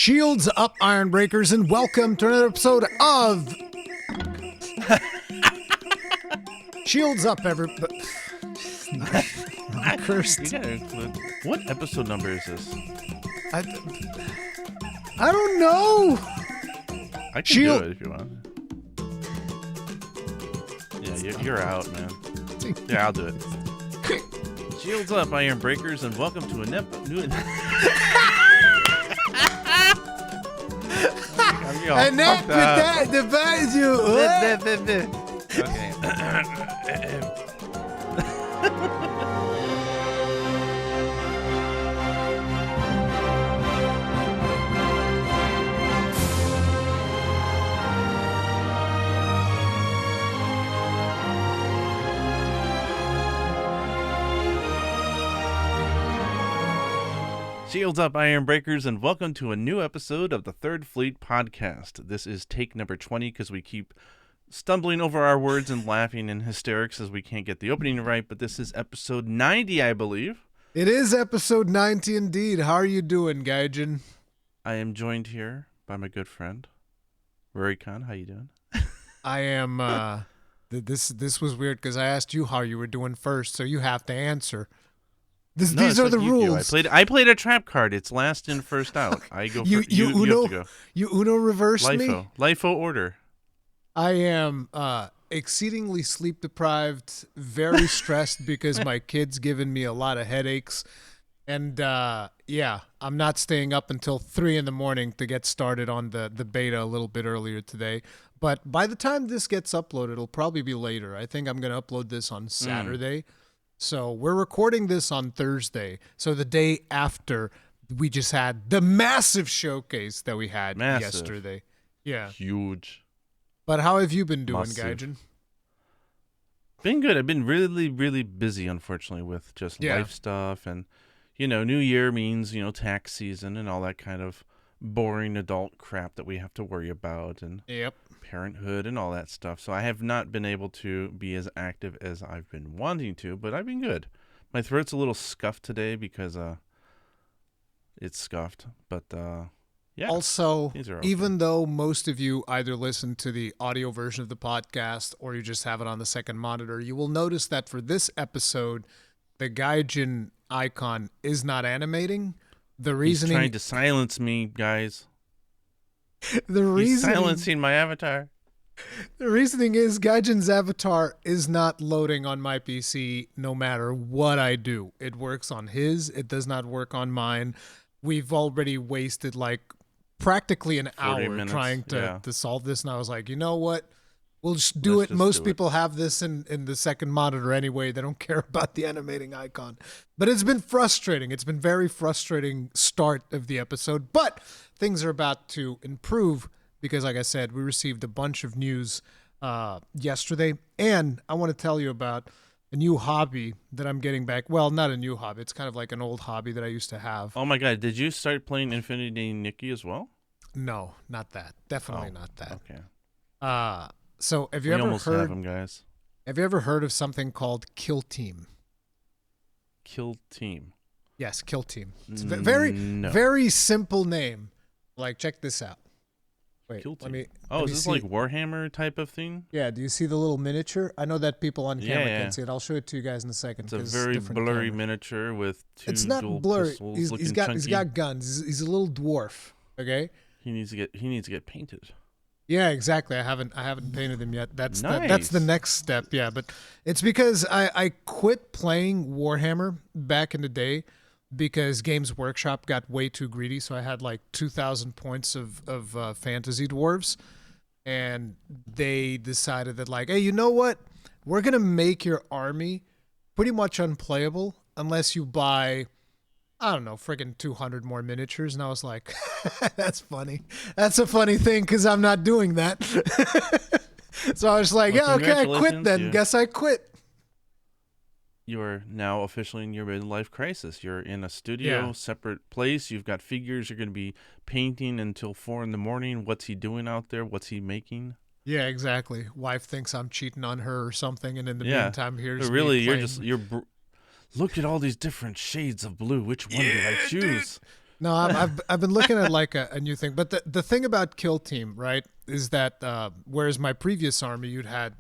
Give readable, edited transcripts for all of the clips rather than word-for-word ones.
Shields up, Iron Breakers, and welcome to another episode of Shields up, everybody. I'm cursed. You gotta include. What episode number is this? I don't know. I can do it if you want. Yeah, you're out, man. Yeah, I'll do it. Shields up, Iron Breakers, and welcome to a new. And that divides you. Okay. Shields up, Iron Breakers, and welcome to a new episode of the Third Fleet Podcast. This is take number 20 because we keep stumbling over our words and laughing in hysterics as we can't get the opening right, but this is episode 90, I believe. It is episode 90 indeed. How are you doing, Gaijin? I am joined here by my good friend, Rurikhan. How you doing? I am, this was weird because I asked you how you were doing first, so you have to answer. These are the rules. I played a trap card. It's last in, first out. I go. You have to go. You Uno reversed me. LIFO order. I am exceedingly sleep deprived, very stressed because my kid's given me a lot of headaches, and I'm not staying up until 3 a.m. to get started on the beta a little bit earlier today. But by the time this gets uploaded, it'll probably be later. I think I'm going to upload this on Saturday. So we're recording this on Thursday. So the day after we just had the massive showcase that we had yesterday. Yeah. Huge. But how have you been doing, Gaijin? Been good. I've been really, really busy, unfortunately, with just life stuff. And, New Year means, tax season and all that kind of boring adult crap that we have to worry about. And parenthood and all that stuff. So I have not been able to be as active as I've been wanting to, but I've been good. My throat's a little scuffed today because it's scuffed, but Also, okay. Even though most of you either listen to the audio version of the podcast or you just have it on the second monitor, you will notice that for this episode, the Gaijin icon is not animating. He's trying to silence me, guys. He's silencing my avatar. The reasoning is Gaijin's avatar is not loading on my PC no matter what I do. It works on his. It does not work on mine. We've already wasted practically an hour trying to solve this. And I was like, you know what? We'll just do it. Most people have this in the second monitor anyway. They don't care about the animating icon. But it's been frustrating. It's been very frustrating start of the episode. But things are about to improve because, like I said, we received a bunch of news yesterday. And I want to tell you about a new hobby that I'm getting back. Well, not a new hobby. It's kind of like an old hobby that I used to have. Oh, my God. Did you start playing Infinity Nikki as well? No, not that. Definitely not that. Okay. So have you ever heard? Have them, guys. Have you ever heard of something called Kill Team? Kill Team. Yes, Kill Team. It's a very simple name. Check this out. Wait, Kill Team. Let is this like Warhammer type of thing? Yeah. Do you see the little miniature? I know that people on camera can't see it. I'll show it to you guys in a second. It's a very blurry miniature with two It's not dual blurry. pistols. He's got guns. He's a little dwarf. Okay. He needs to get painted. Yeah, exactly. I haven't painted him yet. That's nice. The next step. Yeah, but it's because I quit playing Warhammer back in the day because Games Workshop got way too greedy. So I had 2,000 points of fantasy dwarves, and they decided that hey, you know what? We're gonna make your army pretty much unplayable unless you buy, I don't know, friggin' 200 more miniatures. And I was like, that's funny. That's a funny thing because I'm not doing that. So I was like, okay, I quit then. Guess I quit. You are now officially in your midlife crisis. You're in a studio, separate place. You've got figures. You're going to be painting until 4 a.m. What's he doing out there? What's he making? Yeah, exactly. Wife thinks I'm cheating on her or something. And in the meantime, here's really, me playing. look at all these different shades of blue. Which one do I choose? No, I've been looking at like a new thing, but the thing about Kill Team, right, is that whereas my previous army you'd had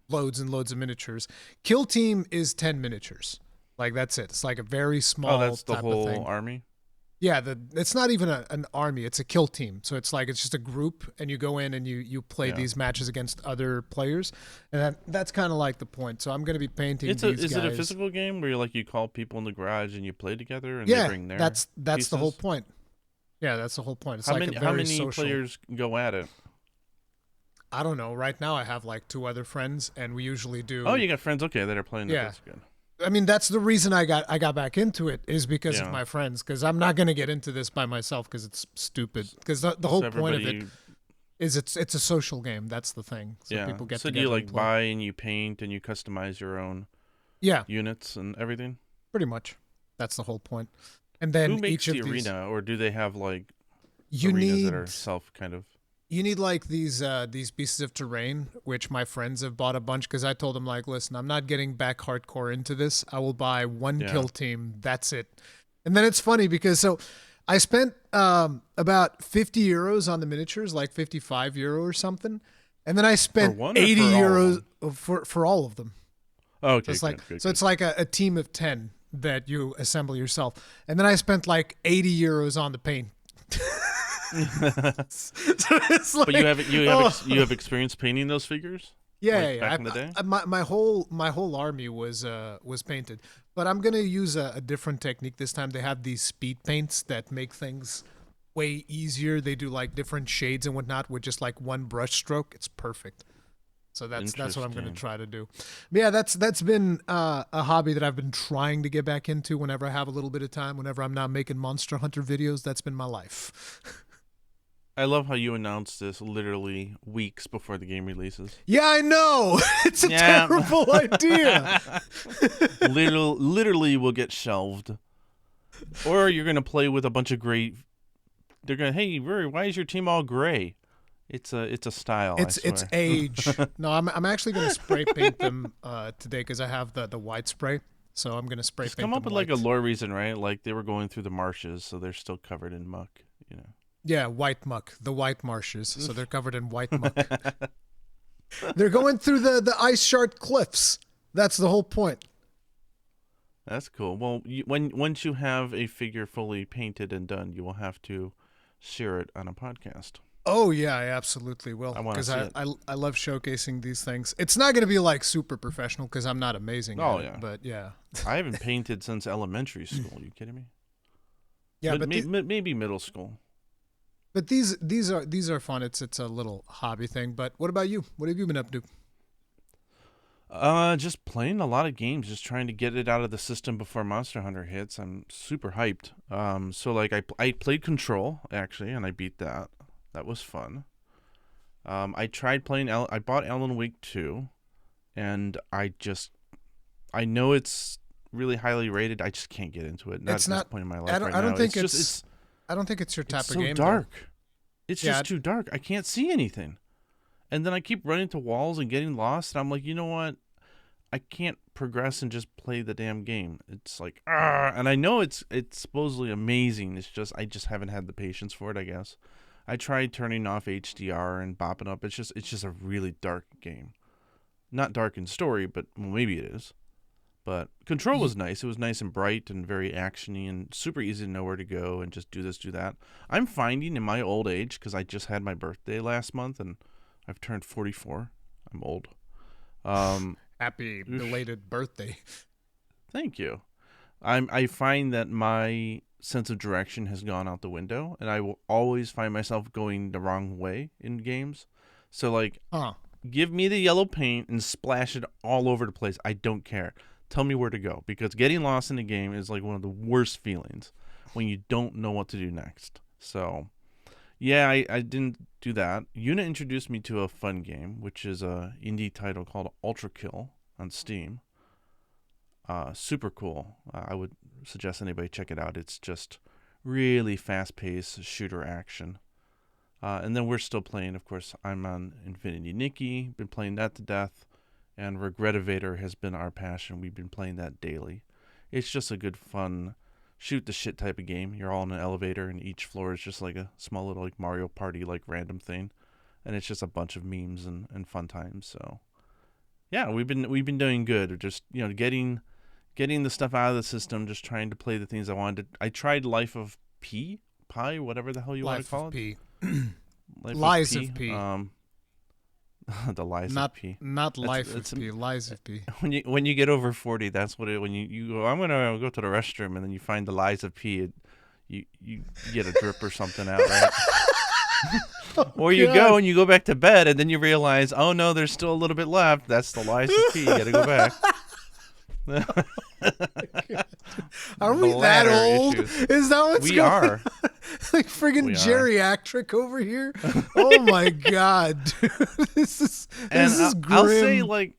loads and loads of miniatures, Kill Team is 10 miniatures. Like that's it. It's like a very Oh, small that's the type of whole thing. army. Yeah, it's not even an army; it's a kill team. So it's like it's just a group, and you go in and you play Yeah. these matches against other players, and that's kind of like the point. So I'm going to be painting It's a these is it a guys. physical game where you call people in the garage and you play together and they Yeah, bring their that's the whole pieces? point. Yeah, that's the whole point. It's How like a many very social. players go at it? I don't know. Right now, I have like two other friends, and we usually Oh, do. you got friends, okay, that are playing it. Yeah, That's good. I mean that's the reason I got back into it is because of Yeah. my friends. Because I'm not going to get into this by myself because it's stupid. Because the whole So point of it everybody, is it's a social game. That's the thing. So yeah. people get So do you together and like play. buy and you paint and you customize your own Yeah, units and everything? pretty much. That's the whole point. And Who then makes each the of these arena, or do they have like you arenas that need are self kind of? you need like these pieces of terrain which my friends have bought a bunch because I told them like, listen, I'm not getting back hardcore into this. I will buy one Yeah. kill team. That's it. And then it's funny because so I spent about 50 euros on the miniatures, like 55 euro or something. And then I For spent one or 80 for all of euros them? for all of them. Oh, So okay, it's like good, so good. it's like a team of 10 that you assemble yourself. And then I spent like 80 euros on the paint. So it's But like you have experience painting those figures, yeah, like yeah. back in the day. My whole army was painted, but I'm gonna use a different technique this time. They have these speed paints that make things way easier. They do like different shades and whatnot with just like one brush stroke. It's perfect. So that's what I'm gonna Interesting. try to do. But yeah, that's been a hobby that I've been trying to get back into whenever I have a little bit of time. Whenever I'm not making Monster Hunter videos, that's been my life. I love how you announced this literally weeks before the game releases. Yeah, I know. It's a Yeah. terrible idea. Literally will get shelved. Or you're gonna play with a bunch of gray. They're gonna, hey, Rory, why is your team all gray? It's a style, I It's swear. age. No, I'm actually gonna spray paint them today because I have the white spray. So I'm gonna spray Just paint come them up with like white. a lore reason, right? Like they were going through the marshes, so they're still covered in muck. Yeah, white muck, the white marshes. So they're covered in white muck. They're going through the ice shard cliffs. That's the whole point. That's cool. Well, once you have a figure fully painted and done, you will have to share it on a podcast. Oh yeah, I absolutely will. I want to Because see it. I love showcasing these things. It's not gonna be like super professional because I'm not amazing Oh at yeah, it. But yeah, I haven't painted since elementary school. You kidding me? yeah. But Maybe middle school. but these are fun. It's a little hobby thing. But what about you? What have you been up to? Just playing a lot of games, just trying to get it out of the system before Monster Hunter hits. I'm super hyped. So like I played Control actually, and I beat that. That was fun. I tried playing. I bought Alan Wake 2, and I know it's really highly rated. I just can't get into it. Not It's at this not. point in my I life don't. right I don't now. think It's just it's. I don't think it's your type it's of so game. Though. dark. It's Yeah. just too dark. I can't see anything. And then I keep running to walls and getting lost, and I'm like, you know what? I can't progress and just play the damn game. It's like, and I know it's supposedly amazing. It's just I just haven't had the patience for it, I guess. I tried turning off HDR and bopping up. It's just a really dark game. Not dark in story, but well, maybe it is. But Control was nice. It was nice and bright and very actiony and super easy to know where to go and just do this, do that. I'm finding in my old age, because I just had my birthday last month and I've turned 44. I'm old. Happy belated birthday. Thank you. I find that my sense of direction has gone out the window, and I will always find myself going the wrong way in games. So like, Huh. give me the yellow paint and splash it all over the place. I don't care. Tell me where to go, because getting lost in a game is like one of the worst feelings when you don't know what to do next. So yeah, I didn't do that. Yuna introduced me to a fun game, which is a indie title called Ultra Kill on Steam. Super cool. I would suggest anybody check it out. It's just really fast-paced shooter action. And then we're still playing, of course. I'm on Infinity Nikki, been playing that to death, and Regretivator has been our passion. We've been playing that daily. It's just a good, fun shoot the shit type of game. You're all in an elevator, and each floor is just like a small little like Mario Party like random thing, and it's just a bunch of memes and fun times. So yeah, we've been doing good. Just getting the stuff out of the system, just trying to play the things I wanted. I tried Life of Pi, whatever the hell you want to call it. Lies of P. The lies not, of P. Not life of P. Lies of P. When you get over 40, that's what it. When you go, I'm gonna go to the restroom, and then you find the lies of P. You get a drip or something out, right? Or you go and you go back to bed, and then you realize, oh no, there's still a little bit left. That's the lies of P. You gotta go back. Are we that old? Issues. Is that what's we going are on? Like friggin' geriatric over here? Oh my god, dude. This is grim.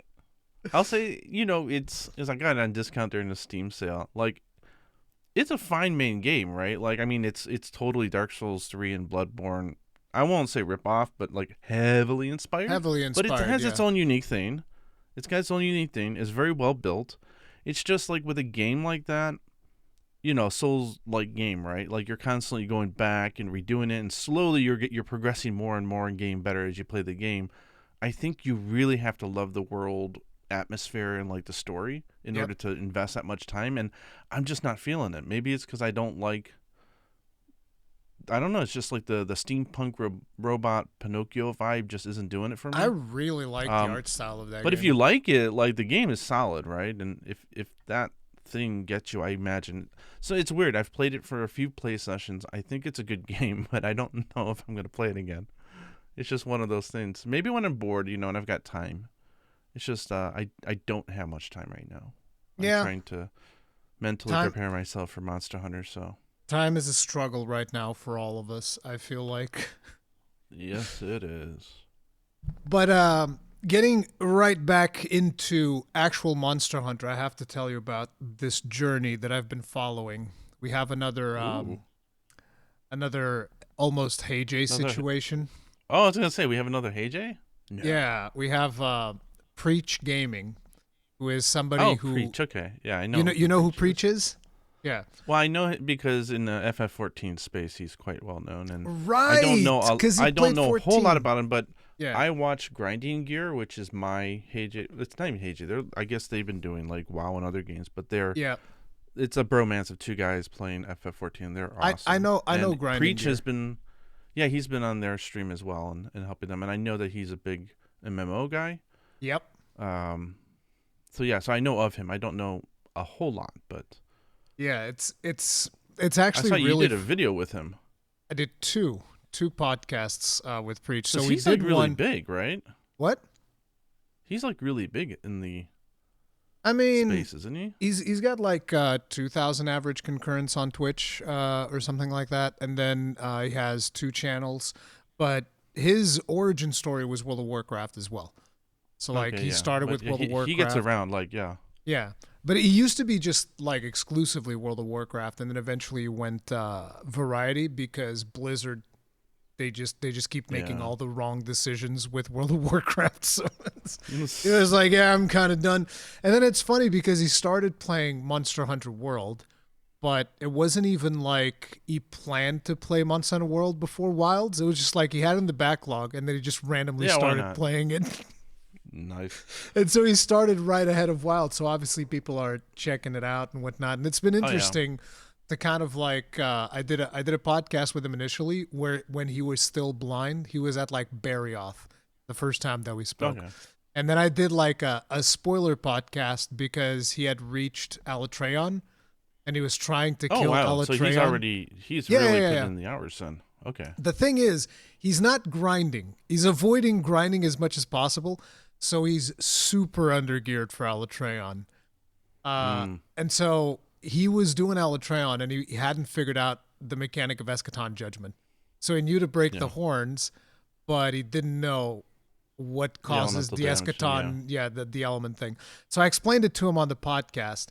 I'll say it's I got it on discount during the Steam sale. Like, it's a fine main game, right? Like, I mean, it's totally Dark Souls 3 and Bloodborne. I won't say rip off, but like heavily inspired. But it has its own unique thing. It's got its own unique thing. It's very well built. It's just like with a game like that, Souls-like game, right? Like, you're constantly going back and redoing it, and slowly you're progressing more and more and getting better as you play the game. I think you really have to love the world atmosphere and like the story in order to invest that much time, and I'm just not feeling it. Maybe it's because I don't know. It's just like the steampunk robot Pinocchio vibe just isn't doing it for me. I really like the art style of that. But game. if you like it, like, the game is solid, right? And if that thing gets you, I imagine. So it's weird. I've played it for a few play sessions. I think it's a good game, but I don't know if I'm going to play it again. It's just one of those things. Maybe when I'm bored, and I've got time. It's just I don't have much time right now. I'm trying to mentally prepare myself for Monster Hunter, so. Time is a struggle right now for all of us, I feel like. Yes, it is. But getting right back into actual Monster Hunter, I have to tell you about this journey that I've been following. We have another almost Hey Jay situation. Oh, I was going to say, we have another Hey Jay? No. Yeah, we have Preach Gaming, who is somebody who... Preach, okay. Yeah, I know. You know who Preach is? Yeah. Well, I know because in the FF14 space, he's quite well known, and right. I don't know a whole lot about him, but yeah. I watch Grinding Gear, which is my Hey Jay. It's not even Hey Jay. I guess they've been doing like WoW and other games, but it's a bromance of two guys playing FF14. They're awesome. I know Grinding Preach Gear. has been, he's been on their stream as well and helping them, and I know that he's a big MMO guy. Yep. So I know of him. I don't know a whole lot, but. Yeah, it's actually I saw really. You did a video with him. I did two podcasts with Preach. So he's did like really big, right? What? He's like really big in the. Space, isn't he? He's got like 2,000 average concurrents on Twitch or something like that, and then he has 2 channels. But his origin story was World of Warcraft as well. So he started with World of Warcraft. He gets around, Yeah. But it used to be just like exclusively World of Warcraft, and then eventually went variety because Blizzard, they just keep making all the wrong decisions with World of Warcraft. So it was like, I'm kind of done. And then it's funny because he started playing Monster Hunter World, but it wasn't even like he planned to play Monster Hunter World before Wilds. It was just like he had it in the backlog, and then he just randomly started playing it. Nice. And so he started right ahead of Wild. So obviously people are checking it out and whatnot. And it's been interesting to kind of like I did a podcast with him initially when he was still blind. He was at like Barrioth the first time that we spoke. Okay. And then I did like a spoiler podcast because he had reached Alatreon and he was trying to kill Alatreon. So he's really putting in the hours then. Okay. The thing is, he's not grinding. He's avoiding grinding as much as possible. So he's super undergeared for Alatreon. And so he was doing Alatreon and he hadn't figured out the mechanic of Eschaton Judgment. So he knew to break the horns, but he didn't know what causes the Eschaton, the element thing. So I explained it to him on the podcast,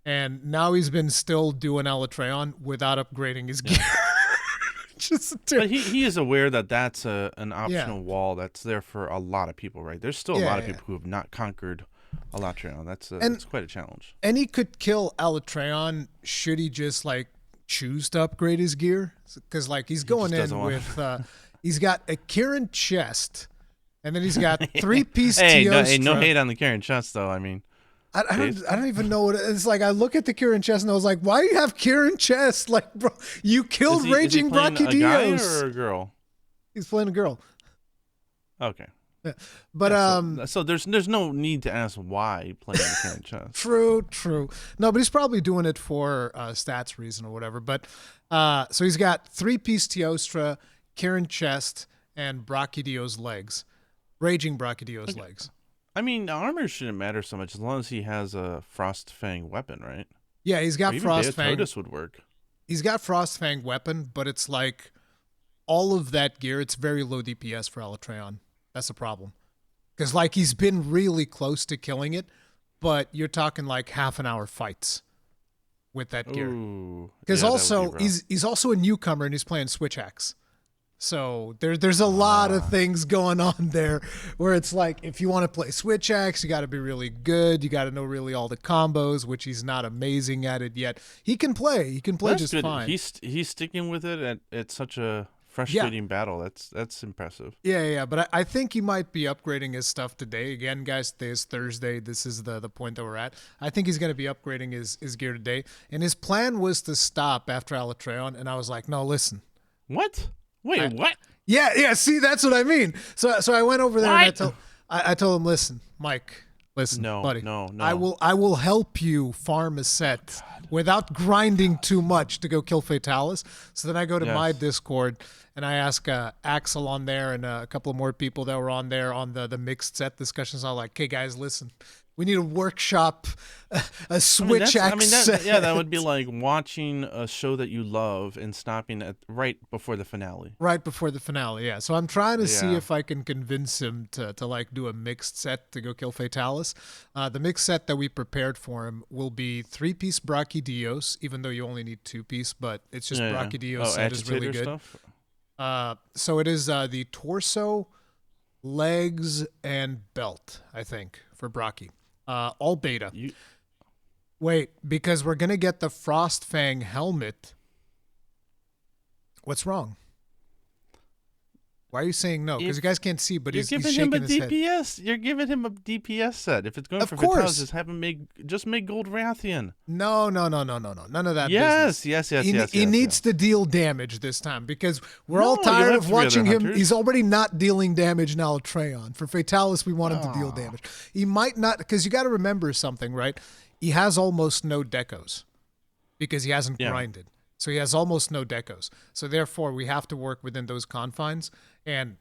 and now he's been still doing Alatreon without upgrading his gear. But he is aware that that's an optional wall that's there for a lot of people, right? There's still a lot of people who have not conquered Alatreon. And That's quite a challenge. and he could kill Alatreon should he just like choose to upgrade his gear, because like he's He going just doesn't in want. with he's got a Kirin chest, and then he's got 3-piece Hey, Teostra. no hate on the Karen chest though. I mean, I don't even know what it's like. I look at the Kirin chest and I was like, why do you have Kirin chest? Like, bro, you killed is he Raging playing a guy Brachydios. or a girl? He's playing a girl. Okay. Yeah. But so there's no need to ask why playing the Karen chest. True. No, but he's probably doing it for stats reason or whatever. But so he's got 3-piece Teostra, Kirin chest, and Brachydios legs. Raging Brachydios legs. I mean, armor shouldn't matter so much as long as he has a Frost Fang weapon, right? Yeah, he's got or even Frost Fang. Beatotus would work. He's got Frost Fang weapon, but it's like all of that gear, it's very low DPS for Alatreon. That's the problem. Because like he's been really close to killing it, but you're talking like half an hour fights with that gear. Because also he's also a newcomer and he's playing Switch Axe. So there's a lot of things going on there where it's like if you want to play Switch Axe, you got to be really good. You got to know really all the combos, which he's not amazing at it yet. He can play. He can play That's just good. fine. He's sticking with it at such a frustrating battle. That's impressive. Yeah. But I think he might be upgrading his stuff today. Again, guys, today is Thursday. This is the point that we're at. I think he's going to be upgrading his gear today. And his plan was to stop after Alatreon. And I was like, no, listen. What? Wait, what? Yeah. See, that's what I mean. So I went over there and I told him, listen, Mike, listen, buddy. No. I will help you farm a set without grinding too much to go kill Fatalis. So then I go to my Discord and I ask Axel on there and a couple of more people that were on there on the mixed set discussions. I'm like, hey guys, listen. We need a workshop, a Switch Axe set. Yeah, that would be like watching a show that you love and stopping at right before the finale. Right before the finale, yeah. So I'm trying to see if I can convince him to like do a mixed set to go kill Fatalis. The mixed set that we prepared for him will be 3-piece Brachydios, even though you only need 2-piece, but it's just Brachydios set is really good. So it is the torso, legs, and belt, I think, for Brachy. All beta. Wait, because we're going to get the Frost Fang helmet. What's wrong? Why are you saying no? Because you guys can't see, but he's shaking his head. You're giving him a DPS set. If it's going for Vitalis, just have him make Gold Rathian. No. None of that business. Yes. He needs to deal damage this time because we're all tired of watching him. Hunters. He's already not dealing damage now at Treon. For Fatalis, we want him to deal damage. He might not, because you got to remember something, right? He has almost no decos because he hasn't grinded. So he has almost no decos. So therefore, we have to work within those confines. And,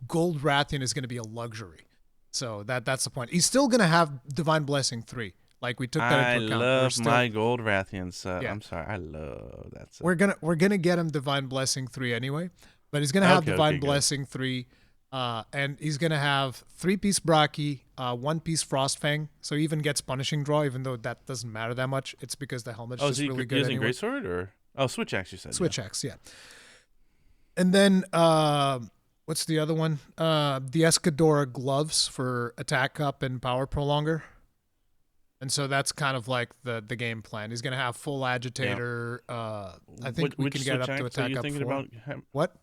Gold Rathian is going to be a luxury. So that's the point. He's still going to have Divine Blessing 3. Like we took that into account. I love my Gold Rathian set. Yeah. I'm sorry. I love that set. We're gonna get him Divine Blessing 3 anyway. But he's going to have Divine Blessing 3. And he's going to have 3-piece Brachy, 1-piece Frost Fang. So he even gets Punishing Draw, even though that doesn't matter that much. It's because the helmet's just really good using anyway. Greatsword or Switch Axe, you said? Switch Axe, yeah. And then what's the other one? The Escadora gloves for attack up and power prolonger. And so that's kind of like the game plan. He's going to have full agitator. I think we can get it up to attack up 4. What?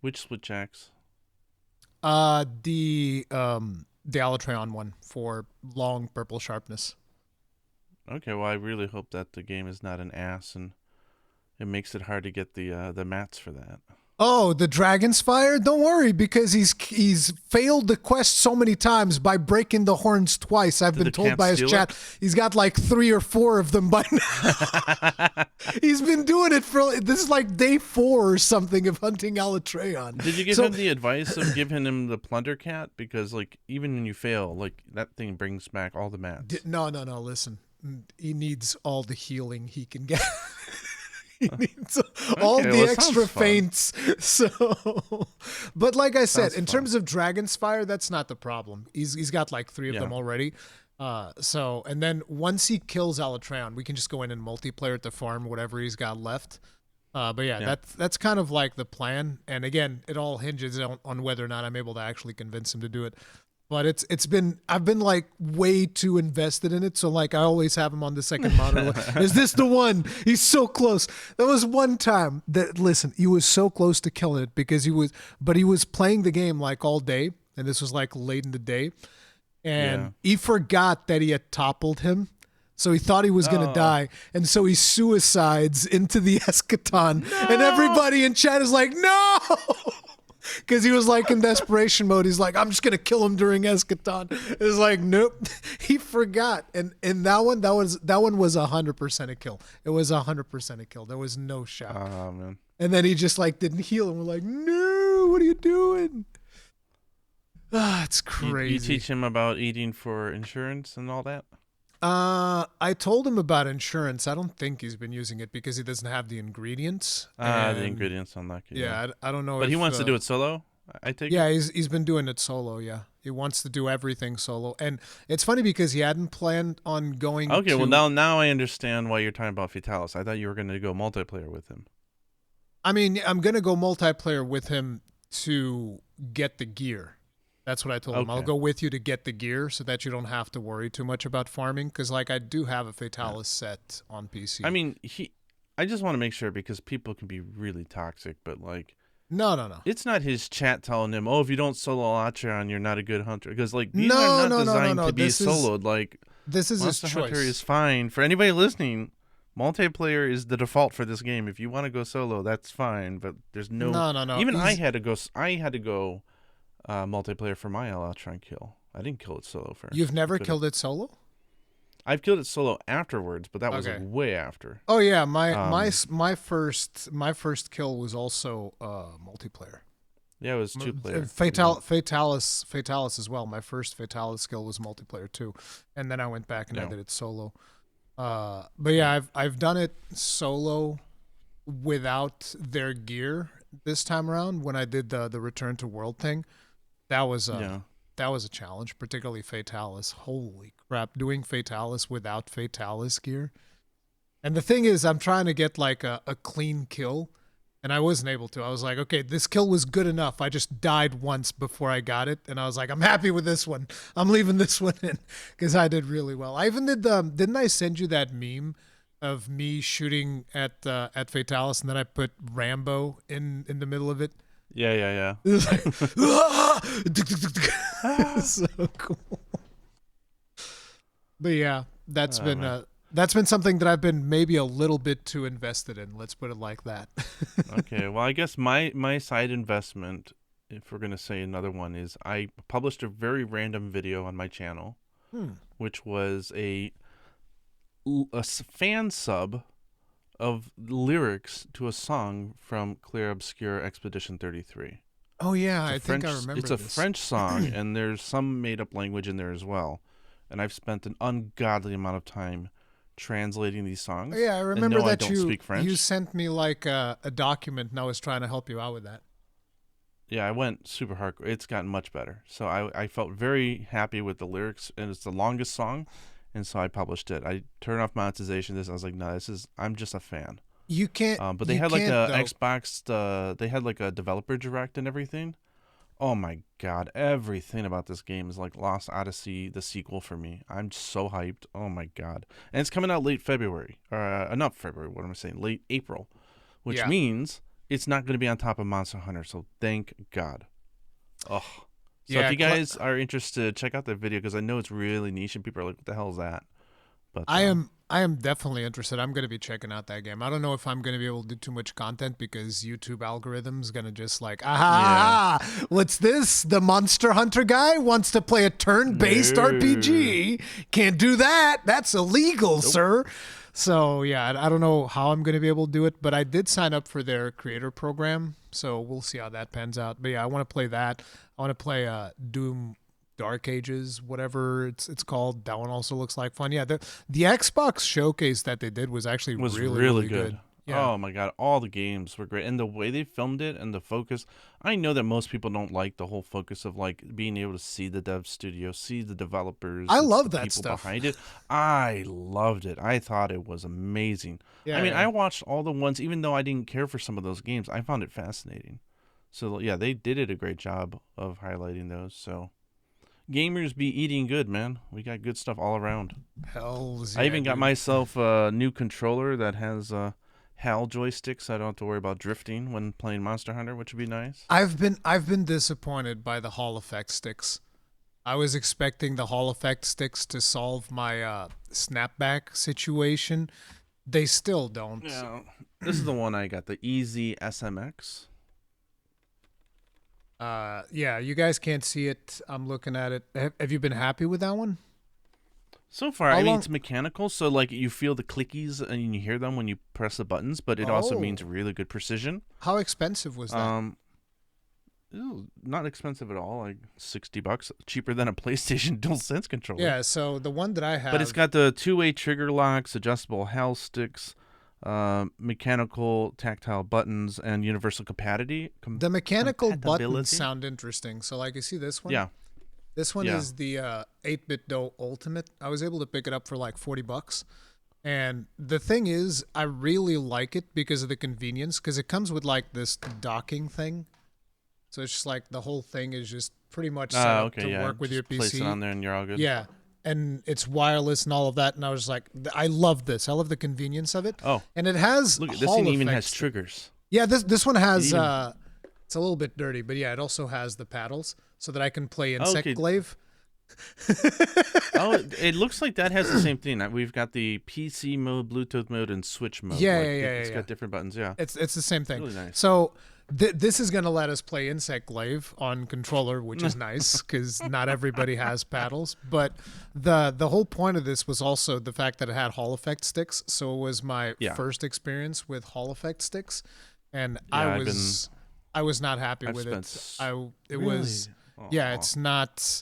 Which Switch Axe? The Alatreon one for long purple sharpness. Okay, well, I really hope that the game is not an ass and it makes it hard to get the mats for that. Oh, the Dragon's Fire? Don't worry, because he's failed the quest so many times by breaking the horns twice. I've been told by his chat he's got like 3 or 4 of them by now. He's been doing it this is like day 4 or something of hunting Alatreon. Did you give him the advice of giving him the Plunder Cat? Because like even when you fail, like that thing brings back all the mats. No. Listen, he needs all the healing he can get. He needs all the extra feints. So, but like I said, in terms of Dragon's Fire, that's not the problem. He's got like 3 of them already. And then once he kills Alatreon, we can just go in and multiplayer to farm whatever he's got left. That's kind of like the plan. And again, it all hinges on whether or not I'm able to actually convince him to do it. But I've been like way too invested in it. So like I always have him on the second monitor. Like, is this the one? He's so close. There was one time that listen, he was so close to killing it because he was playing the game like all day, and this was like late in the day, Yeah. and he forgot that he had toppled him. So he thought he was going to Oh. die. And so he suicides into the eschaton. No. And everybody in chat is like, no! Because he was like in desperation mode. He's like, I'm just going to kill him during eschaton. It's like, nope. He forgot. And in that one was 100% a kill. It was 100% a kill. There was no shot. Oh, man. And then he just like didn't heal. And we're like, no, what are you doing? Ah, it's crazy. You teach him about eating for insurance and all that? I told him about insurance. I don't think he's been using it because he doesn't have the ingredients. The ingredients unlucky. Yeah, I don't know. But if, he wants to do it solo. I take. Yeah, he's been doing it solo. Yeah, he wants to do everything solo, and it's funny because he hadn't planned on going. Okay, to, well now I understand why you're talking about Fatalis. I thought you were going to go multiplayer with him. I mean, I'm gonna go multiplayer with him to get the gear. That's what I told him. I'll go with you to get the gear so that you don't have to worry too much about farming. Because, like, I do have a Fatalis set on PC. I mean, I just want to make sure because people can be really toxic, but, like... No. It's not his chat telling him, oh, if you don't solo Atreon, you're not a good hunter. Because, like, these are not designed to be soloed. Like, this is Monster his choice. Hunter is fine. For anybody listening, multiplayer is the default for this game. If you want to go solo, that's fine. But there's no... No. Even I had to go... multiplayer for my Elatron kill. I didn't kill it solo first. You've never killed it solo? I've killed it solo afterwards, but that was like way after. Oh yeah, my first kill was also multiplayer. Yeah, it was 2-player. Fatalis as well. My first Fatalis kill was multiplayer too, and then I went back and I did it solo. But yeah, I've done it solo without their gear this time around. When I did the Return to World thing, that was a challenge, particularly Fatalis. Holy crap, doing Fatalis without Fatalis gear. And the thing is, I'm trying to get like a clean kill, and I wasn't able to. I was like, okay, this kill was good enough. I just died once before I got it, and I was like, I'm happy with this one. I'm leaving this one in because I did really well. I even did didn't I send you that meme of me shooting at Fatalis, and then I put Rambo in the middle of it? Yeah. It was like, so cool. But yeah, that's been something that I've been maybe a little bit too invested in. Let's put it like that. Okay, well, I guess my side investment, if we're gonna say another one, is I published a very random video on my channel, which was a fan sub of lyrics to a song from Clair Obscure Expedition 33. Oh yeah, I think I remember It's a French song, and there's some made-up language in there as well. And I've spent an ungodly amount of time translating these songs. Yeah, I remember that I don't speak French. You sent me like a document, and I was trying to help you out with that. Yeah, I went super hardcore. It's gotten much better. So I felt very happy with the lyrics, and it's the longest song. And so I published it. I turned off monetization. I was like, no, I'm just a fan. You can't. But they had like Xbox. They had like a developer direct and everything. Oh my god, everything about this game is like Lost Odyssey, the sequel for me. I'm so hyped. Oh my god, and it's coming out late February. Not February. What am I saying? Late April, which means it's not going to be on top of Monster Hunter. So thank God. Oh. So if you guys are interested, check out that video because I know it's really niche and people are like, what the hell is that? But I am definitely interested. I'm going to be checking out that game. I don't know if I'm going to be able to do too much content because YouTube algorithm's going to just like, what's this? The Monster Hunter guy wants to play a turn-based RPG. Can't do that. That's illegal, sir. So, yeah, I don't know how I'm going to be able to do it, but I did sign up for their creator program, so we'll see how that pans out. But, yeah, I want to play that. I want to play Doom Dark Ages, whatever it's called. That one also looks like fun. Yeah, the Xbox showcase that they did was actually really good. Yeah. Oh my god, all the games were great, and the way they filmed it and the focus. I know that most people don't like the whole focus of like being able to see the dev studio, see the developers. I love that people stuff behind it. I loved it. I thought it was amazing. Yeah, I mean, I watched all the ones, even though I didn't care for some of those games. I found it fascinating. So yeah, they did a great job of highlighting those. So gamers be eating good, man. We got good stuff all around. Hells I yeah, even got dude. myself a new controller that has HAL joysticks, so I don't have to worry about drifting when playing Monster Hunter, which would be nice. I've been disappointed by the Hall effect sticks. I was expecting the Hall effect sticks to solve my snapback situation. They still don't. Yeah, this is the one I got, the Easy SMX. Yeah, you guys can't see it. I'm looking at it. Have you been happy with that one? So far, How I mean, long? it's mechanical, so like you feel the clickies and you hear them when you press the buttons, but it also means Oh, really good precision. how expensive was that? Um, not expensive at all, like $60, cheaper than a PlayStation DualSense controller. Yeah, so the one that I But it's have, got the two-way trigger locks, adjustable HAL sticks, mechanical tactile buttons, and universal the mechanical buttons compatibility. sound interesting. So, like, you see this one? Yeah, This one yeah. is the 8-bit Do Ultimate. I was able to pick it up for like $40. And the thing is, I really like it because of the convenience, because it comes with like this docking thing. So it's just like the whole thing is just pretty much set up Okay, to yeah. work with your Just place it PC. on there and you're all good. Yeah. And it's wireless and all of that. And I was like, I love this. I love the convenience of it. Oh, And it has look, this thing Hall even has effects. triggers. Yeah, this one It has even. it's a little bit dirty, but yeah, it also has the paddles so that I can play Oh, Insect okay. Glaive. Oh, it looks like that has the same thing. We've got the PC mode, Bluetooth mode, and Switch mode. Yeah, Like yeah, yeah, it's yeah. got different buttons. Yeah, It's the same it's thing. really nice. So this is gonna let us play Insect Glaive on controller, which is nice because not everybody has paddles. But the whole point of this was also the fact that it had Hall effect sticks. So it was my Yeah, first experience with Hall effect sticks, and yeah. I've been. I was not happy I've with spent. it. I it Really. was yeah, Aw. it's not.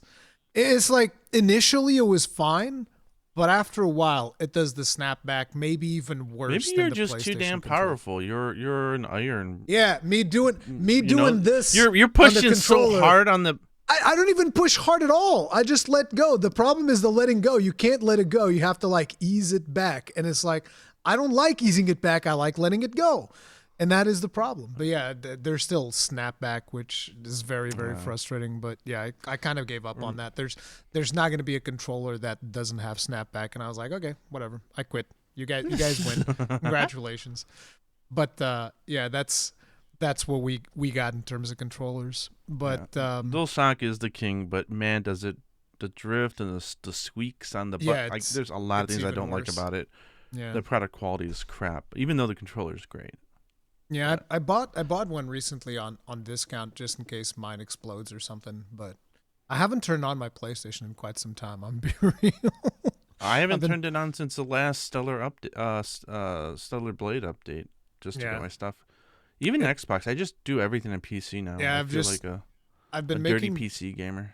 It's like initially it was fine, but after a while it does the snapback, maybe even Maybe worse than you're the just too damn PlayStation controller. powerful. You're an iron. Yeah, me You know, doing this you're on the pushing so controller. hard on the. I don't even push hard at all. I just let go. The problem is the letting go. You can't let it go. You have to like ease it back. And it's like, I don't like easing it back. I like letting it go. And that is the problem. But yeah, there's still snapback, which is very, very frustrating. But yeah, I kind of gave up on that. There's not going to be a controller that doesn't have snapback. And I was like, okay, whatever. I quit. You guys win. Congratulations. But yeah, that's what we got in terms of controllers. Yeah. But DualShock is the king, but man, does it the drift and the squeaks on the butt. yeah, Like, there's a lot of it's things I even don't like worse. about it. Yeah. The product quality is crap, even though the controller is great. Yeah, But I bought one recently on discount just in case mine explodes or something, but I haven't turned on my PlayStation in quite some time. I'm be real. I I've haven't been turned it on since the last Stellar update, Stellar Blade update, just to get yeah. my stuff. Even It, Xbox, I just do everything on PC now. yeah, I feel like I've a been dirty making PC gamer.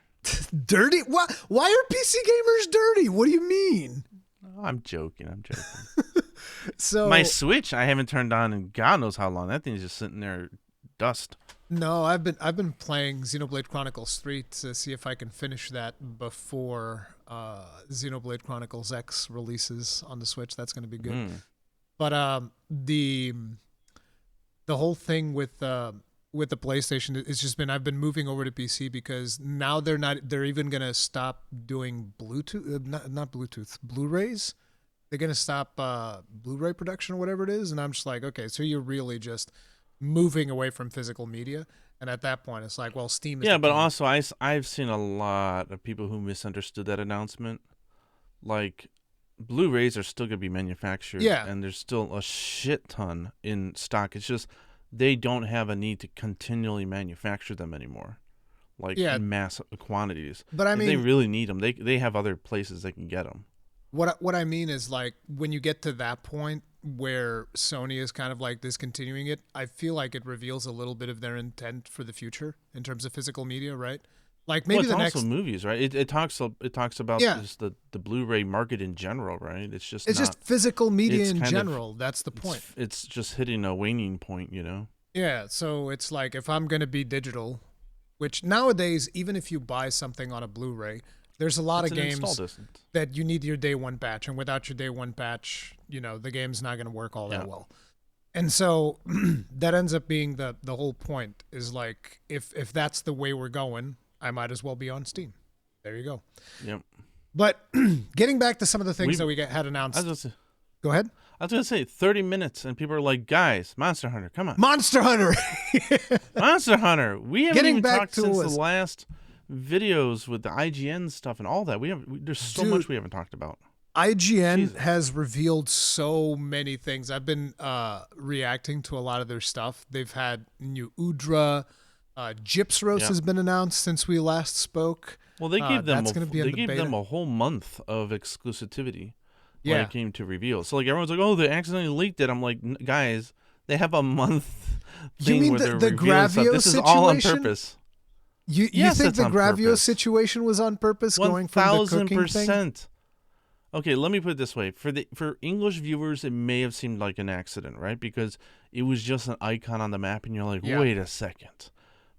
dirty. Why are PC gamers dirty? What do you mean? Oh, I'm joking. I'm joking. My So Switch, I haven't turned on in God knows how long. That thing's just sitting there, dust. no, I've been playing Xenoblade Chronicles 3 to see if I can finish that before Xenoblade Chronicles X releases on the Switch. That's going to be good. Mm. But the whole thing with the PlayStation, it's just been I've been moving over to PC because now they're even gonna stop doing Bluetooth, not Bluetooth, Blu-rays. They're gonna stop Blu-ray production or whatever it is, and I'm just like, okay, so you're really just moving away from physical media, and at that point, it's like, well, Steam is Yeah, the but king. also I've seen a lot of people who misunderstood that announcement. Like, Blu-rays are still gonna be manufactured, Yeah, and there's still a shit ton in stock. It's just they don't have a need to continually manufacture them anymore, like yeah, in mass quantities. but I If they mean, really need them, they have other places they can get them. what I mean is like when you get to that point where Sony is kind of like discontinuing it, I feel like it reveals a little bit of their intent for the future in terms of physical media, right? Like Well, maybe it's the also next movies, right? It talks about yeah, just the Blu-ray market in general, right? It's just it's not. just physical media It's in kind of general. That's the point. it's just hitting a waning point, you know. Yeah, so it's like if I'm going to be digital, which nowadays even if you buy something on a Blu-ray, there's a lot It's of an install games distance. that you need your day one patch, and without your day one patch, the game's not going to work all that Yeah. well. And so that ends up being the whole point is like if that's the way we're going, I might as well be on Steam. There you go. Yep. But getting back to some of the things We that we had I announced. was just Go ahead. I was gonna say 30 minutes, and people are like, "Guys, Monster Hunter, come on, Monster Hunter. Monster Hunter." We haven't Getting even back talked to since the us. last videos with the IGN stuff and all that. There's so Dude, much we haven't talked about. IGN Jesus. has revealed so many things. I've been reacting to a lot of their stuff. They've had new Udra. Gypsros Yeah. has been announced since we last spoke. Well, they gave them That's going to be in the beta. a whole month of exclusivity when Yeah. it came to reveal. So like everyone's like, "Oh, they accidentally leaked it." I'm like, Guys, they have a month You thing mean where they're the revealing stuff. Gravio This is all on situation? purpose. You Yes, think it's the on Gravio purpose. situation was on purpose, going from the cooking thing? 1000%. Okay, let me put it this way: for English viewers, it may have seemed like an accident, right? Because it was just an icon on the map, and you're like, Yeah. "Wait a second."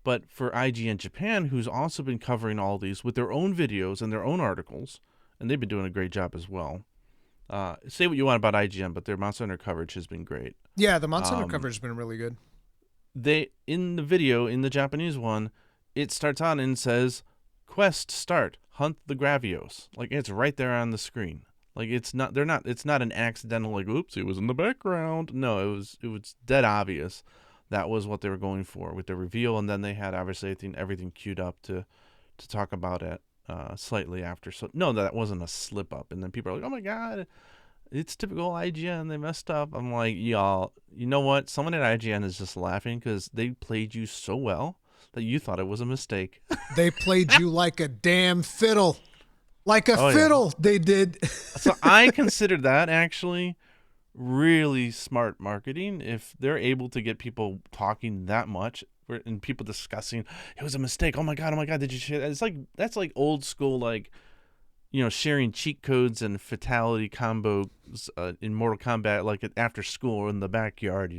But for IGN Japan, who's also been covering all these with their own videos and their own articles, and they've been doing a great job as well. Say what you want about IGN, but their Monster Hunter coverage has been great. Yeah, the Monster Hunter Um, coverage has been really good. They in the video in the Japanese one, it starts on and says, "Quest start, hunt the Gravios." Like it's right there on the screen. Like it's not an accidental like, "Oops, it was in the background." No, it was dead obvious. That was what they were going for with the reveal, and then they had obviously everything queued up to talk about it slightly after. So no, that wasn't a slip up. And then people are like, "Oh my god, it's typical IGN. They messed up." I'm like, y'all, you know what? Someone at IGN is just laughing because they played you so well that you thought it was a mistake. They played you like a damn fiddle. Like a Oh, fiddle, yeah. They did. So I consider that actually really smart marketing if they're able to get people talking that much and people discussing it was a mistake. Oh my god, did you share that? It's like that's like old school, like, sharing cheat codes and fatality combos in Mortal Kombat, like after school or in the backyard.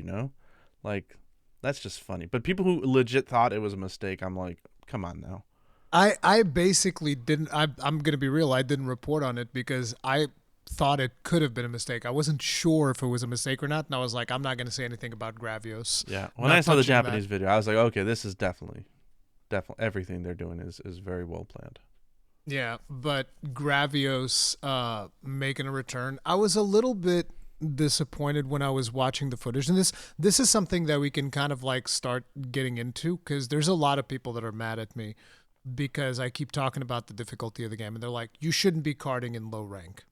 Like that's just funny. But people who legit thought it was a mistake, I'm like, come on now. I basically didn't. I'm going to be real. I didn't report on it because I thought it could have been a mistake. I wasn't sure if it was a mistake or not, and I was like, I'm not going to say anything about Gravios. Yeah, when I saw the Japanese video, I was like, okay, this is definitely everything they're doing is very well planned. Yeah, but Gravios making a return, I was a little bit disappointed when I was watching the footage, and this is something that we can kind of like start getting into because there's a lot of people that are mad at me because I keep talking about the difficulty of the game, and they're like, you shouldn't be carding in low rank.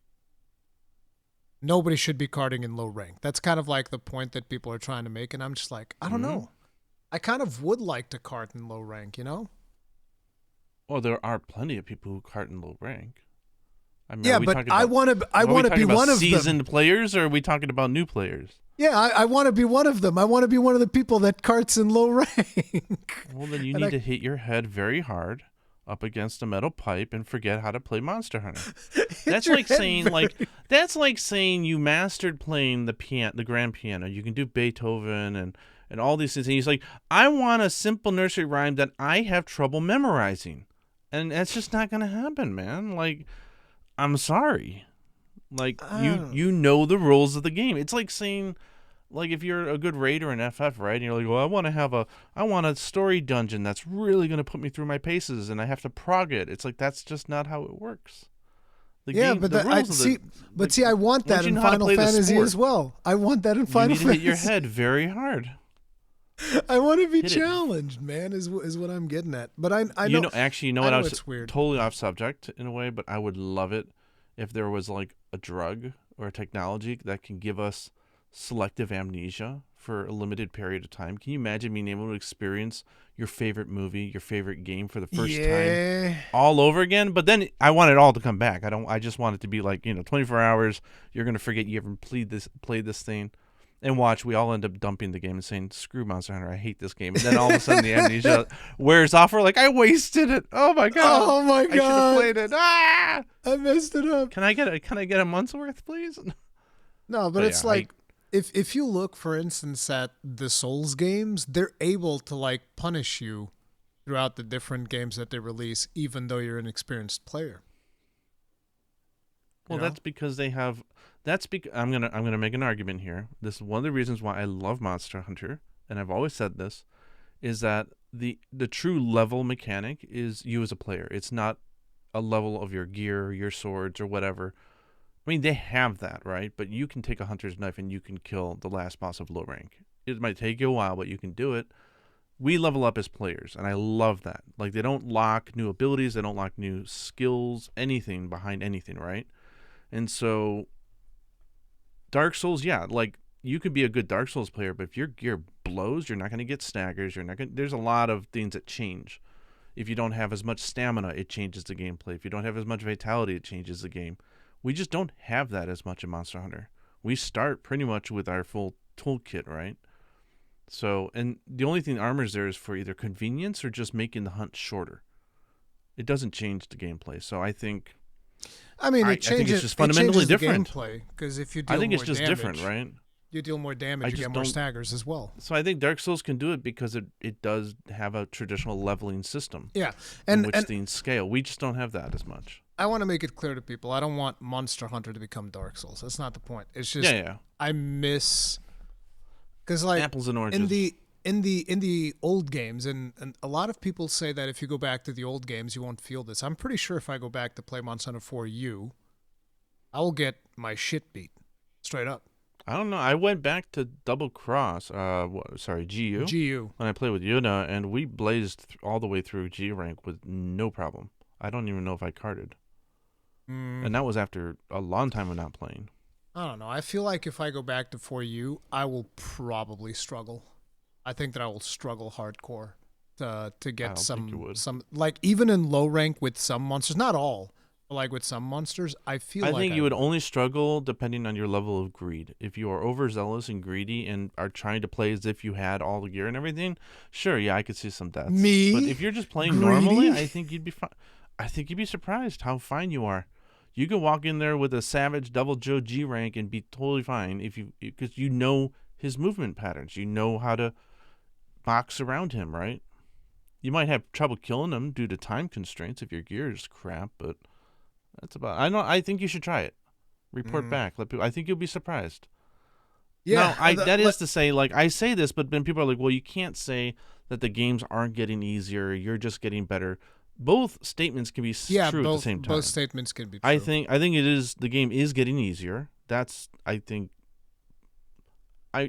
Nobody should be carding in low rank. That's kind of like the point that people are trying to make, and I'm just like, I don't know. I kind of would like to card in low rank, Well, there are plenty of people who cart in low rank. I mean, yeah, but I want to be one of them. Seasoned players, or are we talking about new players? Yeah, I want to be one of them. I want to be one of the people that carts in low rank. Well, then you need to hit your head very hard up against a metal pipe and forget how to play Monster Hunter. That's like saying you mastered playing the grand piano. You can do Beethoven and all these things. And he's like, I want a simple nursery rhyme that I have trouble memorizing. And that's just not going to happen, man. Like, I'm sorry. Like, you know the rules of the game. It's like saying, like, if you're a good raider in FF, right? And you're like, well, I want a story dungeon that's really going to put me through my paces, and I have to prog it. It's like, that's just not how it works. I want that in Final Fantasy as well. I want that in Final Fantasy. You need to hit your head very hard. I want to be challenged, man, is what I'm getting at. But I know. You know what? I was it's weird. Totally off subject in a way, but I would love it if there was like a drug or a technology that can give us selective amnesia for a limited period of time. Can you imagine being able to experience your favorite movie, your favorite game for the first time all over again? But then I want it all to come back. I just want it to be like, 24 hours. You're going to forget you ever played this thing. And watch, we all end up dumping the game and saying, screw Monster Hunter, I hate this game. And then all of a sudden the amnesia wears off. We're like, I wasted it. Oh my god. Oh my god. I should have played it. Ah! I messed it up. Can I get a month's worth, please? No, but it's like if you look, for instance, at the Souls games, they're able to like punish you throughout the different games that they release, even though you're an experienced player. Well, that's because they have. I'm gonna make an argument here. This is one of the reasons why I love Monster Hunter, and I've always said this, is that the true level mechanic is you as a player. It's not a level of your gear, your swords, or whatever. I mean, they have that, right? But you can take a hunter's knife and you can kill the last boss of low rank. It might take you a while, but you can do it. We level up as players, and I love that. Like, they don't lock new abilities, they don't lock new skills, anything behind anything, right? And so, Dark Souls, yeah, like, you could be a good Dark Souls player, but if your gear blows, you're not going to get staggers. There's a lot of things that change. If you don't have as much stamina, it changes the gameplay. If you don't have as much vitality, it changes the game. We just don't have that as much in Monster Hunter. We start pretty much with our full toolkit, right? So, and the only thing armor's there is for either convenience or just making the hunt shorter. It doesn't change the gameplay. So I think, I mean, I think it's just fundamentally different. Gameplay, because if you deal I think it's more just damage, different, right? You deal more damage, you get more staggers as well. So I think Dark Souls can do it because it does have a traditional leveling system. Yeah, and which things scale. We just don't have that as much. I want to make it clear to people. I don't want Monster Hunter to become Dark Souls. That's not the point. It's just I miss, because like apples and oranges in the old games, and a lot of people say that if you go back to the old games, you won't feel this. I'm pretty sure if I go back to play Monster Hunter 4U, I will get my shit beat straight up. I don't know. I went back to Double Cross, GU. GU. When I played with Yuna, and we blazed all the way through G rank with no problem. I don't even know if I carded. And that was after a long time of not playing. I don't know. I feel like if I go back to 4U, I will probably struggle. I think that I will struggle hardcore to get some like even in low rank with some monsters, not all. Like with some monsters, I think you would only struggle depending on your level of greed. If you are overzealous and greedy and are trying to play as if you had all the gear and everything, sure, yeah, I could see some deaths. Me? But if you're just playing normally, I think you'd be fine. I think you'd be surprised how fine you are. You could walk in there with a savage Double Joe G rank and be totally fine because you know his movement patterns. You know how to box around him, right? You might have trouble killing him due to time constraints if your gear is crap, but that's about. I think you should try it. Report back. Let people. I think you'll be surprised. Yeah. Now, that is to say, like I say this, but then people are like, "Well, you can't say that the games aren't getting easier. You're just getting better." Both statements can be true at the same time. Both statements can be true. I think it is. The game is getting easier. That's. I think.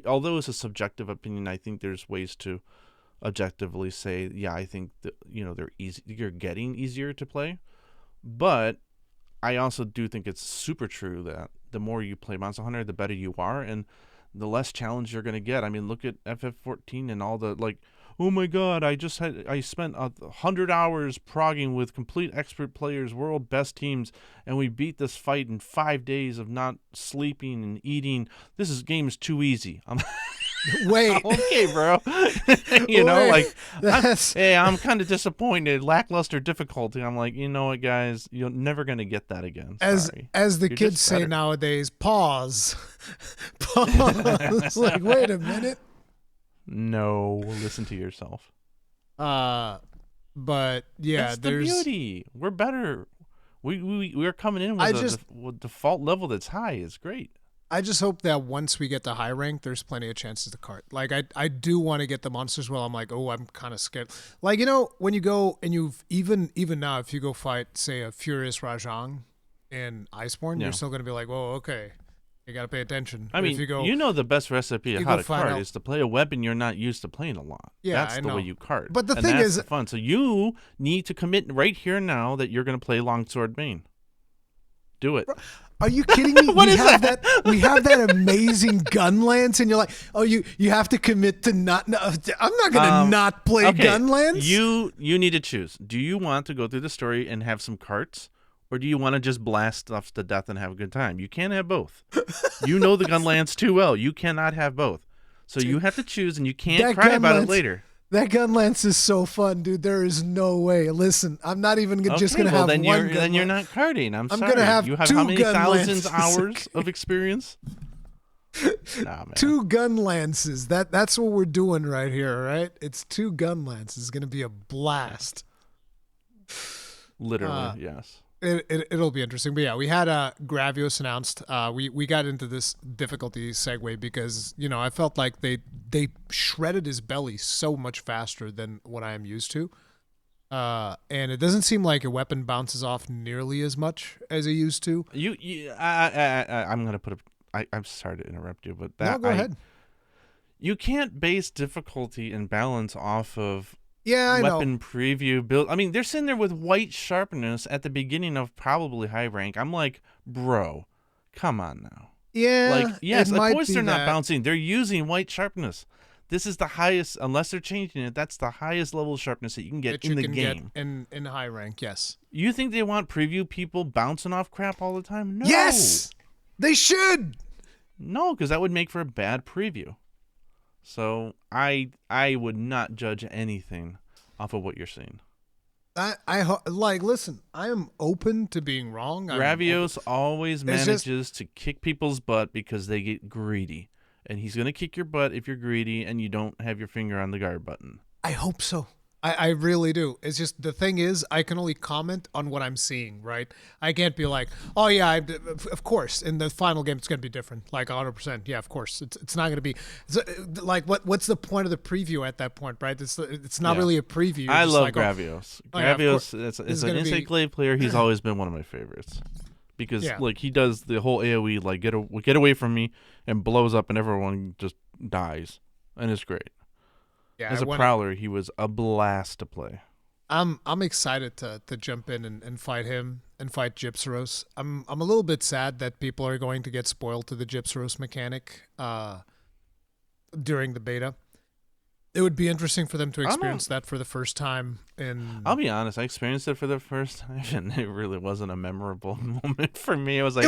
Although it's a subjective opinion, I think there's ways to objectively say, yeah, I think that they're easy. You're getting easier to play, but I also do think it's super true that the more you play Monster Hunter, the better you are, and the less challenge you're going to get. I mean, look at FF14 and all the, like, oh my god, I spent 100 hours progging with complete expert players, world best teams, and we beat this fight in 5 days of not sleeping and eating. Game is too easy. Wait. Okay, bro. I'm kind of disappointed. Lackluster difficulty. I'm like, you know what, guys? You're never going to get that again. Sorry. As the kids say nowadays, pause. Pause. Like, wait a minute. No, listen to yourself. But yeah, that's the beauty. We're better. We're coming in with a default level that's high. It's great. I just hope that once we get to high rank, there's plenty of chances to cart. Like, I do want to get the monsters. Well, I'm like, oh, I'm kind of scared. Like, when you go and you've even now, if you go fight, say, a Furious Rajang in Iceborne, you're still going to be like, whoa, okay, you got to pay attention. I mean, the best recipe of how to cart is to play a weapon you're not used to playing a lot. Yeah, that's the way you cart. But the thing is, the fun. So you need to commit right here and now that you're going to play Longsword Bane. Do it. Are you kidding me? What is that? We have that amazing gun lance, and you're like, oh, you have to commit to not. No, I'm not gonna not play gun lance. You need to choose. Do you want to go through the story and have some carts, or do you want to just blast stuff to death and have a good time? You can't have both. You know the gun lance too well. You cannot have both. So you have to choose, and you can't cry about it later. That gun lance is so fun, dude. There is no way. Listen, I'm not even just going to have one gun lance. Then you're not karting. I'm sorry. Going to have you have two how many gun thousands lances. hours of experience? Nah, man. 2 gun lances. That's what we're doing right here, right? It's 2 gun lances. It's going to be a blast. Literally, yes. It'll be interesting. But yeah, we had Gravios announced. We got into this difficulty segue because, I felt like they shredded his belly so much faster than what I am used to. And it doesn't seem like a weapon bounces off nearly as much as it used to. I'm gonna put a. I'm sorry to interrupt you, but No, go ahead. you can't base difficulty and balance off of Yeah, I know. weapon preview build. I mean, they're sitting there with white sharpness at the beginning of probably high rank. I'm like, bro, come on now. Like, Yeah, it yes, of might course be they're not that. bouncing. They're using white sharpness. This is the highest, unless they're changing it. That's the highest level of sharpness that you can get That in you the can get game. in high rank. Yes. You think they want preview people bouncing off crap all the time? No. Yes, they should. No, because that would make for a bad preview. So I would not judge anything off of what you're seeing. Like. Listen, I am open to being wrong. I'm open. Gravios always It's just manages to kick people's butt because they get greedy. And he's going to kick your butt if you're greedy and you don't have your finger on the guard button. I hope so. I really do. It's just the thing is, I can only comment on what I'm seeing, right? I can't be like, oh, yeah, of course, in the final game, it's going to be different. Like 100%. Yeah, of course. It's not going to be. Like, what's the point of the preview at that point, right? It's not really a preview. You're I just love like, Gravios. oh, yeah, Gravios, it's an instant glaive player. He's always been one of my favorites. Because, like, he does the whole AoE, like, get away from me, and blows up, and everyone just dies. And it's great. Yeah, as a prowler, he was a blast to play. I'm excited to jump in and fight him and fight Gypsaros. I'm a little bit sad that people are going to get spoiled to the Gypsaros mechanic during the beta. It would be interesting for them to experience that for the first time. I'll be honest, I experienced it for the first time, and it really wasn't a memorable moment for me. I was like,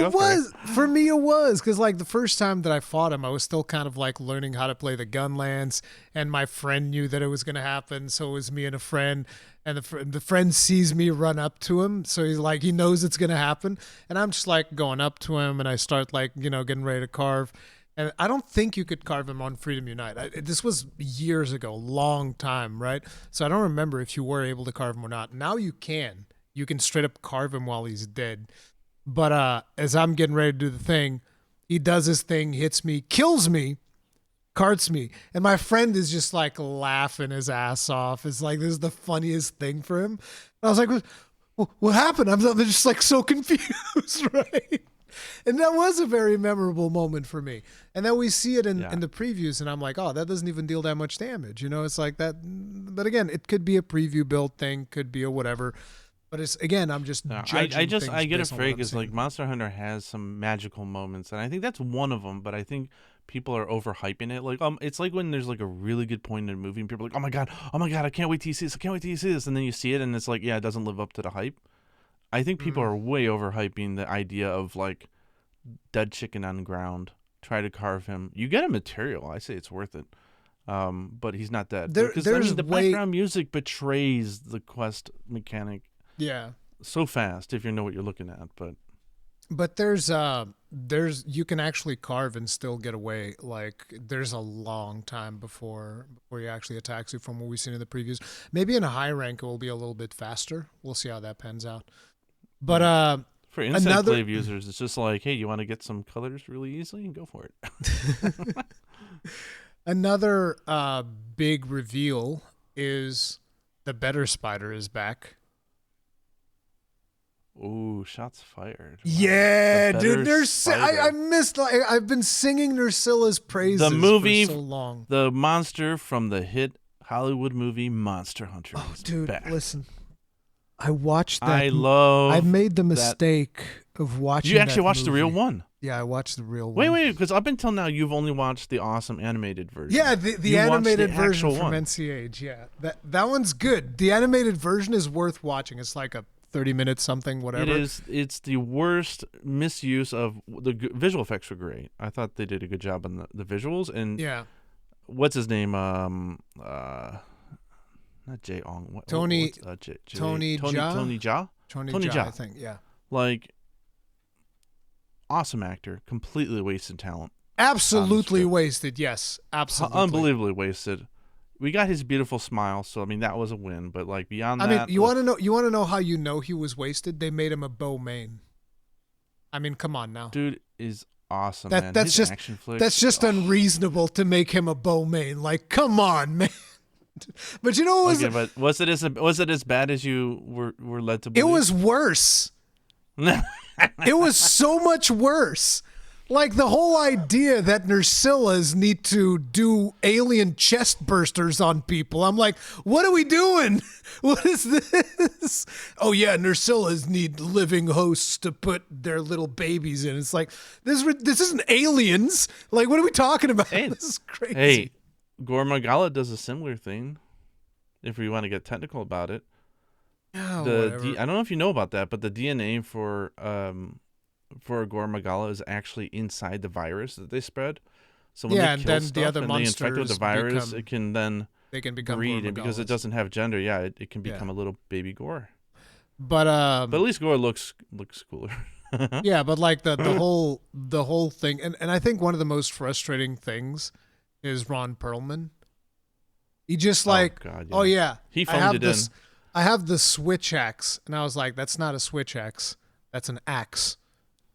for me, it was because like the first time that I fought him, I was still kind of like learning how to play the gun lance, and my friend knew that it was going to happen, so it was me and a friend, and the friend sees me run up to him, so he's like he knows it's going to happen, and I'm just like going up to him, and I start like getting ready to carve. And I don't think you could carve him on Freedom Unite. This was years ago, long time, right? So I don't remember if you were able to carve him or not. Now you can. You can straight up carve him while he's dead. But as I'm getting ready to do the thing, he does his thing, hits me, kills me, carts me. And my friend is just like laughing his ass off. It's like this is the funniest thing for him. And I was like, what happened? I'm just like so confused, right? And that was a very memorable moment for me. And then we see it in the previews, and I'm like, oh, that doesn't even deal that much damage. It's like that. But again, it could be a preview build thing, could be a whatever. But it's again, I'm just judging I get afraid because like Monster Hunter has some magical moments, and I think that's one of them. But I think people are overhyping it. Like it's like when there's like a really good point in a movie, and people are like, oh my god, I can't wait to see this, and then you see it, and it's like, yeah, it doesn't live up to the hype. I think people are way overhyping the idea of like dead chicken on the ground. Try to carve him. You get a material. I say it's worth it. But he's not dead. Because the background music betrays the quest mechanic. Yeah. So fast if you know what you're looking at, but there's you can actually carve and still get away. Like there's a long time before he actually attacks you from what we've seen in the previews. Maybe in a high rank it will be a little bit faster. We'll see how that pans out. But for instant glaive users, it's just like, hey, you want to get some colors really easily? Go for it. Another big reveal is the Better Spider is back. Ooh, shots fired. Wow. Yeah, dude. I missed. I've been singing Nersilla's praises the movie, for so long. The monster from the hit Hollywood movie Monster Hunter. Oh, dude, back. Listen. I watched that. I made the mistake of watching. You actually watched the real one. Yeah, I watched the real one. Wait, because up until now you've only watched the awesome animated version. Yeah, the animated version from NCH. Yeah, that one's good. The animated version is worth watching. It's like a 30-minute something, whatever. It is. It's the worst misuse of the visual effects were great. I thought they did a good job on the visuals. And what's his name? Not Jay Ong. Tony Jaa, I think. Yeah. Like, awesome actor, completely wasted talent. Absolutely wasted. Yes, absolutely. Unbelievably wasted. We got his beautiful smile, so I mean that was a win. But like beyond that, I mean, you want to know how you know he was wasted? They made him a bow main. I mean, come on now. Dude is awesome. Man. That's just unreasonable to make him a bow main. Like, come on, man. But you know what was Okay, but was it as bad as you were led to it believe? was worse. It was so much worse. Like the whole idea that Nersillas need to do alien chest bursters on people. I'm like, what are we doing? What is this? Oh yeah, Nersillas need living hosts to put their little babies in. It's like this isn't aliens. Like, what are we talking about? Hey, This is crazy. hey, Gore Magala does a similar thing. If we want to get technical about it, Oh, whatever. I don't know if you know about that, but the DNA for Gore Magala is actually inside the virus that they spread. So when Yeah, they and kill then the stuff other and they infect it with the monsters virus, become it can then they can become breed, and because it Gormagallas. doesn't have gender, yeah, it can Yeah. become a little baby Gore. But But at least Gore looks cooler. yeah, but like the whole thing, and I think one of the most frustrating things is Ron Perlman. He just Oh like, God, oh yeah. yeah, He I phoned have it this, in. I have the switch axe, and I was like, that's not a switch axe, that's an axe,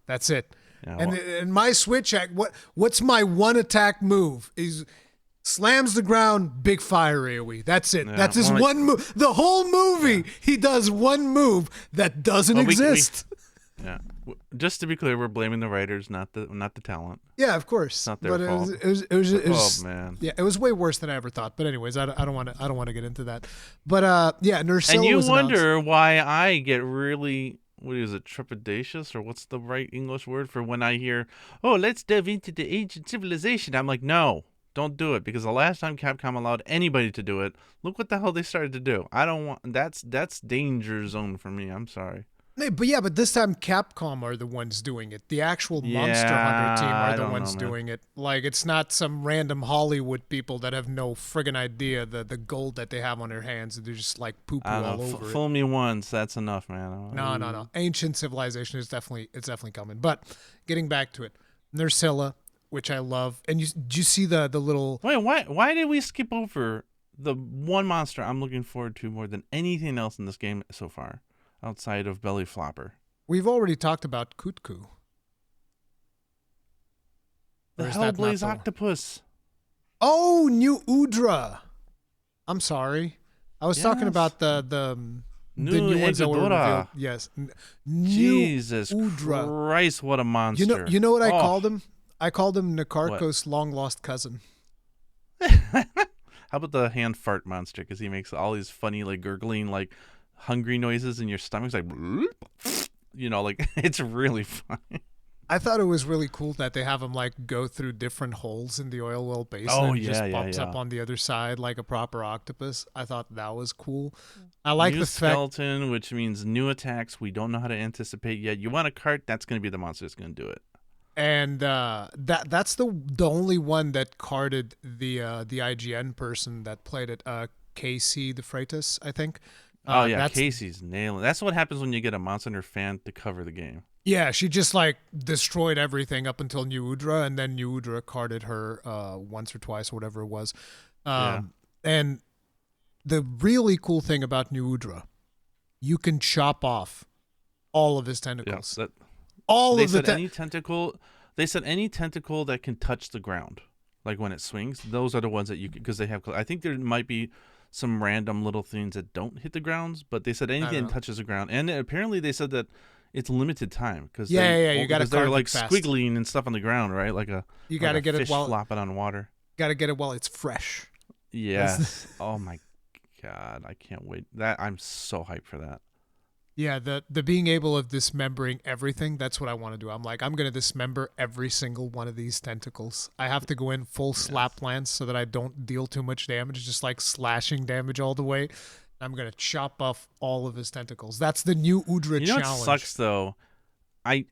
that's it. Yeah, And well, and my switch axe, what's my one attack move? Is slams the ground, big fire AoE. That's it. yeah. That's his Well, one move. The whole movie, yeah. he does one move that doesn't Well, exist. yeah. Just to be clear, we're blaming the writers, not the talent. Yeah, of It's course, not their but fault. it Oh was man. yeah, it was way worse than I ever thought. But anyways, I don't want to get into that. But yeah, And Nursilla you was announced. wonder why I get really, what is it, trepidatious, or what's the right English word for when I hear, oh, let's delve into the ancient civilization. I'm like, no, don't do it, because the last time Capcom allowed anybody to do it, look what the hell they started to do. I don't want, that's danger zone for me. I'm sorry. But yeah, but this time Capcom are the ones doing it. The actual Monster Hunter team Yeah, are I the don't know, ones man. doing it. Like it's not some random Hollywood people that have no friggin' idea the gold that they have on their hands, and they're just like poo poo I don't all know. over it. Fool me once, that's enough, man. No. Ancient civilization is definitely coming. But getting back to it, Nursilla, which I love, and did you see the little. Wait, why did we skip over the one monster I'm looking forward to more than anything else in this game so far, outside of Belly Flopper? We've already talked about Kutku. Or The is that not Hellblaze the one? Octopus. Oh, New Udra. I'm sorry. I was talking Yes. about the New new ones that were revealed. Eldora. Yes, New Jesus Udra. Christ, what a monster. You know what I Oh. called him? I called him Nakarko's long lost cousin. How about the hand fart monster? Because he makes all these funny, like, gurgling, like, hungry noises in your stomach. It's like, you know, like, it's really funny. I thought it was really cool that they have him like go through different holes in the oil well basin Oh, and just yeah, pops up yeah. on the other side like a proper octopus. I thought that was cool. I like New the fact skeleton, which means new attacks we don't know how to anticipate yet. You want a cart? That's going to be the monster that's going to do it. and that's the only one that carded the IGN person that played it, KC the Freitas, I think. Oh, yeah, That's Casey's nailing. That's what happens when you get a Monster Hunter fan to cover the game. Yeah, she just like destroyed everything up until New Udra, and then New Udra carded her once or twice or whatever it was. Yeah. And the really cool thing about New Udra, you can chop off all of his Yeah, tentacles. that, All they of the said any tentacle. They said any tentacle that can touch the ground, like when it swings. Those are the ones that you because they have. I think there might be some random little things that don't hit the grounds, but they said anything that touches the ground. And apparently they said that it's limited time because Yeah, you got to they're carve like it fast. squiggling and stuff on the ground, right? Like You like got to a get fish it while flopping on water. it's fresh. Yes. Oh my god, I can't wait. That I'm so hyped for that. Yeah, the being able of dismembering everything, that's what I want to do. I'm like, I'm going to dismember every single one of these tentacles. I have to go in full slap lance so that I don't deal too much damage, just like slashing damage all the way. I'm going to chop off all of his tentacles. That's the new Udra You know challenge. what sucks though? I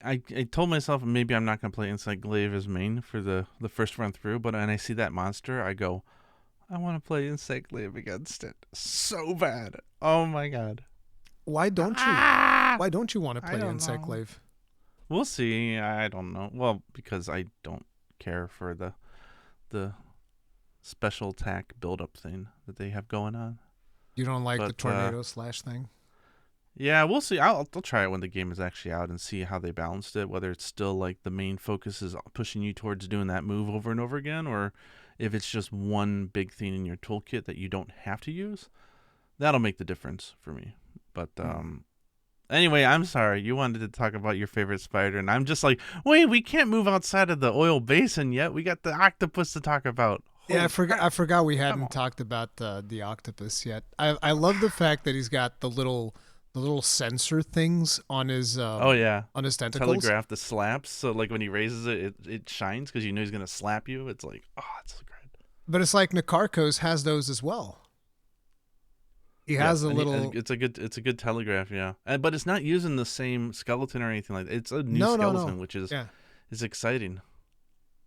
told myself maybe I'm not gonna play Insect Glaive as main for the first run through, but when I see that monster, I go, I want to play Insect Glaive against it so bad. Oh my god. Why don't you? Ah! Why don't you want to I play don't Insect know. Glaive? We'll see. I don't know. Well, because I don't care for the special attack build up thing that they have going on. You don't like the But, tornado slash thing? Yeah, we'll see. I'll try it when the game is actually out and see how they balanced it. Whether it's still like the main focus is pushing you towards doing that move over and over again, or if it's just one big thing in your toolkit that you don't have to use, that'll make the difference for me. But anyway, I'm sorry. You wanted to talk about your favorite spider, and I'm just like, wait, we can't move outside of the oil basin yet. We got the octopus to talk about. Yeah, Holy crap. I forgot we hadn't talked about the octopus yet. I love the fact that he's got the little sensor things Oh yeah, on his tentacles. telegraph the slaps. So like when he raises it, it shines because you know he's gonna slap you. It's like, oh, it's so great. But it's like Nikarkos has those as well. He has a little. It's a good telegraph, yeah. But it's not using the same skeleton or anything like that. It's a new skeleton, no. which is Yeah. is exciting.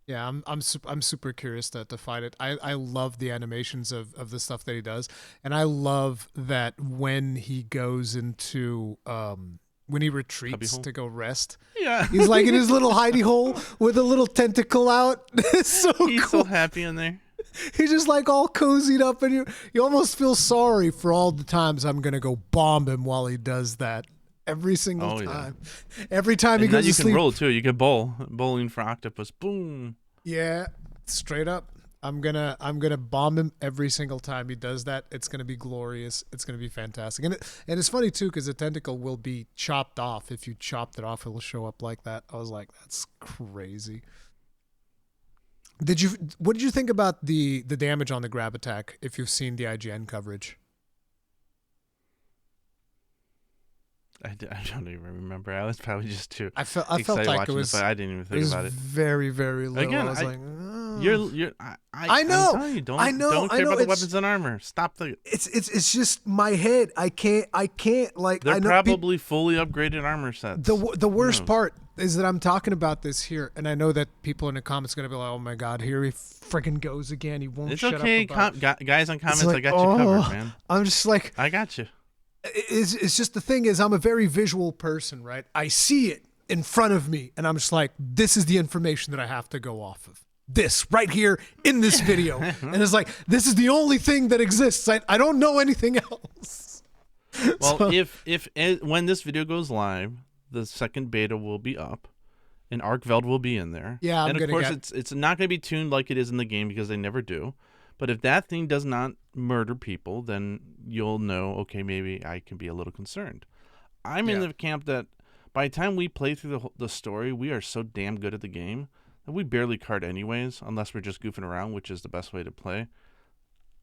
Yeah, I'm super curious to find it. I love the animations of the stuff that he does, and I love that when he goes into when he retreats to go rest. Yeah, he's like in his little hidey hole with a little tentacle out. It's so he's cool. so happy in there. He's just like all cozied up, and you almost feel sorry for all the times I'm gonna go bomb him while he does that. Every single time. Yeah. Every time he goes to sleep. You can roll too. You can bowling for octopus. Boom. Yeah, straight up. I'm gonna bomb him every single time he does that. It's gonna be glorious. It's gonna be fantastic. And it's funny too because the tentacle will be chopped off. If you chopped it off, it'll show up like that. I was like, that's crazy. What did you think about the damage on the grab attack? If you've seen the IGN coverage. I don't even remember. I was probably just too I felt like it was. But I didn't even think about it. Very, very low. Again, I was like, oh. I know. I'm you, don't, I know. Don't care about the weapons and armor. Stop the. It's just my head. I can't like. They're I know probably fully upgraded armor sets. The worst part is that I'm talking about this here, and I know that people in the comments are gonna be like, "Oh my god, here he freaking goes again. He won't." It's shut okay, up about guys on comments. like, I got you covered, man. I'm just like, I got you. It's just the thing is I'm a very visual person, right? I see it in front of me and I'm just like, this is the information that I have to go off of. This right here in this video. And it's like, this is the only thing that exists. I don't know anything else. Well, so, if when this video goes live, the second beta will be up and Arkveld will be in there. Yeah, and of course it's not going to be tuned like it is in the game because they never do. But if that thing does not murder people, then you'll know, okay, maybe I can be a little concerned. I'm in the camp that by the time we play through the story, we are so damn good at the game that we barely card anyways, unless we're just goofing around, which is the best way to play.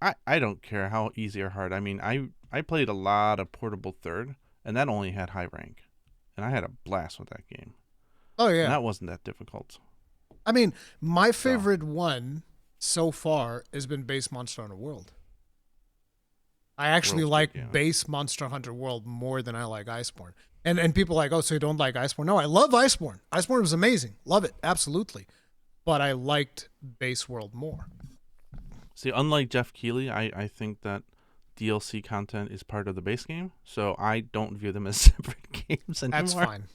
I don't care how easy or hard. I mean, I played a lot of Portable Third, and that only had high rank. And I had a blast with that game. Oh, yeah. And that wasn't that difficult. I mean, my favorite one so far has been Base Monster Hunter World. I actually like Base Monster Hunter World more than I like Iceborne. And people are like, oh, so you don't like Iceborne? No, I love Iceborne. Iceborne was amazing. Love it. Absolutely. But I liked Base World more. See, unlike Jeff Keighley, I think that DLC content is part of the base game, so I don't view them as separate games anymore. That's fine.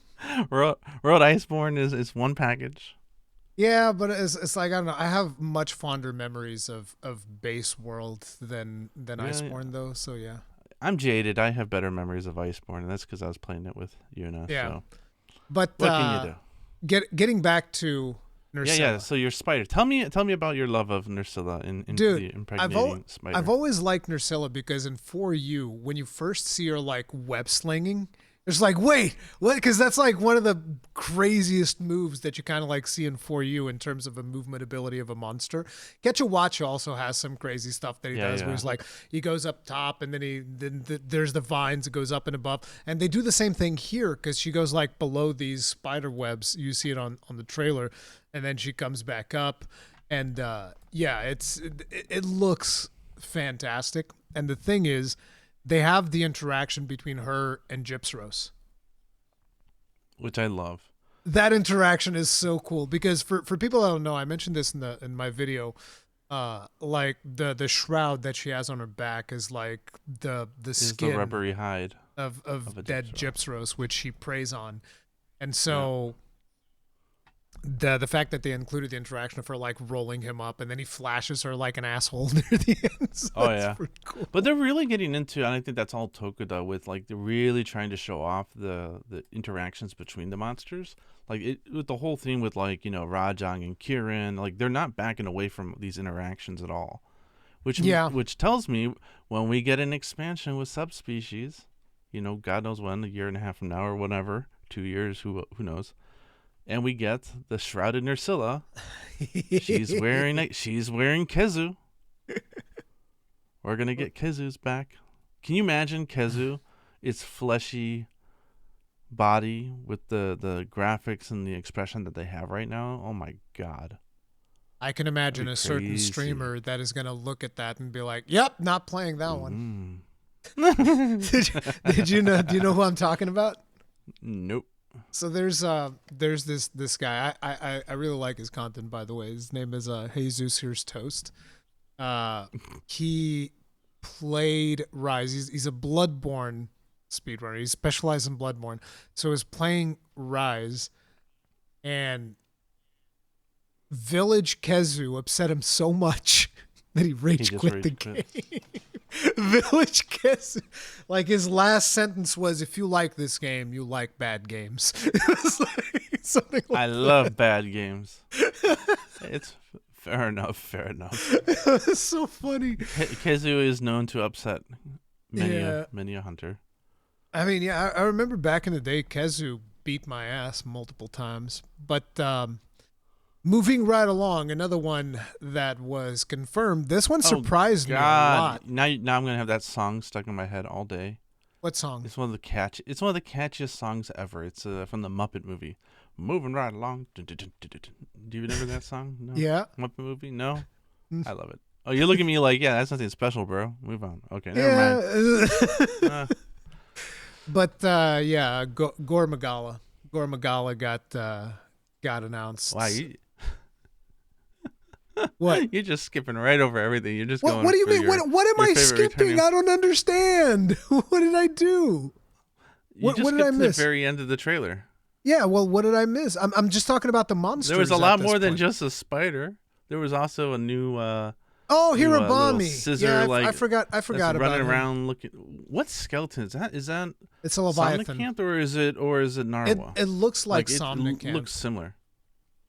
World Iceborne is one package. Yeah, but it's like, I don't know. I have much fonder memories of Base World than Iceborne, though. So yeah, I'm jaded. I have better memories of Iceborne, and that's because I was playing it with Yuna. Yeah, so. But what can you do? Getting back to Nursilla. Yeah. So your spider. Tell me about your love of Nursilla in the impregnating spider. I've always liked Nursilla because in 4U, when you first see her like web slinging. It's like, wait, what? Because that's like one of the craziest moves that you kind of like see in 4U in terms of a movement ability of a monster. Get Your Watch also has some crazy stuff that he does where he's like, he goes up top and then there's the vines, it goes up and above. And they do the same thing here because she goes like below these spider webs. You see it on the trailer and then she comes back up. And it looks fantastic. And the thing is, they have the interaction between her and Gypsros, which I love. That interaction is so cool because for people that don't know, I mentioned this in my video. Like the shroud that she has on her back is like the skin, the rubbery hide of dead Gypsros, which she preys on, and so The fact that they included the interaction of her like rolling him up and then he flashes her like an asshole near the end. So Oh that's yeah, pretty cool. but they're really getting into, and I think that's all Tokuda with like they're really trying to show off the interactions between the monsters. Like it with the whole thing with like Rajang and Kirin, like they're not backing away from these interactions at all, Yeah. which tells me when we get an expansion with subspecies, God knows when, a year and a half from now or whatever, 2 years, who knows, and we get the shrouded Nursilla. She's wearing Kezu. We're gonna get Kezu's back. Can you imagine Kezu? Its fleshy body with the graphics and the expression that they have right now. Oh my god. I can imagine a certain streamer that is going to look at that and be like, "Yep, not playing that one." Did you know? Do you know who I'm talking about? Nope. So there's this guy. I really like his content, by the way. His name is Jesus Here's Toast. He played Rise. He's a Bloodborne speedrunner. He specialized in Bloodborne. So he's playing Rise, and Village Kezu upset him so much that he rage quit the game. Village Kezu, like his last sentence was, "If you like this game, you like bad games." It was like something like I love bad games. It's fair enough. Fair enough. It's so funny. Kezu is known to upset many a hunter. I mean, yeah, I remember back in the day, Kezu beat my ass multiple times. But moving right along, another one that was confirmed. This one surprised me a lot. Now I'm gonna have that song stuck in my head all day. What song? It's one of the catchiest songs ever. It's from the Muppet movie. Moving right along. Do you remember that song? No? Yeah. Muppet movie? No? I love it. Oh, you're looking at me like, yeah, that's nothing special, bro. Move on. Okay, never mind. But yeah, Gore Magala. Gore Magala got announced. Wow, what? You're just skipping right over everything. You're just going. What do you mean? What am I skipping? Returning. I don't understand. What did I do? What did I miss? The very end of the trailer. Yeah, well, what did I miss? I'm just talking about the monsters. There was a lot more than just a spider. There was also a new. Hirobami. Scissor, yeah, like I forgot about running him. around looking. What skeleton is that? Is that? It's a Leviathan. Somnicanth or is it Narwa? It looks like Somnicanth. It looks similar.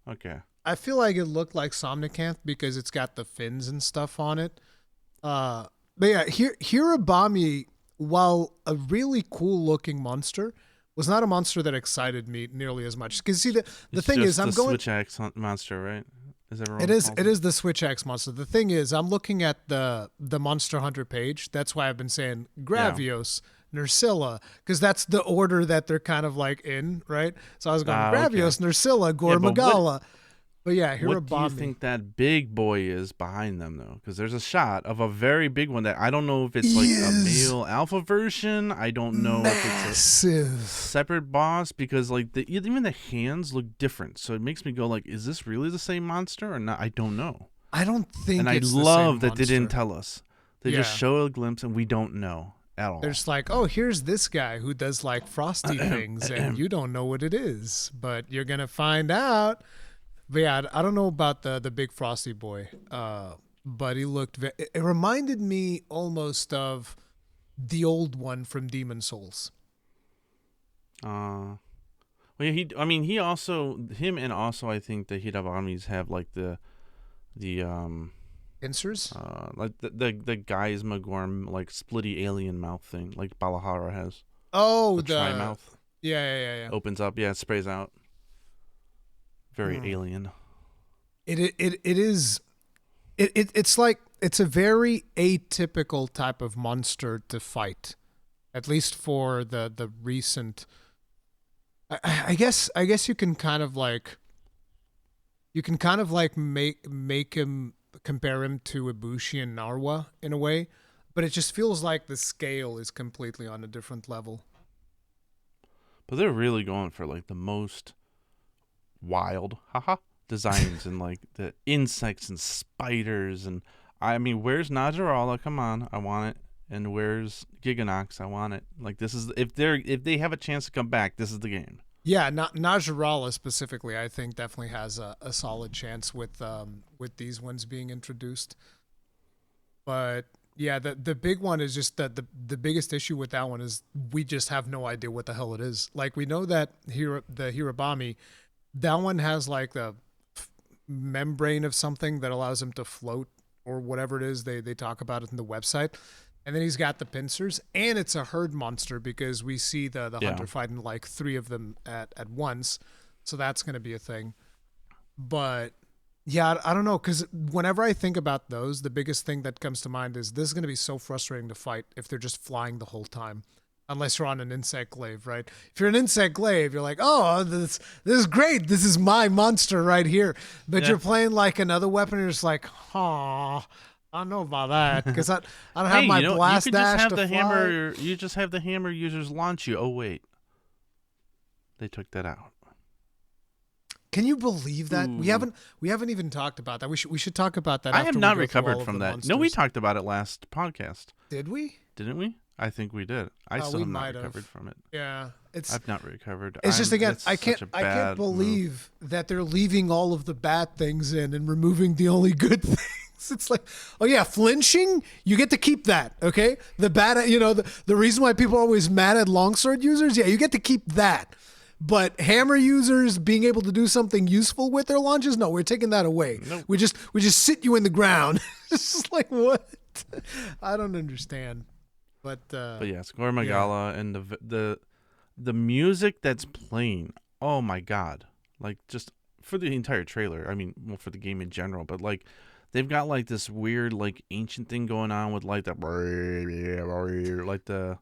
Okay. I feel like it looked like Somnicanth because it's got the fins and stuff on it. But yeah, Hirobami, while a really cool looking monster, was not a monster that excited me nearly as much. Because see, the thing is, I'm going Switch Axe monster, right? It is the Switch Axe monster. The thing is, I'm looking at the Monster Hunter page. That's why I've been saying Gravios, Nursilla, because that's the order that they're kind of like in, right? So I was going Gravios, okay. Nursilla, Gore Magala. But yeah, Hirobami. What do you think that big boy is behind them, though? Because there's a shot of a very big one that I don't know if it's like a male alpha version. I don't know if it's a separate boss because like even the hands look different. So it makes me go like, is this really the same monster or not? I don't know. I don't think. And it's I love that they didn't tell us. They just show a glimpse and we don't know at all. They're just like, oh, here's this guy who does like frosty things, and you don't know what it is, but you're gonna find out. But yeah, I don't know about the big frosty boy, but he looked. It reminded me almost of the old one from Demon Souls. Well, he also and I think the Hirabamis have like the pincers, like the guy's Magorm like splitty alien mouth thing, like Balahara has. Oh, the tri mouth. Yeah. Opens up, it sprays out. Very alien. It is. It's like it's a very atypical type of monster to fight, at least for the recent. I guess you can kind of like. You can kind of like make him compare him to Ibushi and Narwa in a way, but it just feels like the scale is completely on a different level. But they're really going for like the most wild designs and like the insects and spiders, and I mean, where's Najarala? Come on, I want it. And where's Giganox? I want it. Like, this is if they have a chance to come back, this is the game. Yeah, not Najarala specifically, I think definitely has a solid chance with these ones being introduced. But yeah, the big one is just that the biggest issue with that one is we just have no idea what the hell it is. Like we know that the Hirabami, that one has like the membrane of something that allows him to float or whatever it is they talk about it in the website. And then he's got the pincers, and it's a herd monster because we see the Yeah. hunter fighting like three of them at once. So that's going to be a thing. But yeah, I don't know, because whenever I think about those, the biggest thing that comes to mind is this is going to be so frustrating to fight if they're just flying the whole time. Unless you're on an insect glaive, right? If you're an insect glaive, you're like, oh, this is great. This is my monster right here. But Yeah. you're playing like another weapon, and you're just like, oh, I don't know about that because I don't have Hey, my you know, blast you could just dash have to the fly. hammer. You just have the hammer users launch you. Oh wait, they took that out. Can you believe that? Ooh. We haven't even talked about that. We should talk about that. I After have we not go through all recovered of from the that. No, we monsters. talked about it last podcast, Did we? didn't we? I think we did. I still We have not might have. recovered from it. Yeah, I've not recovered. it's just again, It's such a I can't bad move. believe that they're leaving all of the bad things in and removing the only good things. It's like, oh yeah, flinching, you get to keep that, okay? The bad, the reason why people are always mad at longsword users, yeah, you get to keep that. But hammer users being able to do something useful with their launches, no, we're taking that away. Nope. We just sit you in the ground. It's just like what? I don't understand. But yes, Gore Magala and the music that's playing. Oh my god! Like just for the entire trailer. I mean, well, for the game in general, but like they've got like this weird like ancient thing going on with like the like the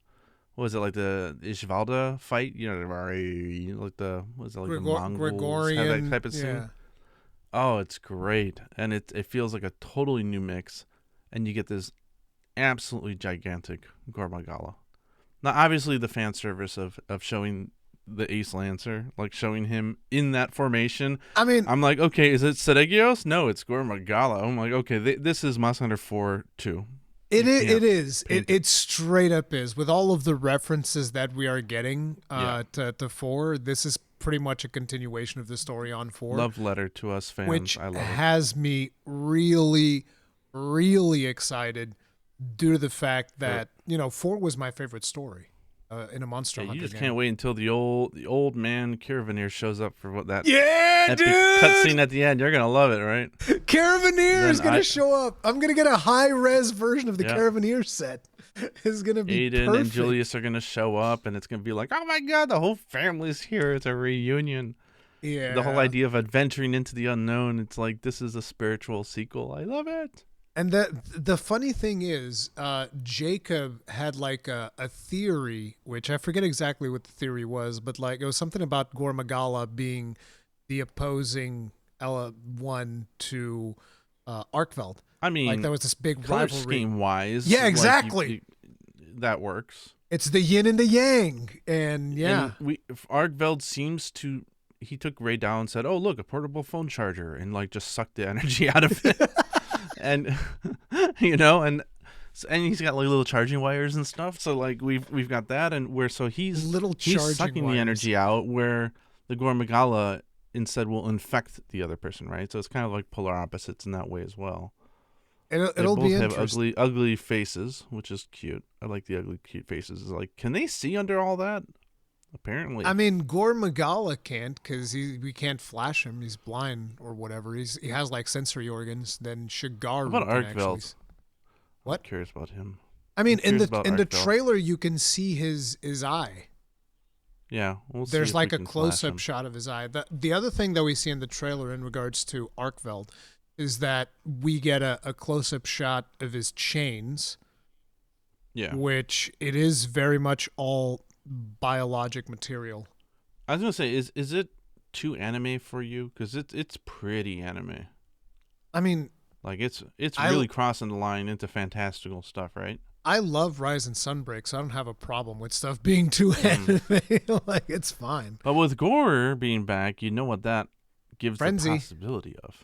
what was it, like the Ishvalda fight? You know, like the what is it, like the Mongols have that Gregorian, type of yeah. scene. Oh, it's great, and it feels like a totally new mix, and you get this absolutely gigantic Gore Magala. Now, obviously, the fan service of showing the Ace Lancer, like showing him in that formation. I mean, I'm like, okay, is it Sedegios? No, it's Gore Magala. I'm like, okay, this is Monster Hunter 4 2. It is. paint It straight up is. With all of the references that we are getting Yeah. to 4, this is pretty much a continuation of the story on 4. Love letter to us fans. Which I love it. has me really, really excited due to the fact that, 4 was my favorite story in a Monster Yeah, Hunter you just game. can't wait until the old man Caravanir shows up for what that Yeah, epic dude! cutscene at the end. You're gonna love it, right? Caravanir is Then going to show up. I'm going to get a high-res version of the Yeah. Caravanir set. It's going to be Aiden perfect. and Julius are gonna show up, and it's gonna be like, oh my god, the whole family's here. It's a reunion. Yeah. The whole idea of adventuring into the unknown. It's like this is a spiritual sequel. I love it. And the funny thing is, Jacob had like a theory, which I forget exactly what the theory was, but like it was something about Gore Magala being the opposing Ella1 to Arkveld. I mean, Like there was this big color rivalry. scheme wise, Yeah, exactly. that works. It's the yin and the yang, and yeah, And Arkveld seems to. He took Ray down and said, "Oh, look, a portable phone charger," and like just sucked the energy out of it. And and he's got like little charging wires and stuff. So like we've got that, and he's little he's charging sucking wires. the energy out, where the Gore Magala instead will infect the other person, right? So it's kind of like polar opposites in that way as well. It'll both be have interesting. ugly faces, which is cute. I like the ugly cute faces. It's like, can they see under all that? Apparently. I mean, Gore Magala can't because we can't flash him. He's blind or whatever. He has like sensory organs. Then Shigaru. What about can actually Arkveld? What? I'm curious about him. I mean, I'm in curious the about in the Arkveld. trailer, you can see his eye. Yeah, we'll see There's if like we a can flash close up him. shot of his eye. The other thing that we see in the trailer in regards to Arkveld is that we get a close up shot of his chains, Yeah, which it is very much all biologic material. I was gonna say, is it too anime for you? Because it's pretty anime. I mean, Like it's I- really crossing the line into fantastical stuff, right? I love Rise and Sunbreak, so I don't have a problem with stuff being too anime. Like, it's fine. But with Gore being back, you know what that gives Frenzy. the possibility of.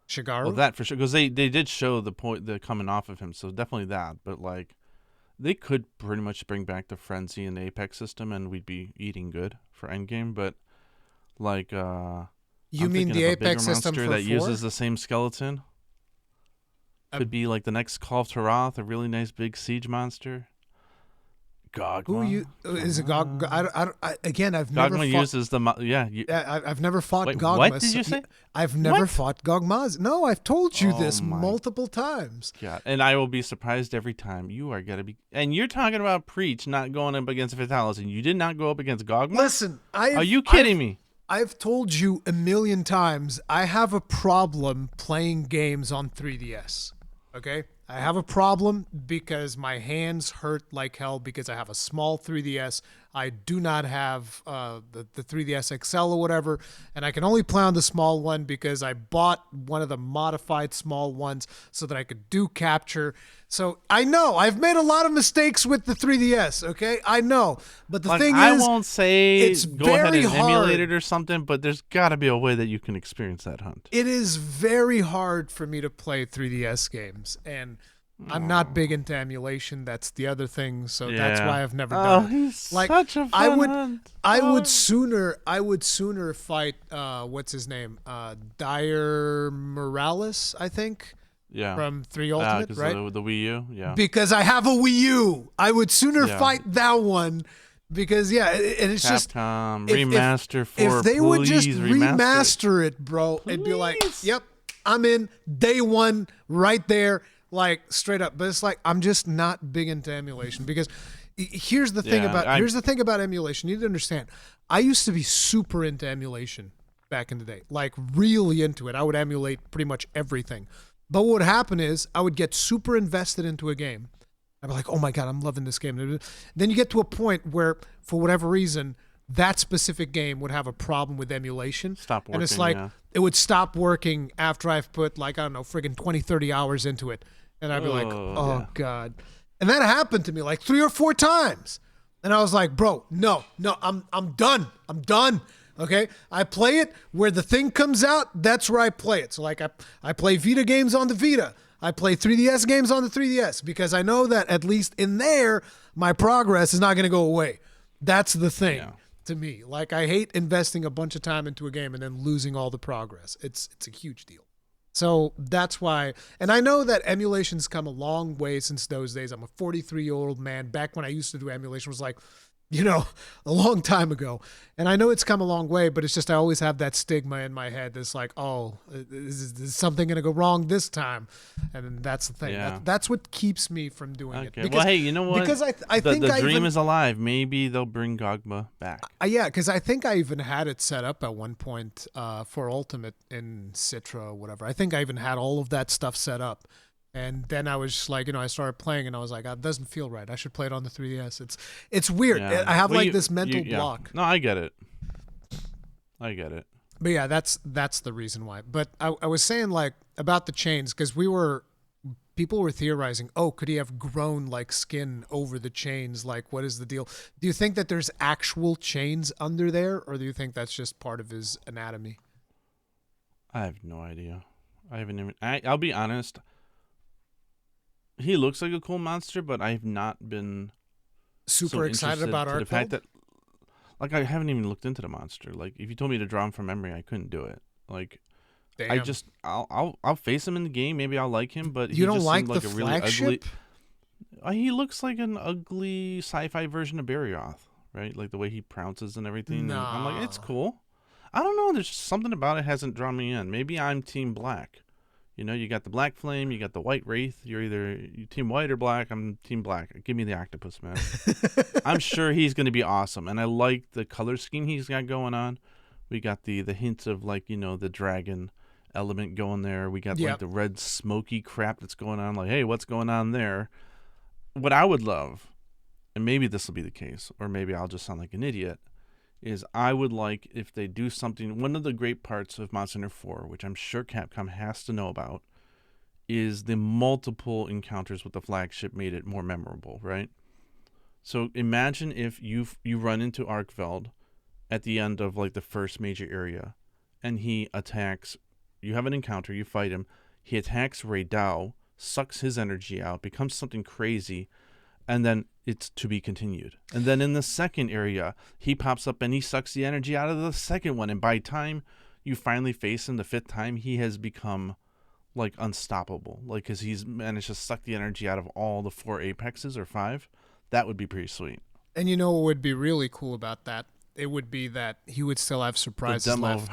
Shigaru? Well, that for sure, because they did show the coming off of him, so definitely that. But like, they could pretty much bring back the Frenzy and the Apex system, and we'd be eating good for Endgame. But Like You I'm mean thinking the of a bigger Apex system monster for that 4? uses the same skeleton. Uh, Could be like the next Call of Tarath, a really nice big siege monster. who Gogma. you Come is it? on. Again, I've uses the yeah. I've never fought Wait, what Gogmas. did you say? I've never What? fought Gogmas. No, I've told you Oh this my multiple times. god! And I will be surprised every time. You are gonna be. And you're talking about Preach not going up against Vitalis, and you did not go up against Gogma. Listen, Are you kidding me? I've told you a million times I have a problem playing games on 3DS. Okay? I have a problem because my hands hurt like hell because I have a small 3DS. I do not have the 3DS XL or whatever, and I can only play on the small one because I bought one of the modified small ones so that I could do capture. So I know I've made a lot of mistakes with the 3DS, okay? I know. But the Like, thing I is, won't say it's go ahead very and emulate hard. it or something, but there's got to be a way that you can experience that hunt. It is very hard for me to play 3DS games, and I'm not big into emulation. That's the other thing, so that's Yeah. why I've never done Oh, it. he's Like such a I fun would, hunt. I would sooner fight what's his name, Dire Morales, I think, Yeah. from 3 Ultimate, Because right? the Wii U. Yeah. Because I have a Wii U. I would sooner Yeah. fight that one because yeah, and it's just Capcom if, remaster if they would just remaster it, bro, it'd be like, Please. yep, I'm in day one right there, like straight up. But it's like I'm just not big into emulation because here's the thing about emulation. You need to understand. I used to be super into emulation back in the day, like really into it. I would emulate pretty much everything. But what would happen is I would get super invested into a game. I'd be like, oh my God, I'm loving this game. Then you get to a point where, for whatever reason, that specific game would have a problem with emulation. Stop working. And it's like, yeah. it would stop working after I've put, like, I don't know, friggin' 20, 30 hours into it. And I'd be like, oh yeah. God. And that happened to me like 3 or 4 times. And I was like, bro, no, I'm done. I'm done. Okay, I play it where the thing comes out. That's where I play it. So like I play Vita games on the Vita. I play 3DS games on the 3DS because I know that at least in there, my progress is not going to go away. That's the thing to me. Like I hate investing a bunch of time into a game and then losing all the progress. It's a huge deal. So that's why, and I know that emulation's come a long way since those days. I'm a 43-year-old man. Back when I used to do emulation was like, a long time ago. And I know it's come a long way, but it's just I always have that stigma in my head that's like, oh, is something going to go wrong this time? And that's the thing. Yeah. That's what keeps me from doing it. Because, well, hey, you know what? Because I think the dream is alive. Maybe they'll bring Gogma back. Yeah, because I think I even had it set up at one point for Ultimate in Citra or whatever. I think I even had all of that stuff set up. And then I was just like, I started playing and I was like, it doesn't feel right. I should play it on the 3DS. It's weird. Yeah. I have this mental block. No, I get it. But yeah, that's the reason why. But I was saying like about the chains because people were theorizing, oh, could he have grown like skin over the chains? Like, what is the deal? Do you think that there's actual chains under there, or do you think that's just part of his anatomy? I have no idea. I haven't even. I'll be honest. He looks like a cool monster, but I've not been super excited about the fact that, like, I haven't even looked into the monster. Like, if you told me to draw him from memory, I couldn't do it. Like, damn. I'll face him in the game. Maybe I'll like him, but you he don't just like seemed like the a really flagship? ugly. He looks like an ugly sci-fi version of Barryoth, right? Like the way he prounces and everything. Nah. And I'm like, it's cool. I don't know. There's just something about it hasn't drawn me in. Maybe I'm Team Black. You got the Black Flame, you got the White Wraith. You're either Team White or Black. I'm Team Black. Give me the octopus, man. I'm sure he's going to be awesome. And I like the color scheme he's got going on. We got the hints of, like, the dragon element going there. We got, like, the red smoky crap that's going on. Like, hey, what's going on there? What I would love, and maybe this will be the case, or maybe I'll just sound like an idiot, is I would like if they do something. One of the great parts of Monster Hunter 4, which I'm sure Capcom has to know about, is the multiple encounters with the flagship made it more memorable, right? So imagine if you run into Arkveld at the end of, like, the first major area, and he attacks. You have an encounter, you fight him, he attacks Ray Dow, sucks his energy out, becomes something crazy, and then it's to be continued. And then in the second area, he pops up and he sucks the energy out of the second one. And by the time you finally face him the fifth time, he has become like unstoppable. Like, because he's managed to suck the energy out of all the 4 apexes or 5. That would be pretty sweet. And you know what would be really cool about that? It would be that he would still have surprises left,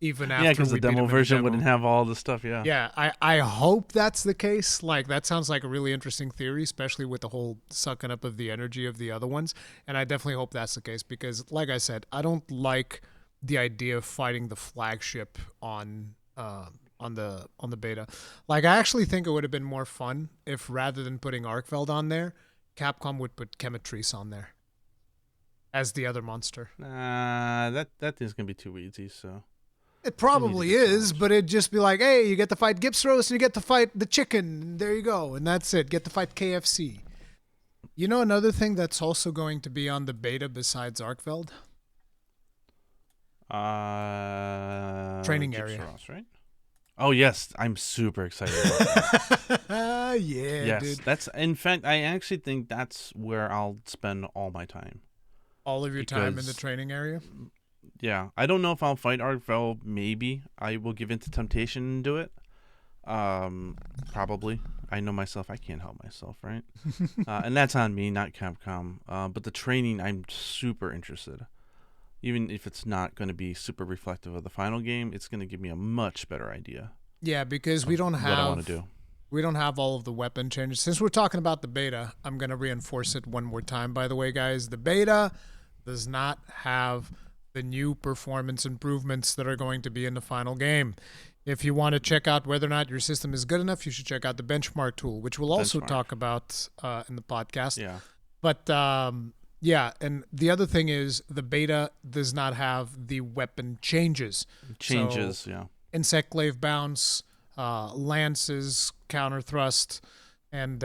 even after because the demo version wouldn't have all the stuff. Yeah, I hope that's the case. Like, that sounds like a really interesting theory, especially with the whole sucking up of the energy of the other ones. And I definitely hope that's the case because, like I said, I don't like the idea of fighting the flagship on the beta. Like, I actually think it would have been more fun if rather than putting Arkveld on there, Capcom would put Chemitrice on there as the other monster. Nah, that thing's gonna be too easy. So it probably is, but it'd just be like, hey, you get to fight Gipsros and you get to fight the chicken. And there you go, and that's it. Get to fight KFC. You know another thing that's also going to be on the beta besides Arkveld? Training area, right? Oh yes, I'm super excited about that. Yeah, yes, dude. that's in fact, I actually think that's where I'll spend all my time. All of your time in the training area? Yeah. I don't know if I'll fight Arkveld. Maybe I will give in to temptation and do it. Probably. I know myself. I can't help myself, right? And that's on me, not Capcom. But the training, I'm super interested. Even if it's not going to be super reflective of the final game, it's going to give me a much better idea. Yeah, because we don't have what I want to do. We don't have all of the weapon changes. Since we're talking about the beta, I'm going to reinforce it one more time, by the way, guys. The beta does not have the new performance improvements that are going to be in the final game. If you want to check out whether or not your system is good enough, you should check out the benchmark tool, which we'll also talk about in the podcast. Yeah. But yeah, and the other thing is the beta does not have the weapon changes. Yeah. Insect glaive bounce, lances, counter thrust, and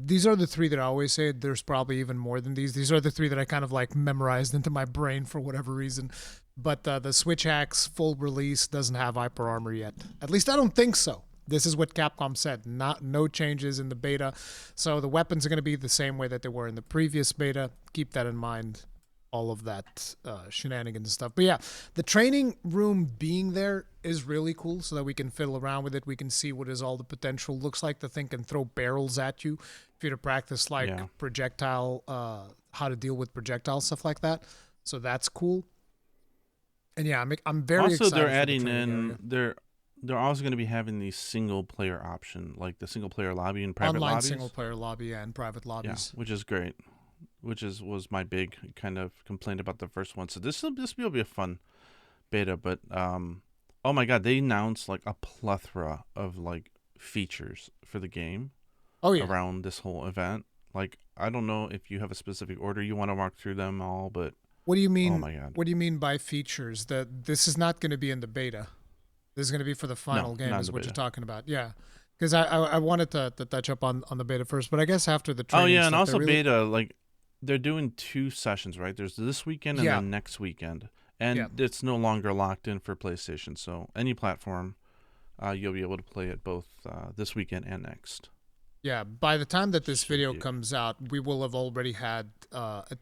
these are the 3 that I always say. There's probably even more than these. These are the 3 that I kind of like memorized into my brain for whatever reason. But the switch axe full release doesn't have hyper armor yet. At least I don't think so. This is what Capcom said. No changes in the beta. So the weapons are going to be the same way that they were in the previous beta. Keep that in mind. All of that shenanigans and stuff. But yeah, the training room being there is really cool so that we can fiddle around with it. We can see what is all the potential. Looks like the thing can throw barrels at you for you to practice projectile, how to deal with projectile, stuff like that. So that's cool. And yeah, I'm very excited. Also, they're adding in, they're also going to be having the single player option, like the single player lobby and private online lobbies. Single player lobby and private lobbies. Yeah, which is great. Was my big kind of complaint about the first one. So this will be a fun beta, but oh my god, they announced like a plethora of like features for the game. Oh yeah. Around this whole event. Like, I don't know if you have a specific order you want to walk through them all, but what do you mean? Oh my god. What do you mean by features? That this is not going to be in the beta. This is going to be for the final game, is what you're talking about. Yeah. Because I wanted to touch up on the beta first, but I guess after the training. Oh yeah, stuff, and also beta, like they're doing 2 sessions, right? There's this weekend and then next weekend. And it's no longer locked in for PlayStation. So any platform, you'll be able to play it both this weekend and next. Yeah, by the time that this video comes out, we will have already had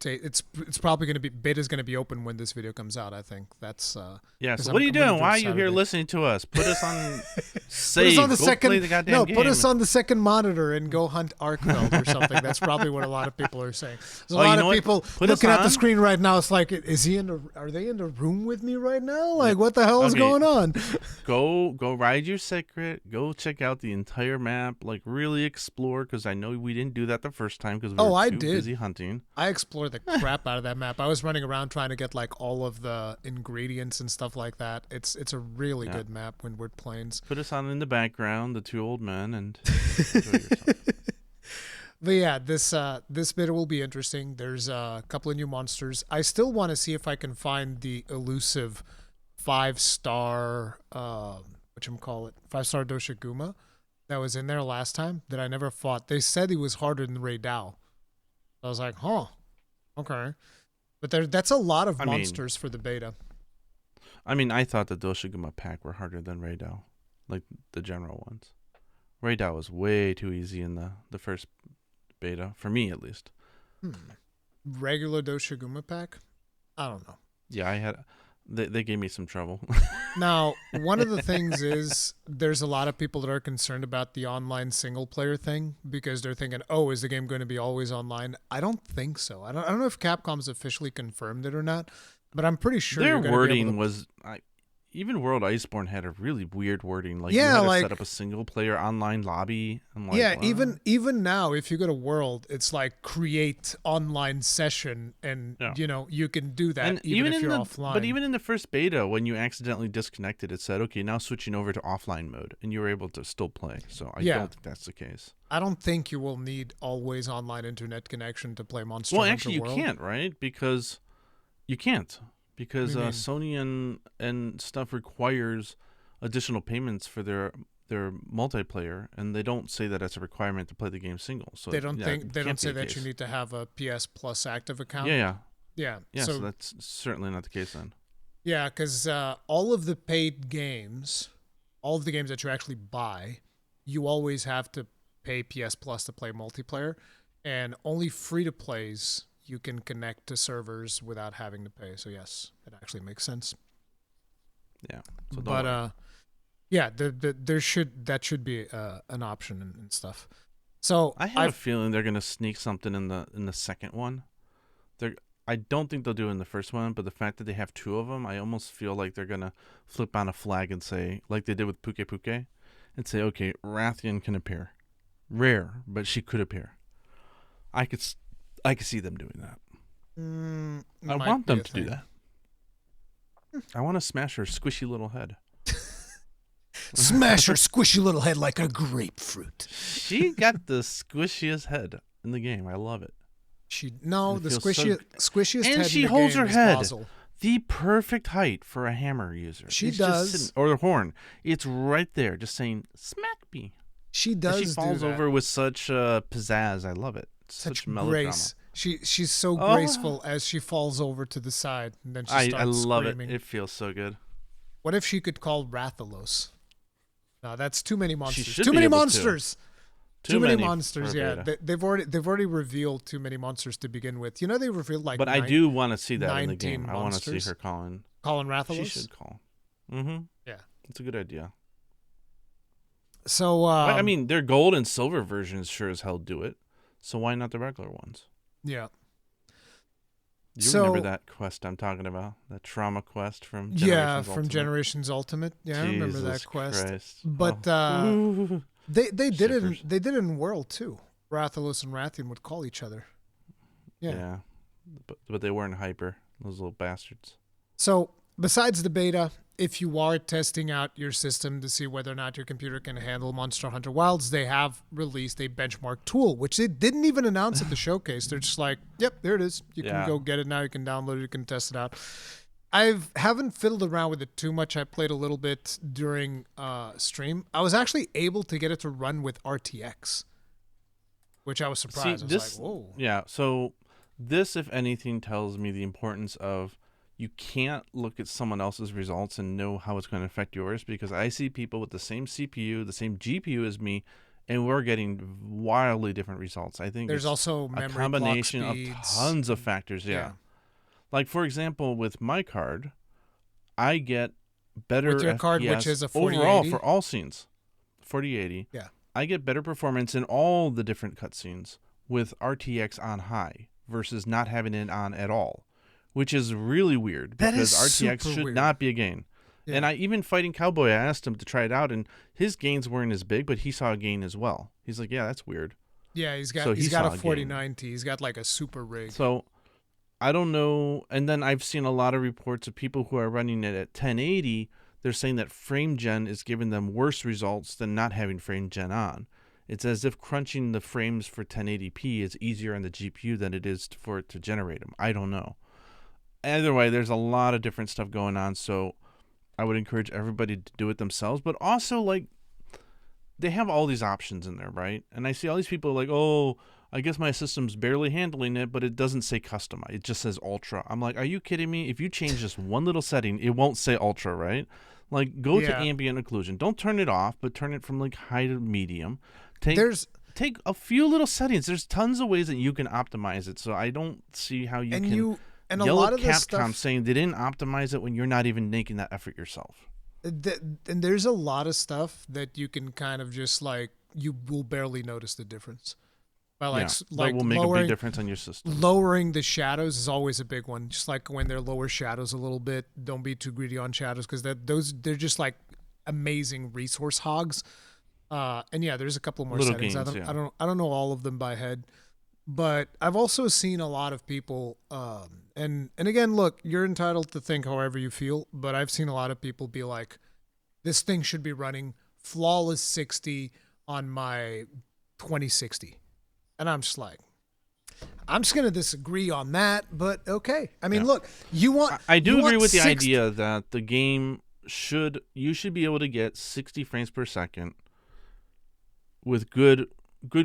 it's probably going to be beta's going to be open when this video comes out. I think that's yeah. So what are you doing? Why are you here listening to us? Put us on save. Put us on the go second. Play the goddamn game. Put us on the second monitor and go hunt Arkveld or something. That's probably what a lot of people are saying. There's a lot of people looking at the screen right now. It's like, is he in the? Are they in the room with me right now? Like, what the hell is going on? Go ride your secret. Go check out the entire map. Like, really explore, because I know we didn't do that the first time because we were too busy hunting. I explored the crap out of that map. I was running around trying to get like all of the ingredients and stuff like that. It's a really good map, Windward Plains. Put us on in the background, the 2 old men, and enjoy yourself. But yeah, this beta will be interesting. There's a couple of new monsters. I still want to see if I can find the elusive 5-star whatchamacallit, 5-star Doshiguma that was in there last time that I never fought. They said he was harder than Ray Dow. I was like, huh, okay. But that's a lot of monsters for the beta. I mean, I thought the Doshiguma pack were harder than Ray Dow, like the general ones. Ray Dow was way too easy in the first beta, for me at least. Hmm. Regular Doshiguma pack? I don't know. Yeah, I had. They gave me some trouble. Now, one of the things is there's a lot of people that are concerned about the online single player thing because they're thinking, oh, is the game going to be always online? I don't think so. I don't know if Capcom's officially confirmed it or not, but I'm pretty sure Their you're going to be able wording to. was. Even World Iceborne had a really weird wording. Like you Yeah, had to like set up a single player online lobby. I'm like, yeah, what? even now, if you go to World, it's like create online session, and Yeah. you can do that And even if you're but offline. even in the first beta, when you accidentally disconnected, it said, "Okay, now switching over to offline mode," and you were able to still play. So I Yeah, don't think that's the case. I don't think you will need always online internet connection to play Monster Well, Hunter actually, you World. can't, right? Because you can't What do because you mean? Sony and stuff requires additional payments for their multiplayer, and they don't say that it's a requirement to play the game single. So yeah, it They don't can't be say a that you case. need to have a PS Plus active account. Yeah, yeah, Yeah, yeah. So that's certainly not the case then. yeah, because all of the paid games, all of the games that you actually buy, you always have to pay PS Plus to play multiplayer, and only free to plays you can connect to servers without having to pay. So yes, it actually makes sense. Yeah. So don't But worry. yeah, that should be an option and stuff. So I have a I've feeling they're gonna sneak something in the second one. They're I don't think they'll do it in the first one, but the fact that they have two of them, I almost feel like they're gonna flip on a flag and say, like they did with Puke Puke, and say, okay, Rathian can appear, rare, but she could appear. I could, I could see them doing that. I might want be them a to do thing. that. I want to smash her squishy little head. Smash her squishy little head like a grapefruit. She got the squishiest head in the game. I love it. No, And it the feels so. squishiest And head in she the holds game her is head. Basil. The perfect height for a hammer user. She It's just sitting, does. or the horn. It's right there, just saying "smack me," She and she does do falls that. over with such pizzazz. I love it. Such Such melodrama. grace. She's so Oh, graceful as she falls over to the side and then she I starts love it. screaming. It feels so good. What if she could call Rathalos? No, that's too many She monsters. should Too be many able to. monsters. Too Too many many for monsters. a Yeah, beta. they've already revealed too many monsters to begin with. You know they revealed like But I do want to see that in the 19 game. I want to see monsters. her calling. Calling She Rathalos. should call. Mm-hmm. Yeah. It's a good idea. So I mean, their gold and silver versions sure as hell do it. So why not the regular ones? yeah. You remember So that quest I'm talking about? That trauma quest from yeah, Generations from Ultimate? Generations Ultimate. Yeah, I remember Jesus that quest. Christ. But Oh. they did it Shippers. they did it in World too. Rathalos and Rathian would call each other. Yeah. Yeah. But they weren't hyper, those little bastards. So besides the beta, if you are testing out your system to see whether or not your computer can handle Monster Hunter Wilds, they have released a benchmark tool, which they didn't even announce at the showcase. They're just like, yep, there it is. You can Yeah. go get it now. You can download it. You can test it out. I haven't fiddled around with it too much. I played a little bit during stream. I was actually able to get it to run with RTX, which I was See, surprised. I was this, like, whoa. yeah, so this, if anything, tells me the importance of you can't look at someone else's results and know how it's going to affect yours, because I see people with the same CPU, the same GPU as me, and we're getting wildly different results. I think There's it's also a memory clock combination of speeds. tons of factors. Yeah. Like, for example, with my card, I get better With your card, FPS which is a overall 4080? for all scenes. 4080. Yeah. I get better performance in all the different cutscenes with RTX on high versus not having it on at all, which is really weird That because is RTX super should weird. not be a gain. Yeah. And I even fighting Cowboy, I asked him to try it out, and his gains weren't as big, but he saw a gain as well. He's like, "Yeah, that's weird." Yeah, he's So got he he's got saw a a gain. 4090. He's got like a super rig. So I don't know. And then I've seen a lot of reports of people who are running it at 1080. They're saying that frame gen is giving them worse results than not having frame gen on. It's as if crunching the frames for 1080p is easier on the GPU than it is for it to generate them. I don't know. Either way, there's a lot of different stuff going on, so I would encourage everybody to do it themselves. But also, like, they have all these options in there, right? And I see all these people like, oh, I guess my system's barely handling it, but it doesn't say custom. It just says ultra. I'm like, are you kidding me? If you change just one little setting, it won't say ultra, right? Like, go to Yeah. ambient occlusion. Don't turn it off, but turn it from like high to medium. Take There's take a few little settings. There's tons of ways that you can optimize it. So I don't see how you can and a yell lot at of this Capcom stuff saying they didn't optimize it when you're not even making that effort yourself. and there's a lot of stuff that you can kind of just like you will barely notice the difference. But Yeah, that will make a big difference on your system. lowering the shadows is always a big one. Just like when they're lower shadows a little bit, don't be too greedy on shadows because they're just like amazing resource hogs. And yeah, there's a couple more Little settings. gains, I don't know all of them by head, but I've also seen a lot of people. And again, look, you're entitled to think however you feel, but I've seen a lot of people be like, this thing should be running flawless 60 on my 2060. And I'm just like, I'm just going to disagree on that, but okay. I mean, look, you want. I do agree with the 60 idea that the game you should be able to get 60 frames per second with good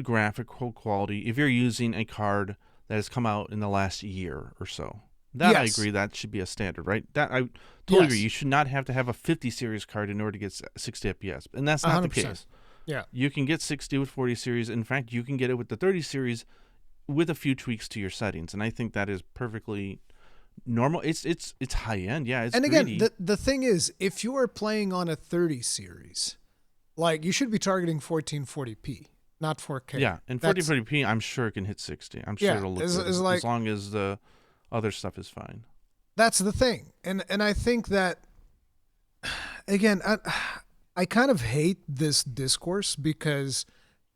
graphical quality if you're using a card that has come out in the last year or so. That I agree, that should be a standard, right? That I totally agree. You should not have to have a 50 series card in order to get 60 FPS, and that's not 100%. The case. Yeah, you can get 60 with 40 series. In fact, you can get it with the 30 series with a few tweaks to your settings, and I think that is perfectly normal. It's high end, yeah. It's and greedy. Again, the thing is, if you are playing on a 30 series, like you should be targeting 1440p, not 4K. Yeah, and 1440p, I'm sure it can hit 60. I'm sure it'll look good, as long as the other stuff is fine. That's the thing, and I think that again, I kind of hate this discourse because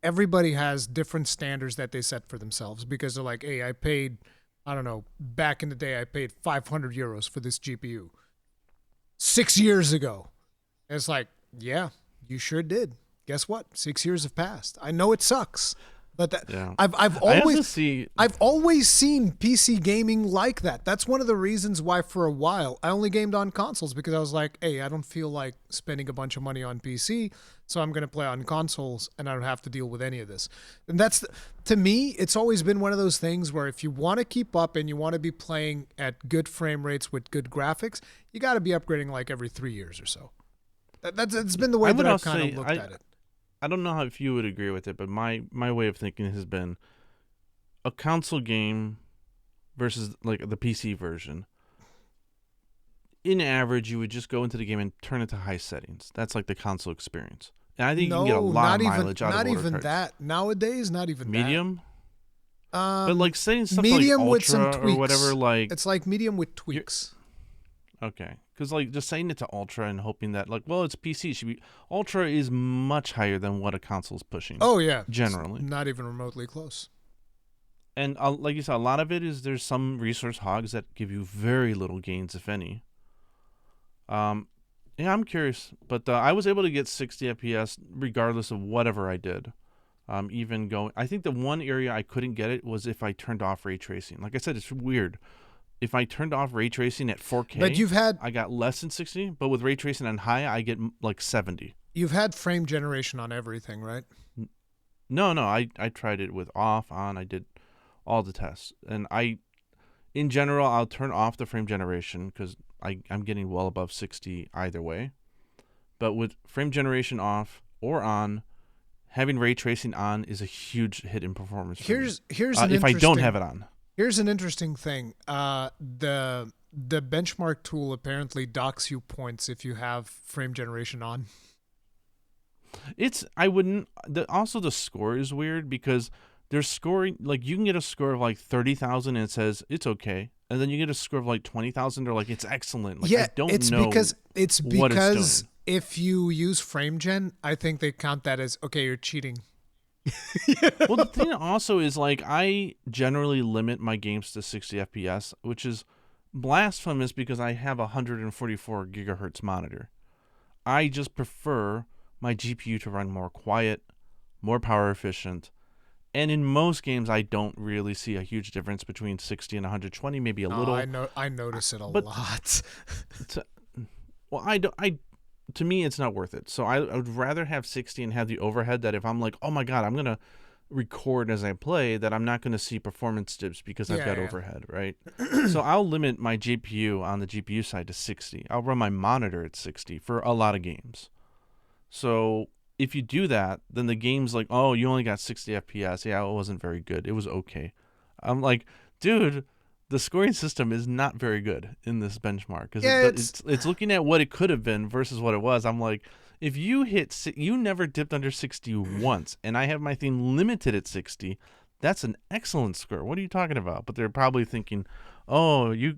everybody has different standards that they set for themselves because they're like, hey, I paid, I don't know, back in the day, I paid 500 euros for this GPU 6 years ago. And it's like, yeah, you sure did. Guess what? 6 years have passed. I know it sucks. But I've always seen PC gaming like that. That's one of the reasons why for a while I only gamed on consoles because I was like, hey, I don't feel like spending a bunch of money on PC, so I'm going to play on consoles and I don't have to deal with any of this. And that's, to me, it's always been one of those things where if you want to keep up and you want to be playing at good frame rates with good graphics, you got to be upgrading like every 3 years or so. It's been the way that I've kind of looked at it. I don't know if you would agree with it, but my way of thinking has been a console game versus like the PC version. In average, you would just go into the game and turn it to high settings. That's like the console experience. And I think you can get a lot of mileage out of not even cards. that. Nowadays, not even medium? But like setting stuff medium like Ultra with some tweaks. or whatever, like it's like medium with tweaks. Okay, because like just setting it to Ultra and hoping that like, well, it's PC, it should be Ultra is much higher than what a console is pushing. Oh yeah, generally, it's not even remotely close. And like you said, a lot of it is there's some resource hogs that give you very little gains, if any. Yeah, I'm curious, but I was able to get 60 FPS regardless of whatever I did. Even going, I think the one area I couldn't get it was if I turned off ray tracing. Like I said, it's weird. If I turned off ray tracing at 4K, but I got less than 60, but with ray tracing on high, I get like 70. You've had frame generation on everything, right? No, I tried it with off, on. I did all the tests. And in general, I'll turn off the frame generation because I'm getting well above 60 either way. But with frame generation off or on, having ray tracing on is a huge hit in performance. Here's if I don't have it on. Here's an interesting thing. The benchmark tool apparently docks you points if you have frame generation on. Also the score is weird because there's scoring, like you can get a score of like 30,000 and it says it's okay. And then you get a score of like 20,000, they're like, it's excellent. Like, I don't know because what it's doing. If you use frame gen, I think they count that as, okay, you're cheating. Well, the thing also is like I generally limit my games to 60 FPS, which is blasphemous because I have a 144 gigahertz monitor. I just prefer my GPU to run more quiet, more power efficient, and in most games I don't really see a huge difference between 60 and 120, maybe a little. I notice it a lot. To me, it's not worth it. So I would rather have 60 and have the overhead that if I'm like, oh my God, I'm going to record as I play, that I'm not going to see performance dips because I've got overhead, right? So I'll limit my GPU on the GPU side to 60. I'll run my monitor at 60 for a lot of games. So if you do that, then the game's like, oh, you only got 60 FPS. Yeah, it wasn't very good. It was okay. I'm like, dude, the scoring system is not very good in this benchmark because Yeah, it's looking at what it could have been versus what it was. I'm like, if you never dipped under 60 once, and I have my thing limited at 60, that's an excellent score. What are you talking about? But they're probably thinking, oh, you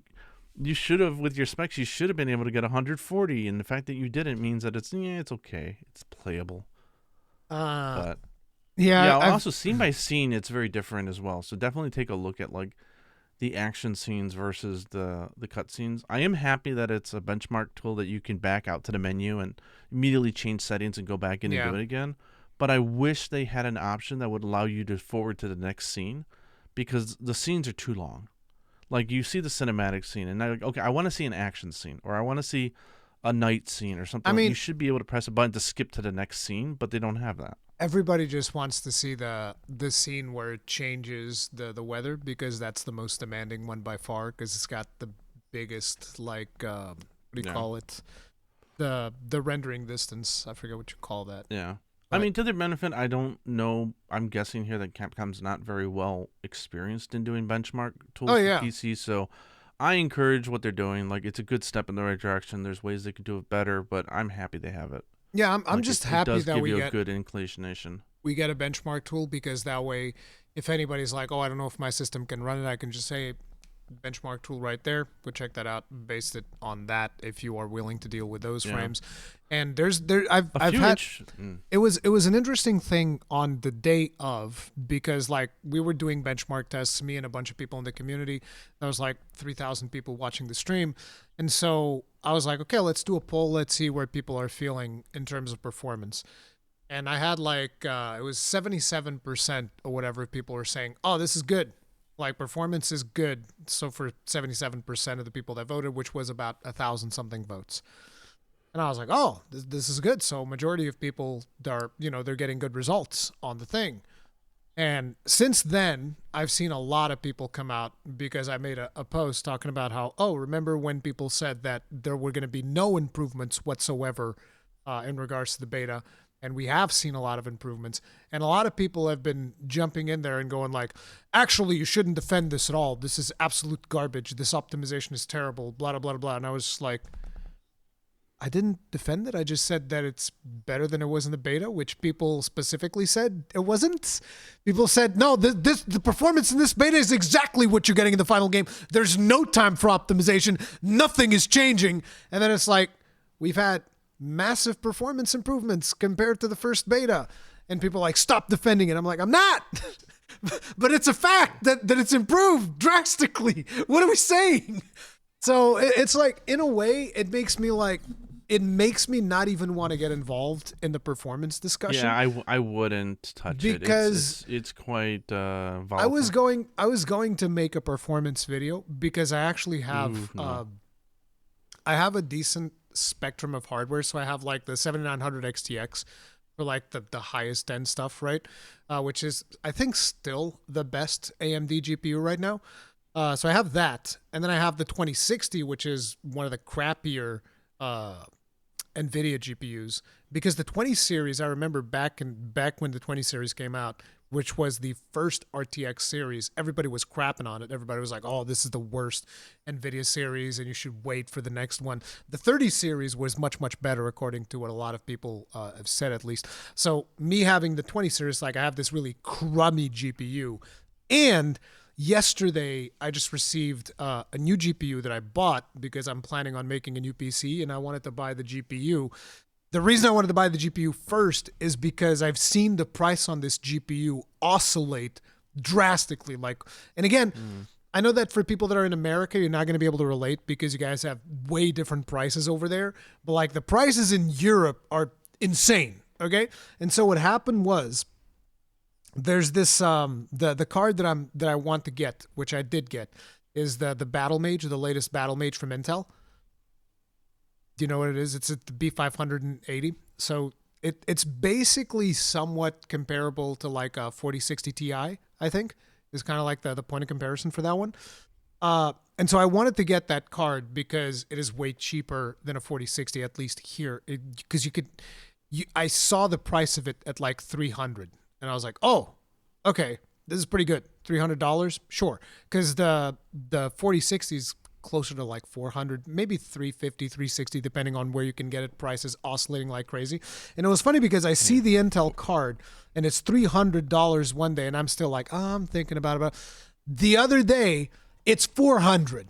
should have, with your specs, you should have been able to get 140, and the fact that you didn't means that it's okay, it's playable. uh, But yeah, yeah, I've also scene by scene, it's very different as well. So definitely take a look at like the action scenes versus the cut scenes. I am happy that it's a benchmark tool that you can back out to the menu and immediately change settings and go back in and yeah. do it again. But I wish they had an option that would allow you to forward to the next scene because the scenes are too long. Like you see the cinematic scene and now like, okay, I want to see an action scene or I want to see a night scene or I something. Like you mean, should be able to press a button to skip to the next scene, but they don't have that. everybody just wants to see the scene where it changes the weather because that's the most demanding one by far because it's got the biggest like what do you Yeah. call it, the rendering distance. I forget what you call that, Yeah. I but mean, to their benefit, I don't know. I'm guessing here that Capcom's not very well experienced in doing benchmark oh tools for yeah. PC, so I encourage what they're doing. Like, it's a good step in the right direction. There's ways they could do it better, but I'm happy they have it. Yeah, I'm Like, just it happy does that give you a good inclination. we get a benchmark tool because that way, if anybody's like, oh, I don't know if my system can run it, I can just say benchmark tool right there. Go check that out. Based it on that, if you are willing to deal with those Yeah. frames. And there A I've few had inch. it was an interesting thing on the day of because like we were doing benchmark tests, me and a bunch of people in the community. There was like 3,000 people watching the stream, and so I was like, okay, let's do a poll. Let's see where people are feeling in terms of performance. And I had like it was 77% or whatever people were saying, oh, this is good. Like performance is good. So for 77% of the people that voted, which was about 1,000 something votes. And I was like, oh, this is good. So majority of people are, they're getting good results on the thing. And since then, I've seen a lot of people come out because I made a post talking about how, oh, remember when people said that there were going to be no improvements whatsoever in regards to the beta? And we have seen a lot of improvements. And a lot of people have been jumping in there and going like, actually, you shouldn't defend this at all. This is absolute garbage. This optimization is terrible, blah, blah, blah, blah. And I was just like, I didn't defend it. I just said that it's better than it was in the beta, which people specifically said it wasn't. People said, no, the performance in this beta is exactly what you're getting in the final game. There's no time for optimization. Nothing is changing. And then it's like, we've had massive performance improvements compared to the first beta. And people are like, stop defending it. I'm like, I'm not. But it's a fact that it's improved drastically. What are we saying? So it's like, in a way, it makes me not even want to get involved in the performance discussion. Yeah, I wouldn't touch it. Because It's quite volatile. I was going to make a performance video because I actually have Ooh, no. I have a decent spectrum of hardware. So I have like the 7900 XTX for like the highest end stuff, right? Which is I think still the best AMD GPU right now. So I have that, and then I have the 2060, which is one of the crappier NVIDIA GPUs, because the 20 series, I remember back when the 20 series came out, which was the first RTX series, everybody was crapping on it. Everybody was like, "Oh, this is the worst NVIDIA series, and you should wait for the next one." The 30 series was much better, according to what a lot of people have said, at least. So me having the 20 series, like I have this really crummy GPU, and yesterday I just received a new GPU that I bought because I'm planning on making a new PC and I wanted to buy the GPU. The reason I wanted to buy the GPU first is because I've seen the price on this GPU oscillate drastically. Like, and again, I know that for people that are in America, you're not going to be able to relate because you guys have way different prices over there. But like the prices in Europe are insane. Okay. And so what happened was, there's this the card that I want to get, which I did get, is the Battle Mage, the latest Battle Mage from Intel. Do you know what it is? It's at the B580. So it's basically somewhat comparable to like a 4060 Ti, I think. Is kind of like the point of comparison for that one. And so I wanted to get that card because it is way cheaper than a 4060, at least here. Because you could I saw the price of it at like 300, and I was like, oh, okay, this is pretty good. $300, sure, because the 4060 is closer to like 400, maybe 350, 360, depending on where you can get it. Prices oscillating like crazy, and it was funny because I see the Intel card and it's $300 one day, and I'm still like, oh, I'm thinking about it. The other day, it's 400,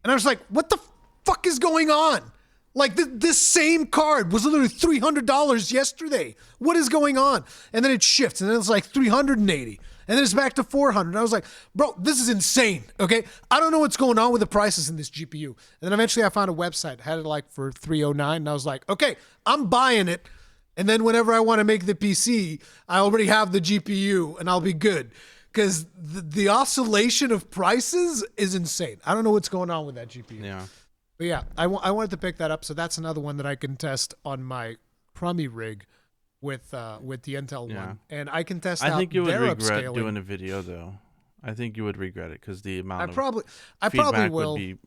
and I was like, what the fuck is going on? Like this same card was literally $300 yesterday. What is going on? And then it shifts, and then it's like 380, and then it's back to 400. And I was like, bro, this is insane. Okay, I don't know what's going on with the prices in this GPU. And then eventually I found a website, had it like for 309, and I was like, okay, I'm buying it. And then whenever I want to make the PC, I already have the GPU, and I'll be good. Because the oscillation of prices is insane. I don't know what's going on with that GPU. Yeah. But yeah, I wanted to pick that up, so that's another one that I can test on my crummy rig with the Intel one, and I can test. I think you would regret upscaling. doing a video, though. I think you would regret it because the amount I probably will. Would be...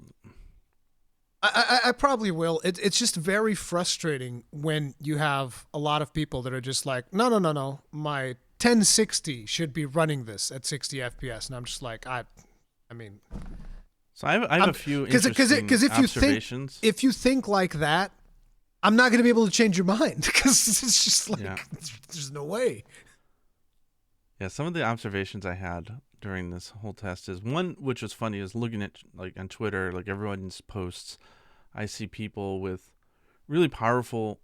I probably will. It's just very frustrating when you have a lot of people that are just like, no, my 1060 should be running this at 60 FPS, and I'm just like, I mean. So I have a few interesting observations. If you think like that, I'm not going to be able to change your mind because it's just like there's no way. Yeah, some of the observations I had during this whole test is one, which was funny, is looking at like on Twitter, like everyone's posts. I see people with really powerful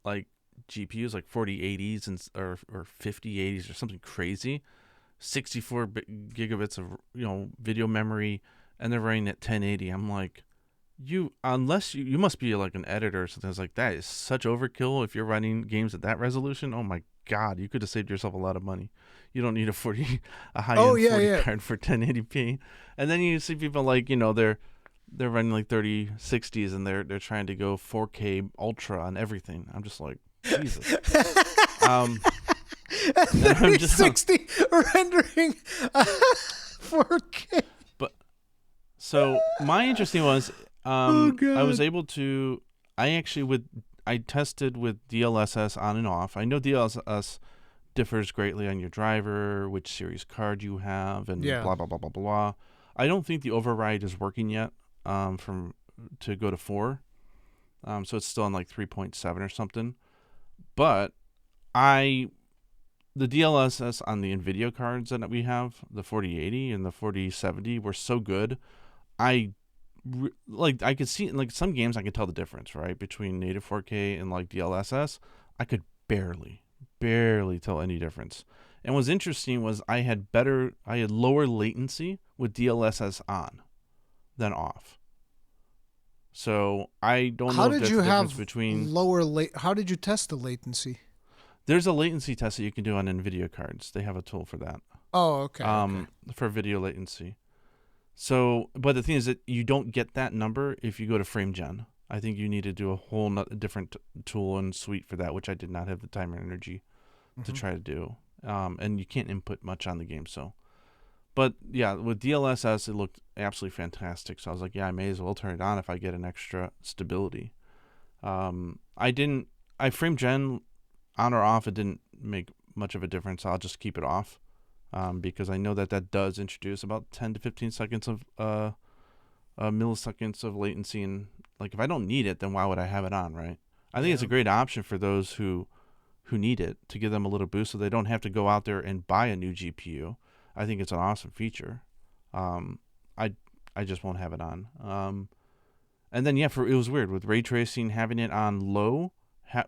like GPUs, like 4080s and or 5080s or something crazy, 64 gigabits of video memory. And they're running at 1080. I'm like, you must be like an editor or something. I was like, that is such overkill if you're running games at that resolution. Oh my god, you could have saved yourself a lot of money. You don't need a high-end 40 card for 1080p. And then you see people like, they're running like 3060s and they're trying to go 4K ultra on everything. I'm just like, Jesus. 3060 rendering 4K. So my interesting was, I was able to. I tested with DLSS on and off. I know DLSS differs greatly on your driver, which series card you have, and blah blah blah blah blah. I don't think the override is working yet. To go to 4, so it's still on like 3.7 or something. But the DLSS on the NVIDIA cards that we have, the 4080 and the 4070, were so good. I could see in like some games I could tell the difference, right, between native 4K and like DLSS. I could barely tell any difference. And what's interesting was I had lower latency with DLSS on than off. So I don't know if there's a difference between How did you test the latency? There's a latency test that you can do on NVIDIA cards. They have a tool for that. Oh, okay. For video latency. So, but the thing is that you don't get that number if you go to FrameGen. I think you need to do a whole different tool and suite for that, which I did not have the time or energy to try to do. And you can't input much on the game. So, but yeah, with DLSS, it looked absolutely fantastic. So I was like, yeah, I may as well turn it on if I get an extra stability. FrameGen on or off, it didn't make much of a difference. I'll just keep it off. Because I know that does introduce about 10 to 15 seconds of milliseconds of latency, and like if I don't need it, then why would I have it on, right? I think it's a great option for those who need it, to give them a little boost so they don't have to go out there and buy a new GPU. I think it's an awesome feature. I just won't have it on. And then it was weird with ray tracing. Having it on low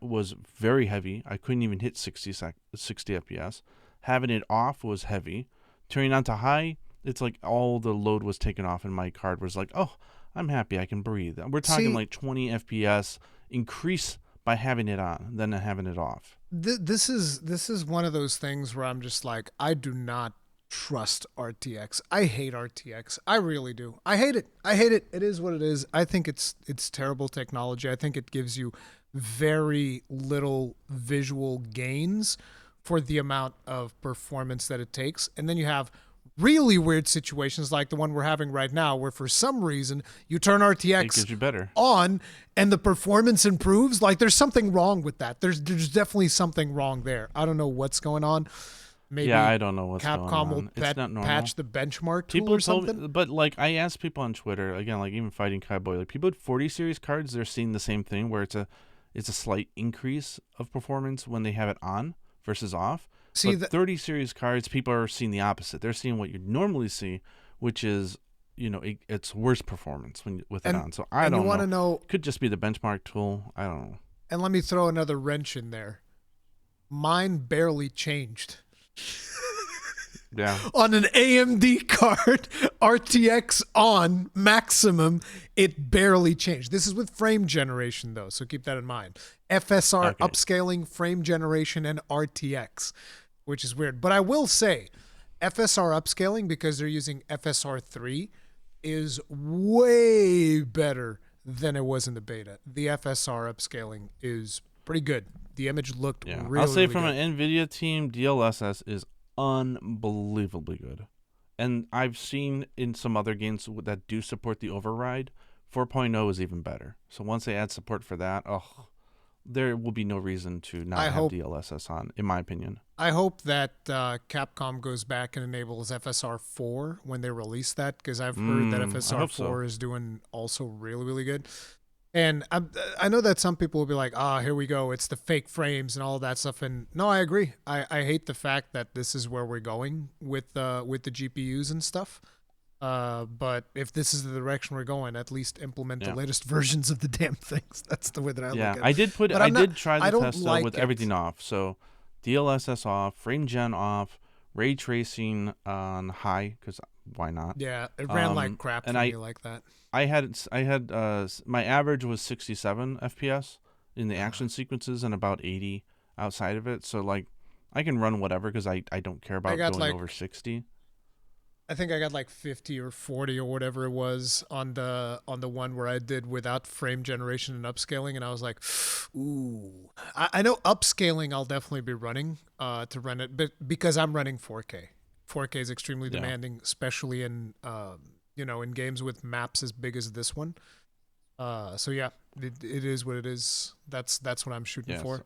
was very heavy. I couldn't even hit 60 FPS. Having it off was heavy. Turning on to high, it's like all the load was taken off, and my card was like, oh, I'm happy, I can breathe. We're talking like 20 FPS increase by having it on than having it off. This is one of those things where I'm just like, I do not trust RTX. I hate RTX. I really do. I hate it. It is what it is. I think it's terrible technology. I think it gives you very little visual gains for the amount of performance that it takes. And then you have really weird situations like the one we're having right now, where for some reason you turn It RTX gives you better. on and the performance improves. Like there's something wrong with that. There's definitely something wrong there. I don't know what's going on. Yeah, Maybe I don't know what's going Capcom will on. It's not patch normal. the benchmark tool People or told something. me, but like I asked people on Twitter again, like even fighting Cowboy, like people with 40 series cards, they're seeing the same thing where it's a slight increase of performance when they have it on versus off. See But that, 30 series cards, people are seeing the opposite. They're seeing what you normally see, which is it's worse performance with it and on. So I and you don't want know. to know, Could just be the benchmark tool. I don't know. and let me throw another wrench in there. Mine barely changed. Yeah. On an AMD card, RTX on maximum, it barely changed. This is with frame generation though, so keep that in mind. FSR Okay. upscaling, frame generation, and RTX, which is weird. But I will say, FSR upscaling, because they're using FSR 3, is way better than it was in the beta. The FSR upscaling is pretty good. The image looked Yeah. really, I'll say really from good. an NVIDIA team, DLSS is unbelievably good. And I've seen in some other games that do support the override, 4.0 is even better. So once they add support for that, there will be no reason to not I have hope DLSS on, in my opinion. I hope that Capcom goes back and enables FSR 4 when they release that, because I've heard that I FSR hope so. 4 is doing also really, really good. And I know that some people will be like, here we go. It's the fake frames and all that stuff. And no, I agree. I hate the fact that this is where we're going with the GPUs and stuff. But if this is the direction we're going, at least implement the Yeah. latest versions of the damn things. That's the way that I look Yeah, at it. I did But I'm not. did try I the don't test though like with it. everything off. So DLSS off, frame gen off, ray tracing on high cuz why not? Yeah, it ran like crap And for me like that. my average was 67 FPS in the action sequences and about 80 outside of it. So like I can run whatever cuz I don't care I about got going like over 60. I think I got like 50 or 40 or whatever it was on the one where I did without frame generation and upscaling, and I was like, ooh. I know upscaling I'll definitely be running to run it, but because I'm running 4K. 4K is extremely Yeah. demanding, especially in in games with maps as big as this one. So yeah, it is what it is. That's what I'm shooting Yes. for.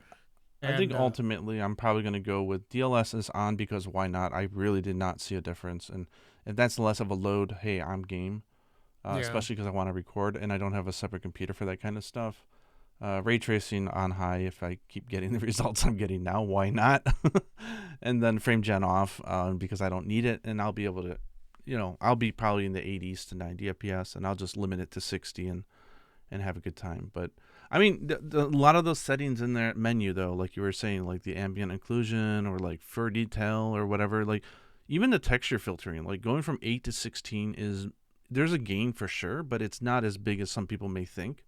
I think And ultimately I'm probably going to go with DLSS on because why not? I really did not see a difference. And if that's less of a load, hey, I'm game, yeah, especially because I want to record and I don't have a separate computer for that kind of stuff. Ray tracing on high if I keep getting the results I'm getting now, why not? And then frame gen off because I don't need it. And I'll be able to, I'll be probably in the 80s to 90 FPS and I'll just limit it to 60 and have a good time. But I mean, a lot of those settings in their menu, though, like you were saying, like the ambient occlusion or like fur detail or whatever, like even the texture filtering, like going from 8 to 16 there's a gain for sure, but it's not as big as some people may think,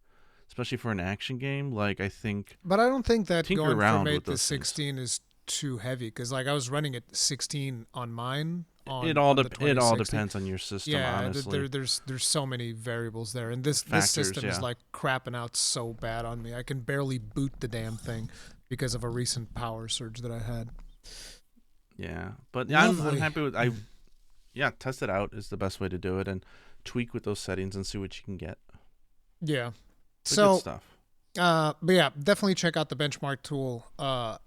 especially for an action game. Like, I think but I don't think that tinker going from around with 8 to those things. 16 is too heavy, because like I was running at 16 on mine It on all, the it all 2060. depends on your system, Yeah, honestly. there's so many variables there, and this Factors, system is yeah. like crapping out so bad on me. I can barely boot the damn thing because of a recent power surge that I had. Yeah. But yeah, I'm Lovely. happy with, yeah, test it out is the best way to do it and tweak with those settings and see what you can get. Yeah. The good So stuff. but yeah, definitely check out the benchmark tool.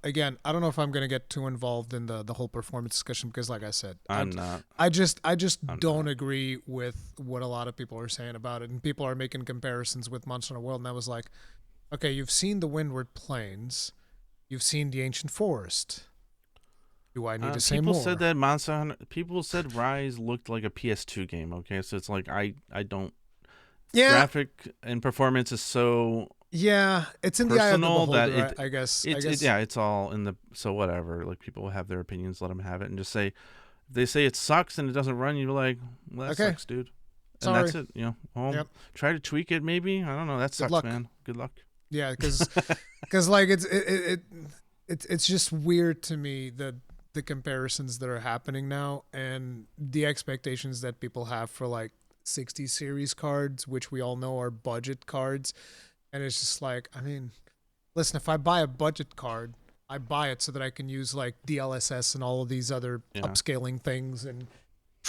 Again, I don't know if I'm gonna get too involved in the whole performance discussion, because, like I said, I'm not. I just I'm don't not. agree with what a lot of people are saying about it, and people are making comparisons with Monster Hunter World, and I was like, okay, you've seen the Windward Plains, you've seen the Ancient Forest. Do I need to say People said more? that Monster Hunter. People said Rise looked like a PS2 game. Okay, so it's like I don't. Yeah, Graphic and performance is so yeah, it's in the eye of the personal that beholder, I guess. yeah, it's all in the, so whatever. Like people have their opinions, let them have it, and just say if they say it sucks and it doesn't run, you're like, well, that Okay, sucks, dude, and sorry. that's it. Well, Yep. try to tweak it, maybe. I don't know. That Good sucks, luck. man. Good luck. Yeah, because like it's just weird to me, the comparisons that are happening now, and the expectations that people have for like 60 series cards, which we all know are budget cards. And it's just like, I mean, listen, if I buy a budget card, I buy it so that I can use like DLSS and all of these other Yeah. upscaling things and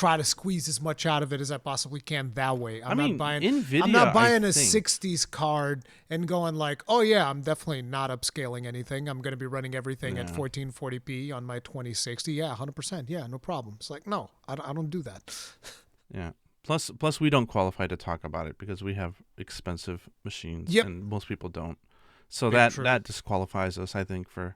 try to squeeze as much out of it as I possibly can that way. I mean, I'm not NVIDIA, I buying a think. 60s card and going like, oh yeah, I'm definitely not upscaling anything. I'm going to be running everything at Yeah. 1440p on my 2060. Yeah, 100%. Yeah, no problem. It's like, no, I don't do that. Yeah. Plus, we don't qualify to talk about it because we have expensive machines, Yep. and most people don't. So Very that true. that disqualifies us, I think. For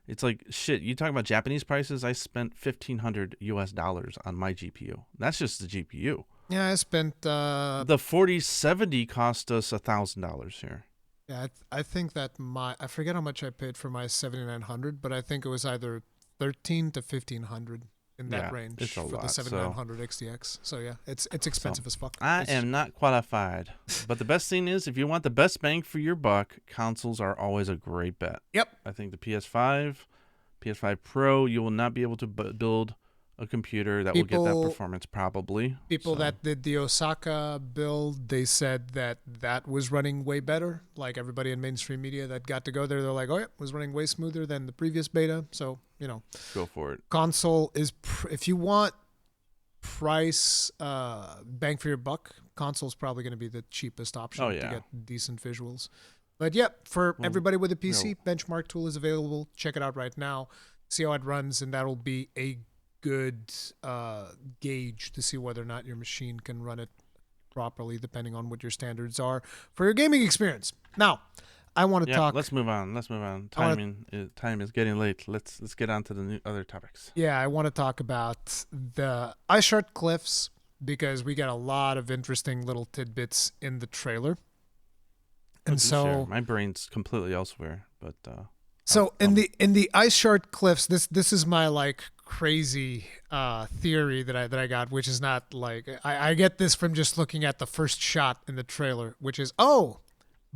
it's like shit. You talk about Japanese prices. I spent $1,500 on my GPU. That's just the GPU. Yeah, I spent The 4070 cost us $1,000 here. yeah, I think that I forget how much I paid for my 7900, but I think it was either 13 to 1500 in that Yeah, range it's a for the lot. 7900 XTX. So yeah, it's So expensive as fuck. I It's am not qualified. But the best thing is, if you want the best bang for your buck, consoles are always a great bet. Yep. I think the PS5, PS5 Pro, you will not be able to build a computer that will get that People performance probably. people So that did the Osaka build, they said that was running way better. Like everybody in mainstream media that got to go there, they're like, "Oh yeah, it was running way smoother than the previous beta." So, go for it. console is if you want price bang for your buck, console's probably going to be the cheapest option Oh to yeah. get decent visuals. But yeah, for Well, everybody with a you PC, know, benchmark tool is available. Check it out right now. See how it runs, and that'll be a good gauge to see whether or not your machine can run it properly, depending on what your standards are for your gaming experience. Now, I want to yeah. talk. Let's move on. Let's move on. Time is getting late. Let's get on to the new other topics. Yeah, I want to talk about the Ice Shard Cliffs because we got a lot of interesting little tidbits in the trailer. And Do share. so My brain's completely elsewhere, but in the Ice Shard Cliffs, this is my like crazy theory that I got, which is not like I get this from just looking at the first shot in the trailer, which is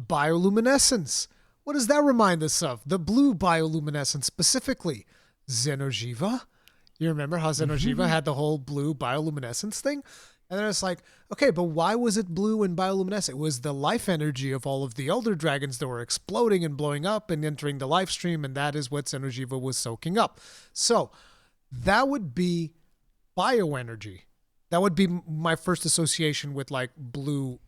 bioluminescence. What does that remind us of? The blue bioluminescence, specifically Xeno'jiiva. You remember how Xeno'jiiva had the whole blue bioluminescence thing? And then it's like, okay, but why was it blue and bioluminescent? It was the life energy of all of the elder dragons that were exploding and blowing up and entering the life stream, and that is what Xeno'jiiva was soaking up. So that would be bioenergy. That would be my first association with like blue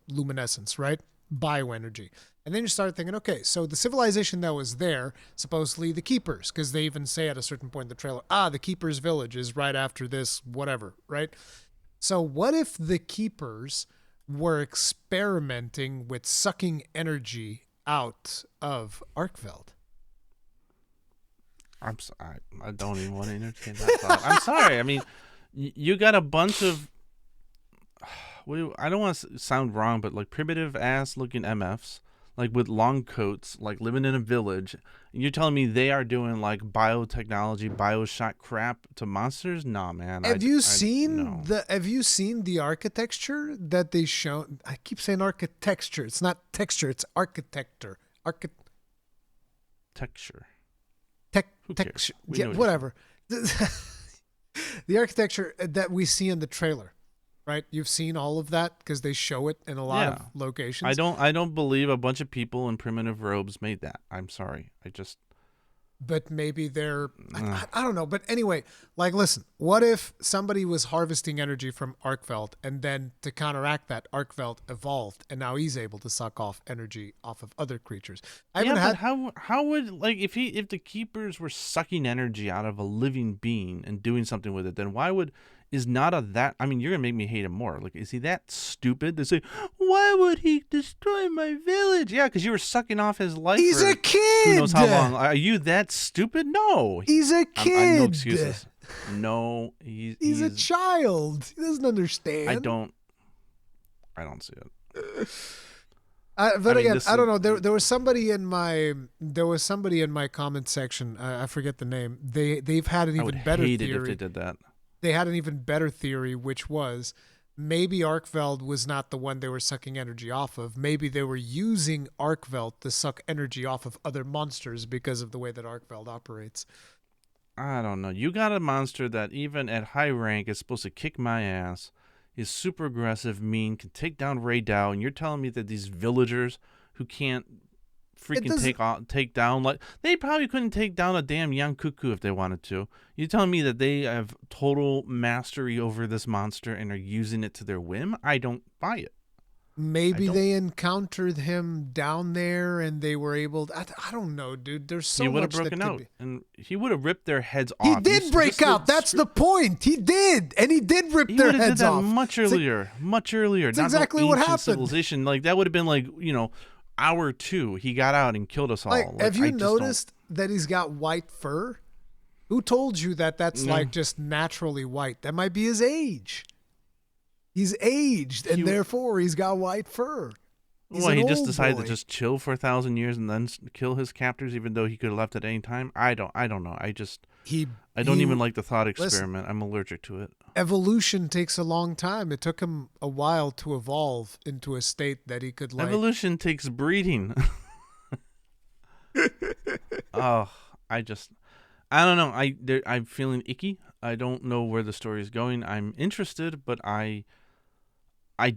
luminescence, right? Bioenergy. And then you start thinking, okay, so the civilization that was there, supposedly the Keepers, because they even say at a certain point in the trailer, the Keepers village is right after this, whatever, right? So what if the Keepers were experimenting with sucking energy out of Arkveld? I don't even want to entertain that thought. I'm sorry. I mean, you got a bunch of I don't want to sound wrong, but like primitive ass looking MFs, like with long coats, like living in a village. And you're telling me they are doing like biotechnology, bioshock crap to monsters? Nah, man. Have you no. seen the architecture that they show? I keep saying architecture. It's not texture. It's architecture. Texture. Who cares? Texture. We Yeah, know what whatever. The architecture that we see in the trailer, right? You've seen all of that because they show it in a lot of locations. I don't believe a bunch of people in primitive robes made that. I'm sorry. But maybe they're I don't know. But anyway, like listen, what if somebody was harvesting energy from Arkveld and then to counteract that, Arkveld evolved and now he's able to suck off energy off of other creatures. But how would like if the keepers were sucking energy out of a living being and doing something with it, then why would is not a that I mean you're gonna make me hate him more. Like is he that stupid to say why would he destroy my village? Yeah, because you were sucking off his life. He's a kid. Who knows how long? Are you that stupid? No. He's a kid. No excuses. No, he's a child. He doesn't understand. I don't see it. But again, I don't know. There was somebody in my comment section. I forget the name. They've had an even better theory. It if they did that. They had an even better theory, which was maybe Arkveld was not the one they were sucking energy off of. Maybe they were using Arkveld to suck energy off of other monsters because of the way that Arkveld operates. I don't know. You got a monster that even at high rank is supposed to kick my ass, is super aggressive, mean, can take down Ray Dow, and you're telling me that these villagers who can't It freaking doesn't. take down, like they probably couldn't take down a damn young cuckoo if they wanted to. You telling me that they have total mastery over this monster and are using it to their whim? I don't buy it. I Maybe don't. they encountered him down there and they were able to, I don't know, dude. There's He so would have much that broken could out be. and he would have ripped their heads He off. did break out. That's the point. He did. And he did rip He their would have did heads that off. much It's, earlier, much earlier. it's Not no exactly what ancient happened. civilization. Like that would have been like, hour 2. He got out and killed us all. Like, have you I just don't. noticed that he's got white fur? Who told you that that's No. like just naturally white? That might be his age. He's aged, and therefore he's got white fur. He's Well, an he just old decided boy. to just chill for 1,000 years and then kill his captors, even though he could have left at any time. I don't know. I don't even like the thought experiment. I'm allergic to it. Evolution takes a long time. It took him a while to evolve into a state that he could like. Evolution takes breeding. Oh, I don't know. I'm feeling icky. I don't know where the story is going. I'm interested, but I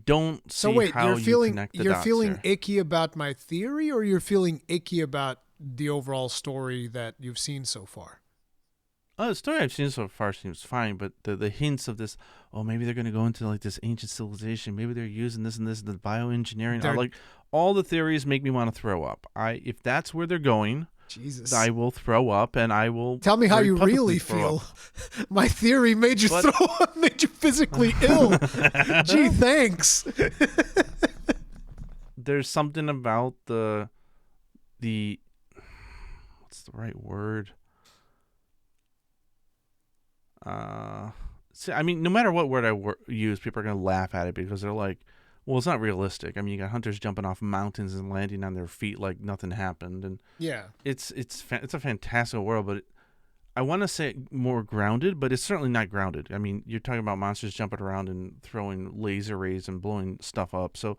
don't see So wait, how you connect the you're dots feeling here. icky about my theory, or you're feeling icky about the overall story that you've seen so far? Oh, the story I've seen so far seems fine, but the hints of this, maybe they're going to go into like this ancient civilization. Maybe they're using this and this, the bioengineering. They're- Like all the theories make me want to throw up. If that's where they're going, Jesus. I will throw up and I will. Tell me how very you publicly really throw feel. My theory made you But- throw up, made you physically ill. Gee, thanks. There's something about the what's the right word? See, I mean, no matter what word I use, people are gonna laugh at it because they're like, "Well, it's not realistic." I mean, you got hunters jumping off mountains and landing on their feet like nothing happened, and Yeah. it's a fantastical world, but I want to say more grounded, but it's certainly not grounded. I mean, you're talking about monsters jumping around and throwing laser rays and blowing stuff up, so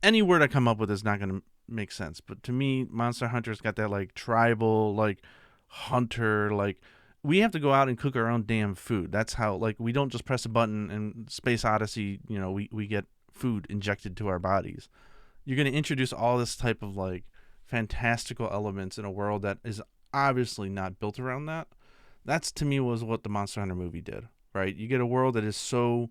any word I come up with is not going to make sense. But to me, Monster Hunter's got that like tribal, like hunter, like we have to go out and cook our own damn food. That's how, like, we don't just press a button and Space Odyssey, we get food injected to our bodies. You're going to introduce all this type of like fantastical elements in a world that is obviously not built around that. That's to me was what the Monster Hunter movie did, right? You get a world that is so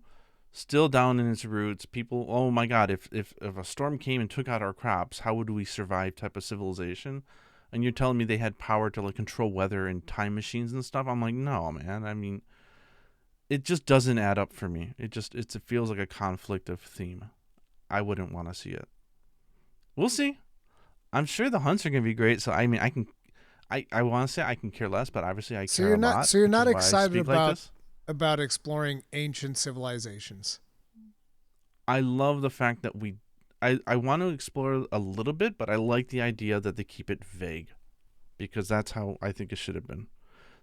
still down in its roots. People, oh my God, if a storm came and took out our crops, how would we survive? Type of civilization. And you're telling me they had power to like control weather and time machines and stuff? I'm like, no, man. I mean, it just doesn't add up for me. It feels like a conflict of theme. I wouldn't want to see it. We'll see. I'm sure the hunts are gonna be great. So I mean, I want to say I can care less, but obviously I care a lot. So you're not which is why I excited speak like this. about exploring ancient civilizations. I love the fact that I want to explore a little bit, but I like the idea that they keep it vague because that's how I think it should have been.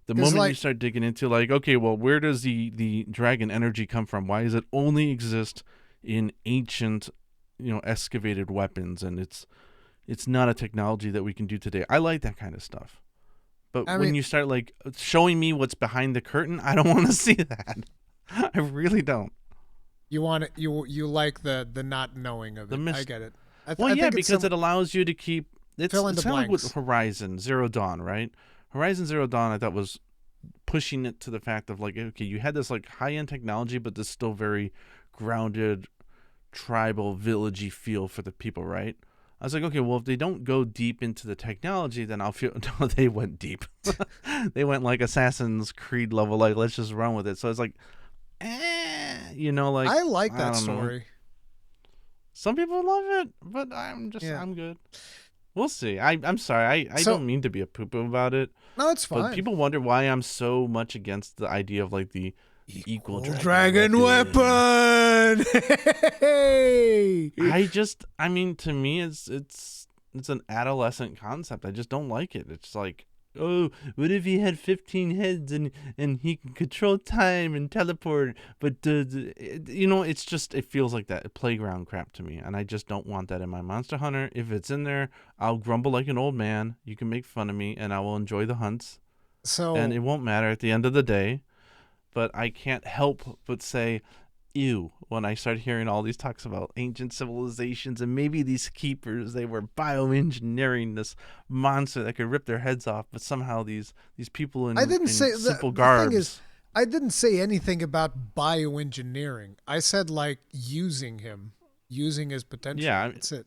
The moment you start digging into like, okay, well, where does the dragon energy come from? Why does it only exist in ancient, excavated weapons? And it's not a technology that we can do today. I like that kind of stuff. But when you start like showing me what's behind the curtain, I don't want to see that. I really don't. You want it, you like the not knowing of it. I get it. Because it allows you to keep fill in the kind of like blanks. with Horizon Zero Dawn, right? Horizon Zero Dawn, I thought was pushing it to the fact of like, okay, you had this like high end technology, but this still very grounded, tribal, villagey feel for the people, right? I was like, okay, well, if they don't go deep into the technology, then I'll feel. No, they went deep. They went like Assassin's Creed level. Like, let's just run with it. So it's like, like I like I that don't know. story. Some people love it, but I'm good. We'll see. I'm sorry. I don't mean to be a poo-poo about it. No, it's fine. But people wonder why I'm so much against the idea of like the equal dragon weapon. Hey! I mean, to me, it's an adolescent concept. I just don't like it. It's like, oh, what if he had 15 heads and he can control time and teleport? But it's just, it feels like that playground crap to me, and I just don't want that in my Monster Hunter. If it's in there, I'll grumble like an old man. You can make fun of me, and I will enjoy the hunts. And it won't matter at the end of the day. But I can't help but say, ew when I started hearing all these talks about ancient civilizations and maybe these keepers, they were bioengineering this monster that could rip their heads off, but somehow these people I in didn't say simple the thing is, garbs. I didn't say anything about bioengineering. I said like using him, using his potential. Yeah, That's it.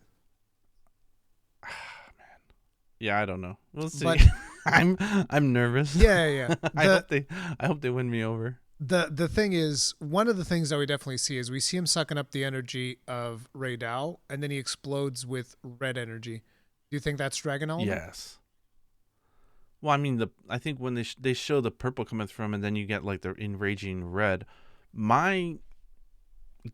yeah, I don't know. We'll see. But I'm nervous. yeah, yeah. I hope they win me over. The thing is, one of the things that we definitely see is we see him sucking up the energy of Ray Dow, and then he explodes with red energy. Do you think that's Dragon Element? Yes. Well, I mean, I think when they show the purple coming from, and then you get like the enraging red. My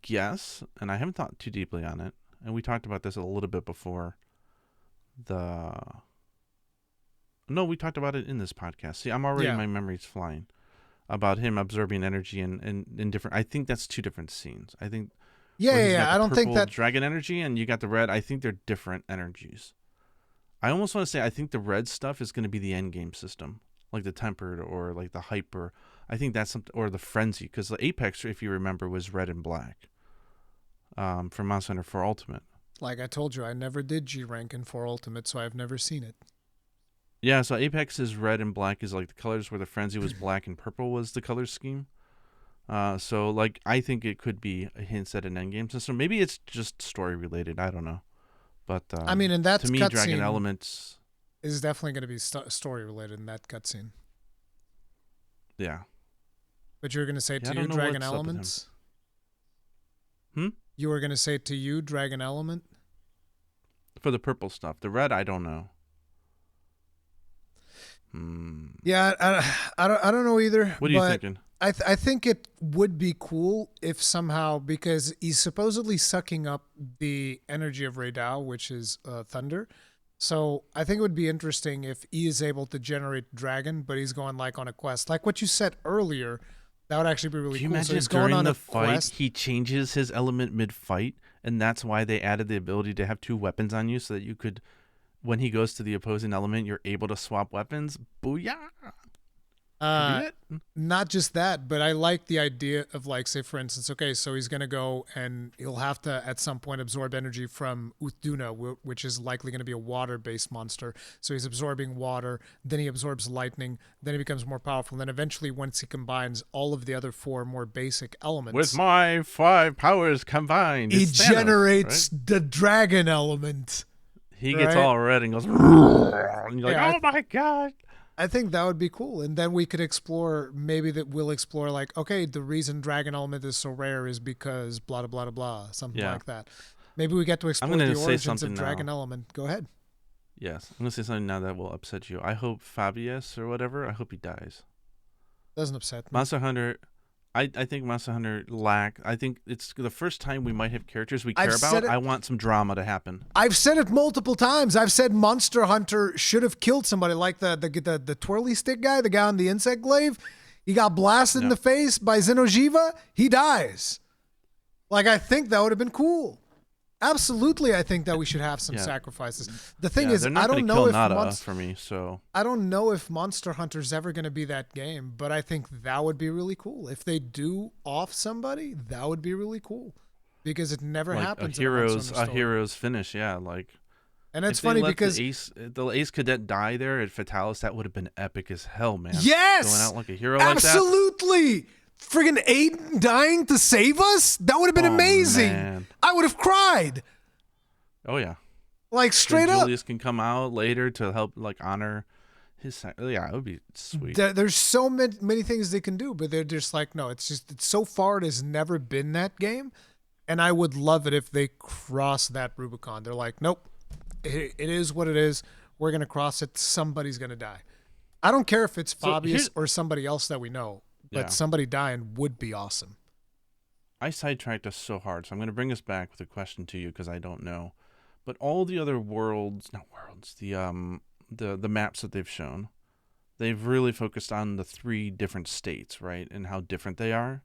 guess, and I haven't thought too deeply on it, and we talked about this a little bit before. The No, we talked about it in this podcast. See, I'm already Yeah. my memory's flying about him absorbing energy and in different. I think that's two different scenes. I think Yeah, where yeah, he's got yeah. the I don't think purple that. dragon energy and you got the red. I think they're different energies. I almost want to say I think the red stuff is going to be the end game system, like the tempered or like the hyper. I think that's something, or the frenzy, because the Apex, if you remember, was red and black. From Monster Hunter 4 Ultimate. Like I told you, I never did G rank in 4 Ultimate, so I've never seen it. Yeah, so Apex is red and black is like the colors, where the frenzy was black and purple was the color scheme. So like I think it could be a hint at an end game system. Maybe it's just story related. I don't know. But I mean, in that to me, Dragon cutscene Elements, is definitely going to be story related in that cutscene. yeah. But you were going to say Yeah, I to you, don't know Dragon what's up with him. Elements. Hmm? You were going to say to you, Dragon Element. For the purple stuff. The red, I don't know. Yeah, I don't know either. What are you but thinking? I think it would be cool if somehow, because he's supposedly sucking up the energy of Raydao, which is thunder. So I think it would be interesting if he is able to generate dragon, but he's going like on a quest, like what you said earlier. That would actually be really Can you cool. imagine So he's if going during on the a fight quest. he changes his element mid-fight, and that's why they added the ability to have two weapons on you, so that you could, when he goes to the opposing element, you're able to swap weapons. Booyah! Could be it. Not just that, but I like the idea of like, say for instance, okay, so he's gonna go and he'll have to at some point absorb energy from Uthduna, which is likely going to be a water-based monster. So he's absorbing water, then he absorbs lightning, then he becomes more powerful, and then eventually, once he combines all of the other four more basic elements, With my 5 powers combined, he it's Thanos, generates right? the dragon element. He gets right? all red and goes, and you're like, Yeah, oh my god. I think that would be cool. And then we could explore, maybe that we'll explore like, okay, the reason dragon element is so rare is because blah, blah, blah, blah, something Yeah. like that. Maybe we get to explore gonna the say origins of something dragon now. element. Go ahead. Yes, I'm gonna say something now that will upset you. I hope Fabius or whatever, I hope he dies. Doesn't upset me. Monster Hunter, I think Monster Hunter I think it's the first time we might have characters we care about. I want some drama to happen. I've said it multiple times. I've said Monster Hunter should have killed somebody, like the twirly stick guy, the guy on the insect glaive. He got blasted in the face by Xenojiva. He dies. Like, I think that would have been cool. Absolutely, I think that we should have some sacrifices. The thing is, I don't know if for me, so I don't know if Monster Hunter's ever going to be that game, but I think that would be really cool. If they do off somebody, that would be really cool, because it never like happens. A hero's finish, yeah. Like, and it's funny because the ace cadet die there at Fatalis, that would have been epic as hell, man. Yes, going out like a hero, like that. Absolutely. Friggin' Aiden dying to save us? That would have been amazing. Man. I would have cried. Oh yeah. Like, straight up. Julius can come out later to help, like, honor his. Yeah, it would be sweet. There's so many things they can do, but they're just like, no, it's so far it has never been that game. And I would love it if they cross that Rubicon. They're like, nope, it is what it is. We're going to cross it. Somebody's going to die. I don't care if it's Fabius or somebody else that we know, but somebody dying would be awesome. I sidetracked us so hard, so I'm going to bring us back with a question to you because I don't know. But all the other the maps that they've shown, they've really focused on the 3 different states, right, and how different they are.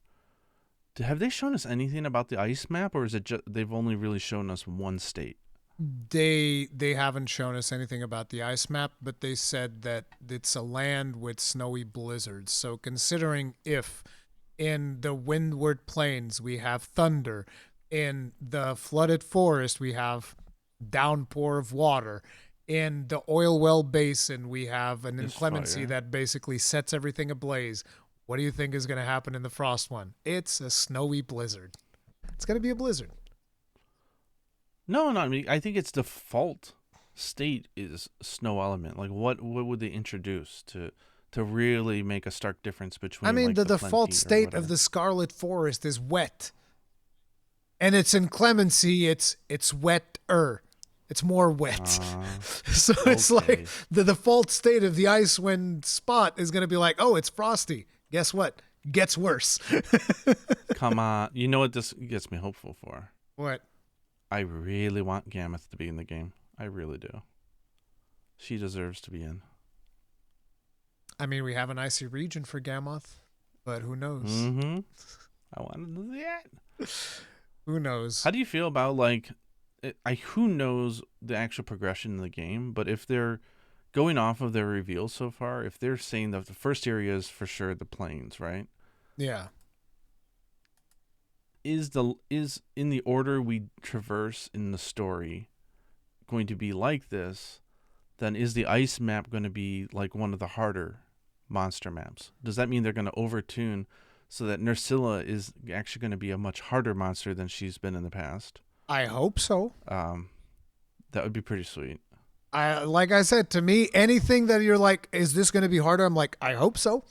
Have they shown us anything about the ice map, or is it just they've only really shown us one state? They haven't shown us anything about the ice map, but they said that it's a land with snowy blizzards. So considering if In the windward plains, we have thunder. In the flooded forest, we have downpour of water. In the oil well basin, we have an This inclemency fire. that basically sets everything ablaze. What do you think is going to happen in the frost one? It's a snowy blizzard. It's going to be a blizzard. No, I mean, I think its default state is snow element. Like, what would they introduce to really make a stark difference between? I mean, like the the default plenty or state of whatever? the scarlet forest is wet. And it's inclemency, it's wetter. It's more wet. So it's Okay. like the default state of the Icewind spot is going to be like, oh, it's frosty. Guess what? Gets worse. Come on. You know what this gets me hopeful for? What? I really want Gameth to be in the game. I really do. She deserves to be in. I mean, we have an icy region for Gamoth, but who knows? Mm-hmm. I want to do that. Who knows? How do you feel about like, who knows the actual progression in the game? But if they're going off of their reveals so far, if they're saying that the first area is for sure the plains, right? Yeah. Is in the order we traverse in the story going to be like this? Then is the ice map going to be like one of the harder monster maps? Does that mean they're going to overtune so that Nursilla is actually going to be a much harder monster than she's been in the past? I hope so. That would be pretty sweet. Like I said, to me, anything that you're like, is this going to be harder? I'm like, I hope so.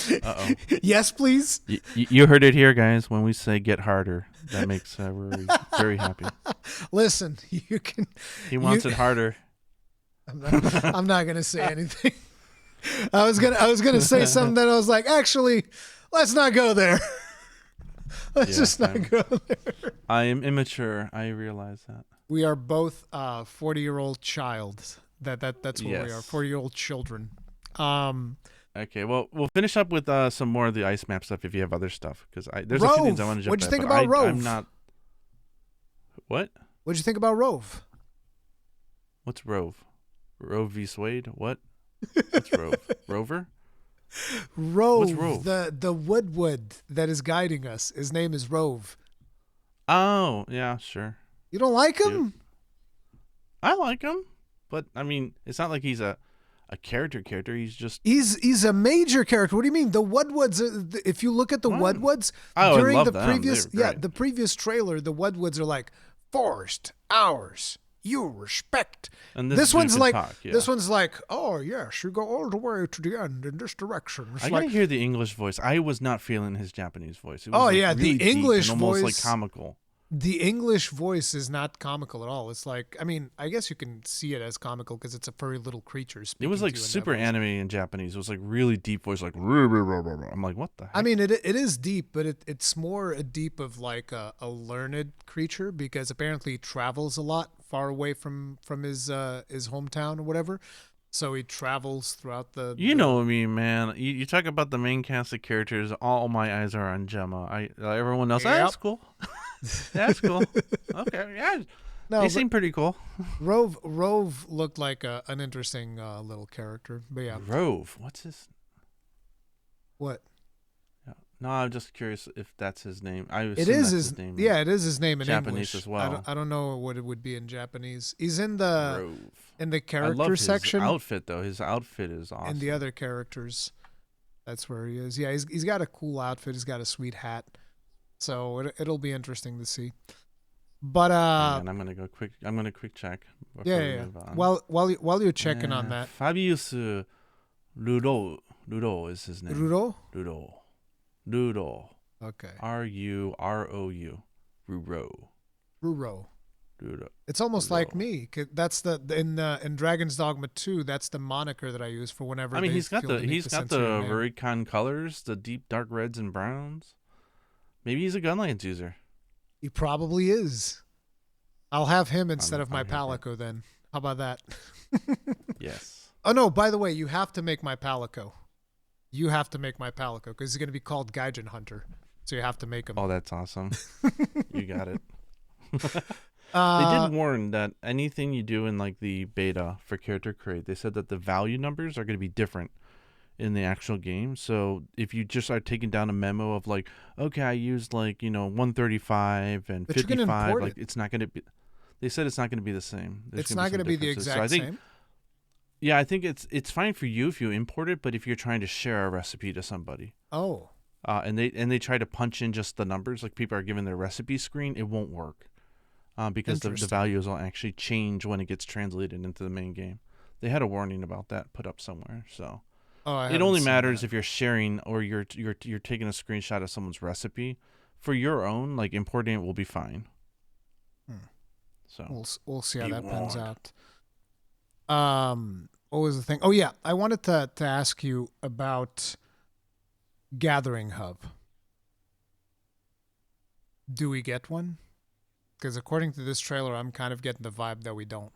Uh-oh. Yes, please. You heard it here, guys. When we say get harder, that makes Rory very happy. Listen, you can. He wants it harder. I'm not gonna say anything. I was gonna say something that I was like, actually, let's not go there. Let's just not go there. I am immature. I realize that. We are both 40-year-old child. That's what we are. Yes. 40-year-old children. Okay, well, we'll finish up with some more of the ice map stuff if you have other stuff, because there's Rove. a few things I want to jump. What'd you at, think but about Rove? I'm not. What? What'd you think about Rove? What's Rove? Rove v. Swade? What? What's Rove? Rover? Rove. What's Rove? The wood that is guiding us. His name is Rove. Oh, yeah, sure. You don't like him? Dude. I like him, but I mean, it's not like he's a character. He's just He's a major character. What do you mean? The Woodwoods. If you look at the Woodwoods during the previous, the previous trailer, the Woodwoods are like forest ours. You respect. And this one's like this one's like, oh yes, you go all the way to the end in this direction. It's I like, gotta hear the English voice. I was not feeling his Japanese voice. It was oh like yeah, really the English deep and almost voice, like comical. The English voice is not comical at all. It's like, I mean, I guess you can see it as comical because it's a furry little creature. It was like super anime in Japanese. It was like really deep voice, like I'm like, what the heck? I mean, it is deep, but it's more a deep of like a learned creature because apparently he travels a lot far away from his hometown or whatever. So he travels throughout the. You know me, man. You talk about the main cast of characters. All my eyes are on Gemma. Everyone else. Yep. That's cool. That's cool. Okay, yeah. No, they seem pretty cool. Rove looked like an interesting little character, but yeah. Rove, what's his? What? Yeah. No, I'm just curious if that's his name. It is his name. Yeah, it is his name in Japanese English as well. I don't know what it would be in Japanese. He's in the Rove. character I love section. His outfit though. His outfit is awesome. And the other characters, that's where he is. Yeah, he's got a cool outfit. He's got a sweet hat. So it'll be interesting to see. But and I'm gonna quick check. Yeah. While you're checking on that, Fabius Ruro is his name. Ruro. Okay. Rurou. Ruro. Ruro. It's almost like me. That's in Dragon's Dogma 2. That's the moniker that I use for whenever. I mean, he's got the censor Rurikhan colors, the deep dark reds and browns. Maybe he's a Gunlance user. He probably is. I'll have him instead of my Palico then. How about that? Yes. Oh no, by the way, you have to make my Palico. You have to make my Palico because he's going to be called Gaijin Hunter. So you have to make him. Oh, that's awesome. You got it. They did warn that anything you do in like the beta for character create, they said that the value numbers are going to be different in the actual game. So if you just are taking down a memo of like, okay, I used like 135 and But you can 55, import like it. it's not going to be. They said it's not going to be the same. There's It's going to be not going some to be the differences. So I exact think, same. yeah, I think it's fine for you if you import it, but if you're trying to share a recipe to somebody, Oh, and they try to punch in just the numbers, like people are given their recipe screen, it won't work, because the interesting. values will actually change when it gets translated into the main game. They had a warning about that put up somewhere, so. Oh, I It haven't only seen matters that. if you're sharing or you're taking a screenshot of someone's recipe. For your own, like importing it will be fine. Hmm. So We'll see how be that pans warned. out. What was the thing? Oh yeah, I wanted to ask you about Gathering Hub. Do we get one? Because according to this trailer, I'm kind of getting the vibe that we don't.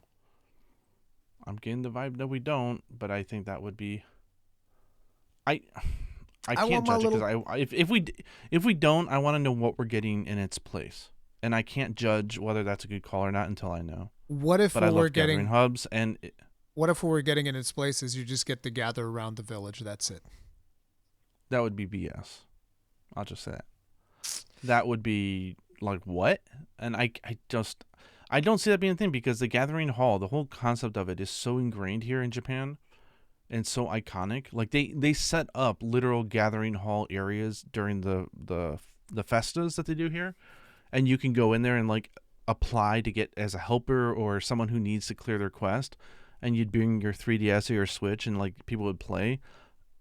I'm getting the vibe that we don't, but I think that would be. I I I can't want my judge it because little. if we don't, I want to know what we're getting in its place, and I can't judge whether that's a good call or not until I know. What if But I what we're love gathering getting? hubs, and What if what we're getting in its place is you just get to gather around the village? That's it. that would be BS. I'll just say that. That would be like what? And I don't see that being a thing because the Gathering Hall, the whole concept of it is so ingrained here in Japan and so iconic. Like they set up literal Gathering Hall areas during the festas that they do here, and you can go in there and like apply to get as a helper or someone who needs to clear their quest, and you'd bring your 3DS or your Switch and like people would play.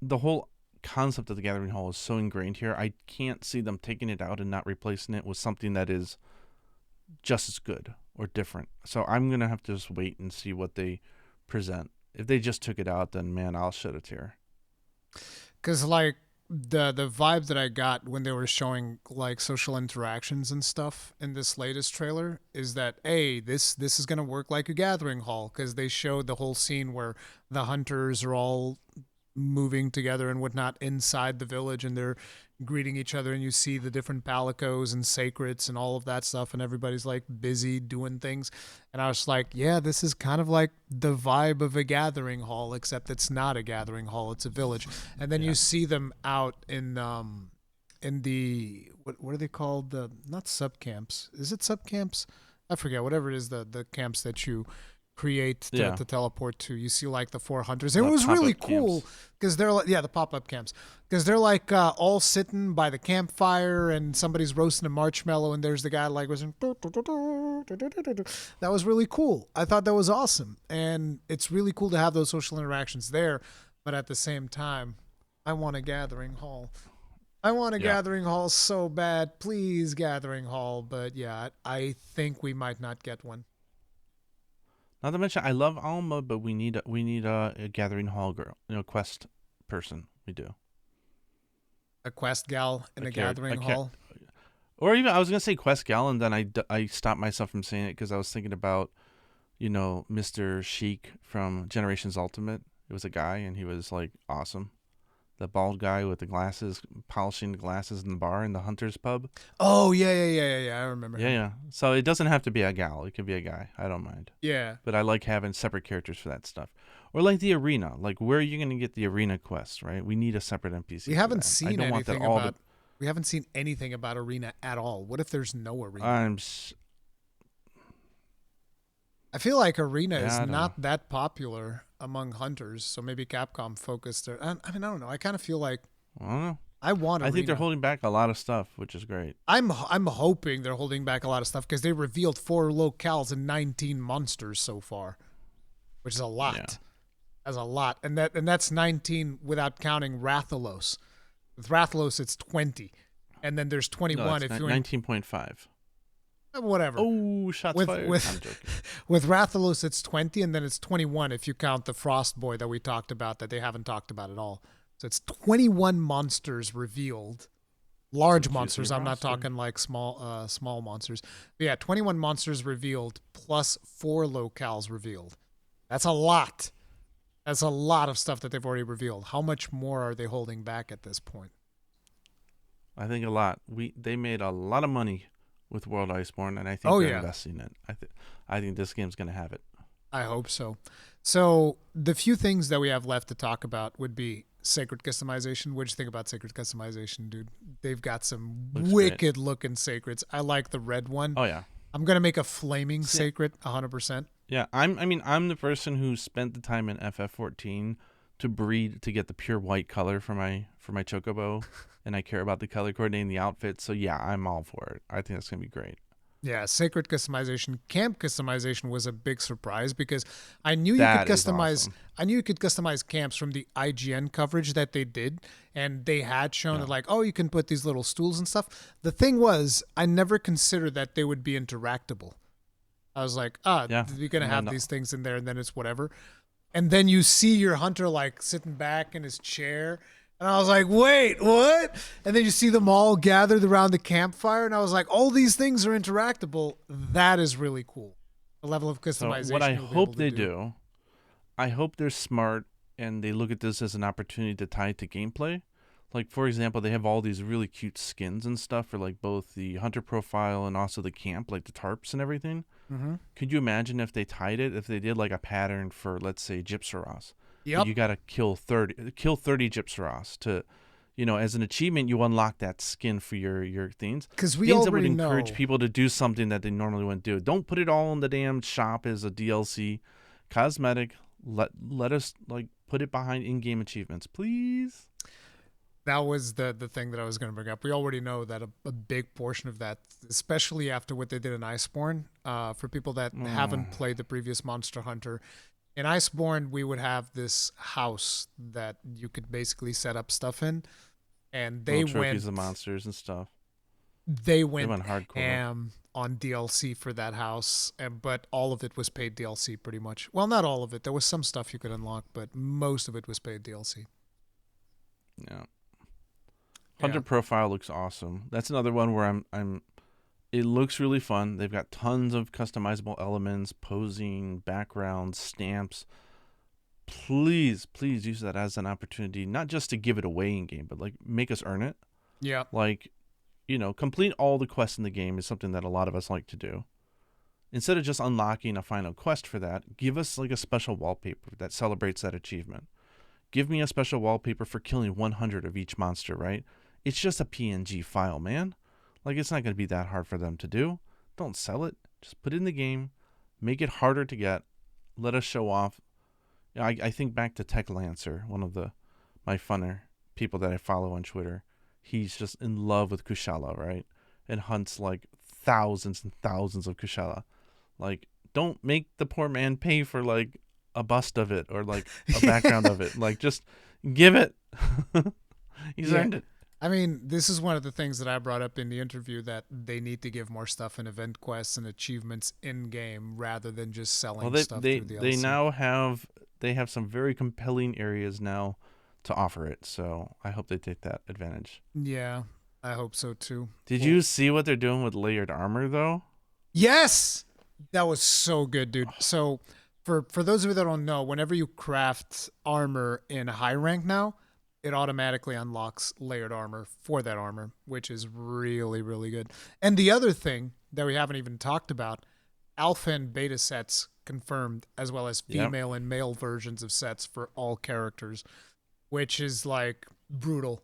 The whole concept of the Gathering Hall is so ingrained here. I can't see them taking it out and not replacing it with something that is just as good or different. So I'm gonna have to just wait and see what they present. If they just took it out, then man, I'll shed a tear. Because like the vibe that I got when they were showing like social interactions and stuff in this latest trailer is that hey, this is gonna work like a gathering hall because they showed the whole scene where the hunters are all moving together and whatnot inside the village and they're greeting each other and you see the different palicos and sacrets and all of that stuff and everybody's like busy doing things and I was like yeah this is kind of like the vibe of a gathering hall except it's not a gathering hall, it's a village. And then you Yeah, see them out in the what are they called, the not sub camps, is it sub camps, I forget, whatever it is, the camps that you create yeah, to teleport to. You see like the four hunters. It the was pop really up cool camps. because they're like, yeah, the pop up camps, because they're like all sitting by the campfire and somebody's roasting a marshmallow and there's the guy like was that was really cool. I thought that was awesome and it's really cool to have those social interactions there, but at the same time, I want a gathering hall. I want a Yeah. gathering hall so bad. Please, gathering hall. But yeah, I think we might not get one. Not to mention, I love Alma, but we need a Gathering Hall girl, quest person. We do A quest gal in a a character, gathering hall. or even I was gonna say quest gal, and then I stopped myself from saying it because I was thinking about Mr. Sheik from Generations Ultimate. It was a guy, and he was like awesome. The bald guy with the glasses, polishing the glasses in the bar in the Hunter's Pub. Oh yeah. I remember Yeah, him. yeah. So it doesn't have to be a gal. It could be a guy. I don't mind. Yeah, But I like having separate characters for that stuff. Or like the arena. Like where are you going to get the arena quest, right? We need a separate we NPC for haven't that. I seen don't want that anything all to. about. We haven't seen anything about arena at all. What if there's no arena? I'm. I feel like arena is Yeah, I don't know. not that popular among hunters, so maybe Capcom focused there. I mean, I don't know. I kind of feel like I don't know. I want I think they're arena. holding back a lot of stuff, which is great. I'm hoping they're holding back a lot of stuff because they revealed 4 locales and 19 monsters so far, which is a Yeah. lot. That's a lot, and that's 19 without counting Rathalos. With Rathalos, it's 20, and then there's No, 21 that's if you 19.5. whatever. Oh, shots With fired. I'm with joking. with Rathalos, it's 20, and then it's 21 if you count the Frost Boy that we talked about that they haven't talked about at all. So it's 21 monsters revealed, large Some juicy monsters. I'm not roster. talking like small monsters. But yeah, 21 monsters revealed plus 4 locales revealed. That's a lot. That's a lot of stuff that they've already revealed. How much more are they holding back at this point? I think a lot. They made a lot of money with World Iceborne, and I think Oh they're yeah, investing in it. I think this game's gonna have it. I hope so. So the few things that we have left to talk about would be sacred customization. What'd you think about sacred customization, dude? They've got some Looks great. wicked looking sacreds. I like the red one. Oh yeah. I'm gonna make a flaming See, sacred, 100%. yeah, I'm the person who spent the time in FF14 to breed to get the pure white color for my chocobo, and I care about the color coordinating the outfit. So yeah, I'm all for it. I think that's gonna be great. Yeah, sacred customization, camp customization was a big surprise because I knew you could That is customize. awesome. I knew you could customize camps from the IGN coverage that they did, and they had shown Yeah. that like, oh, you can put these little stools and stuff. The thing was, I never considered that they would be interactable. I was like, Yeah. you're gonna And then have these things in there, and then it's whatever. And then you see your hunter like sitting back in his chair. And I was like, wait, what? And then you see them all gathered around the campfire. And I was like, all these things are interactable. That is really cool. The level of so customization what I you'll be able hope to they do. do, I hope they're smart and they look at this as an opportunity to tie it to gameplay. Like for example, they have all these really cute skins and stuff for like both the hunter profile and also the camp, like the tarps and everything. Mm-hmm. Could you imagine if they tied it, if they did like a pattern for, let's say, Gypsaros? But Yep. you got to kill 30 Gypsaros to, as an achievement, you unlock that skin for your things. Because we Things that would already encourage know. people to do something that they normally wouldn't do. Don't put it all in the damn shop as a DLC. Cosmetic. Let us like put it behind in-game achievements, please. That was the thing that I was going to bring up. We already know that a big portion of that, especially after what they did in Iceborne, for people that haven't played the previous Monster Hunter, in Iceborne, we would have this house that you could basically set up stuff in, and Little trophies of monsters and stuff. they They went went hardcore. ham on DLC for that house, but all of it was paid DLC pretty much. Well, not all of it. There was some stuff you could unlock, but most of it was paid DLC. Yeah. Yeah. Hunter profile looks awesome. That's another one where I'm it looks really fun. They've got tons of customizable elements, posing, backgrounds, stamps. Please use that as an opportunity, not just to give it away in game, but like make us earn it. Yeah. Like, complete all the quests in the game is something that a lot of us like to do. Instead of just unlocking a final quest for that, give us like a special wallpaper that celebrates that achievement. Give me a special wallpaper for killing 100 of each monster, right? It's just a PNG file, man. Like, it's not going to be that hard for them to do. Don't sell it. Just put it in the game. Make it harder to get. Let us show off. I think back to Tech Lancer, one of my funner people that I follow on Twitter. He's just in love with Kushala, right? And hunts like thousands and thousands of Kushala. Like, don't make the poor man pay for like a bust of it or like a background of it. Like, just give it. He's Yeah. earned it. I mean, this is one of the things that I brought up in the interview that they need to give more stuff in event quests and achievements in game rather than just Well, selling they stuff they through they DLC. now have some very compelling areas now to offer it. So I hope they take that advantage. Yeah, I hope so too. Did Well, you see what they're doing with layered armor though? yes, that was so good, dude. So for those of you that don't know, whenever you craft armor in high rank now, it automatically unlocks layered armor for that armor, which is really really good. And the other thing that we haven't even talked about, alpha and beta sets confirmed, as well as Yep. female and male versions of sets for all characters, which is like brutal.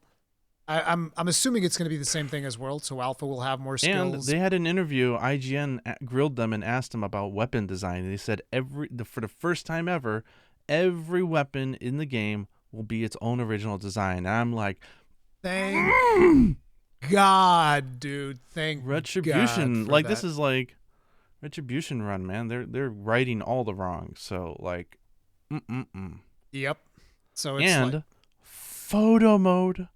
I'm assuming it's going to be the same thing as World, so Alpha will have more And skills. they had an interview. IGN grilled them and asked them about weapon design. They said for the first time ever, every weapon in the game will be its own original design. And I'm like, Thank God, dude. Thank God Retribution. for Like this that. is like Retribution run, man. They're righting all the wrongs. So like, mm. Yep. So it's like, And photo mode,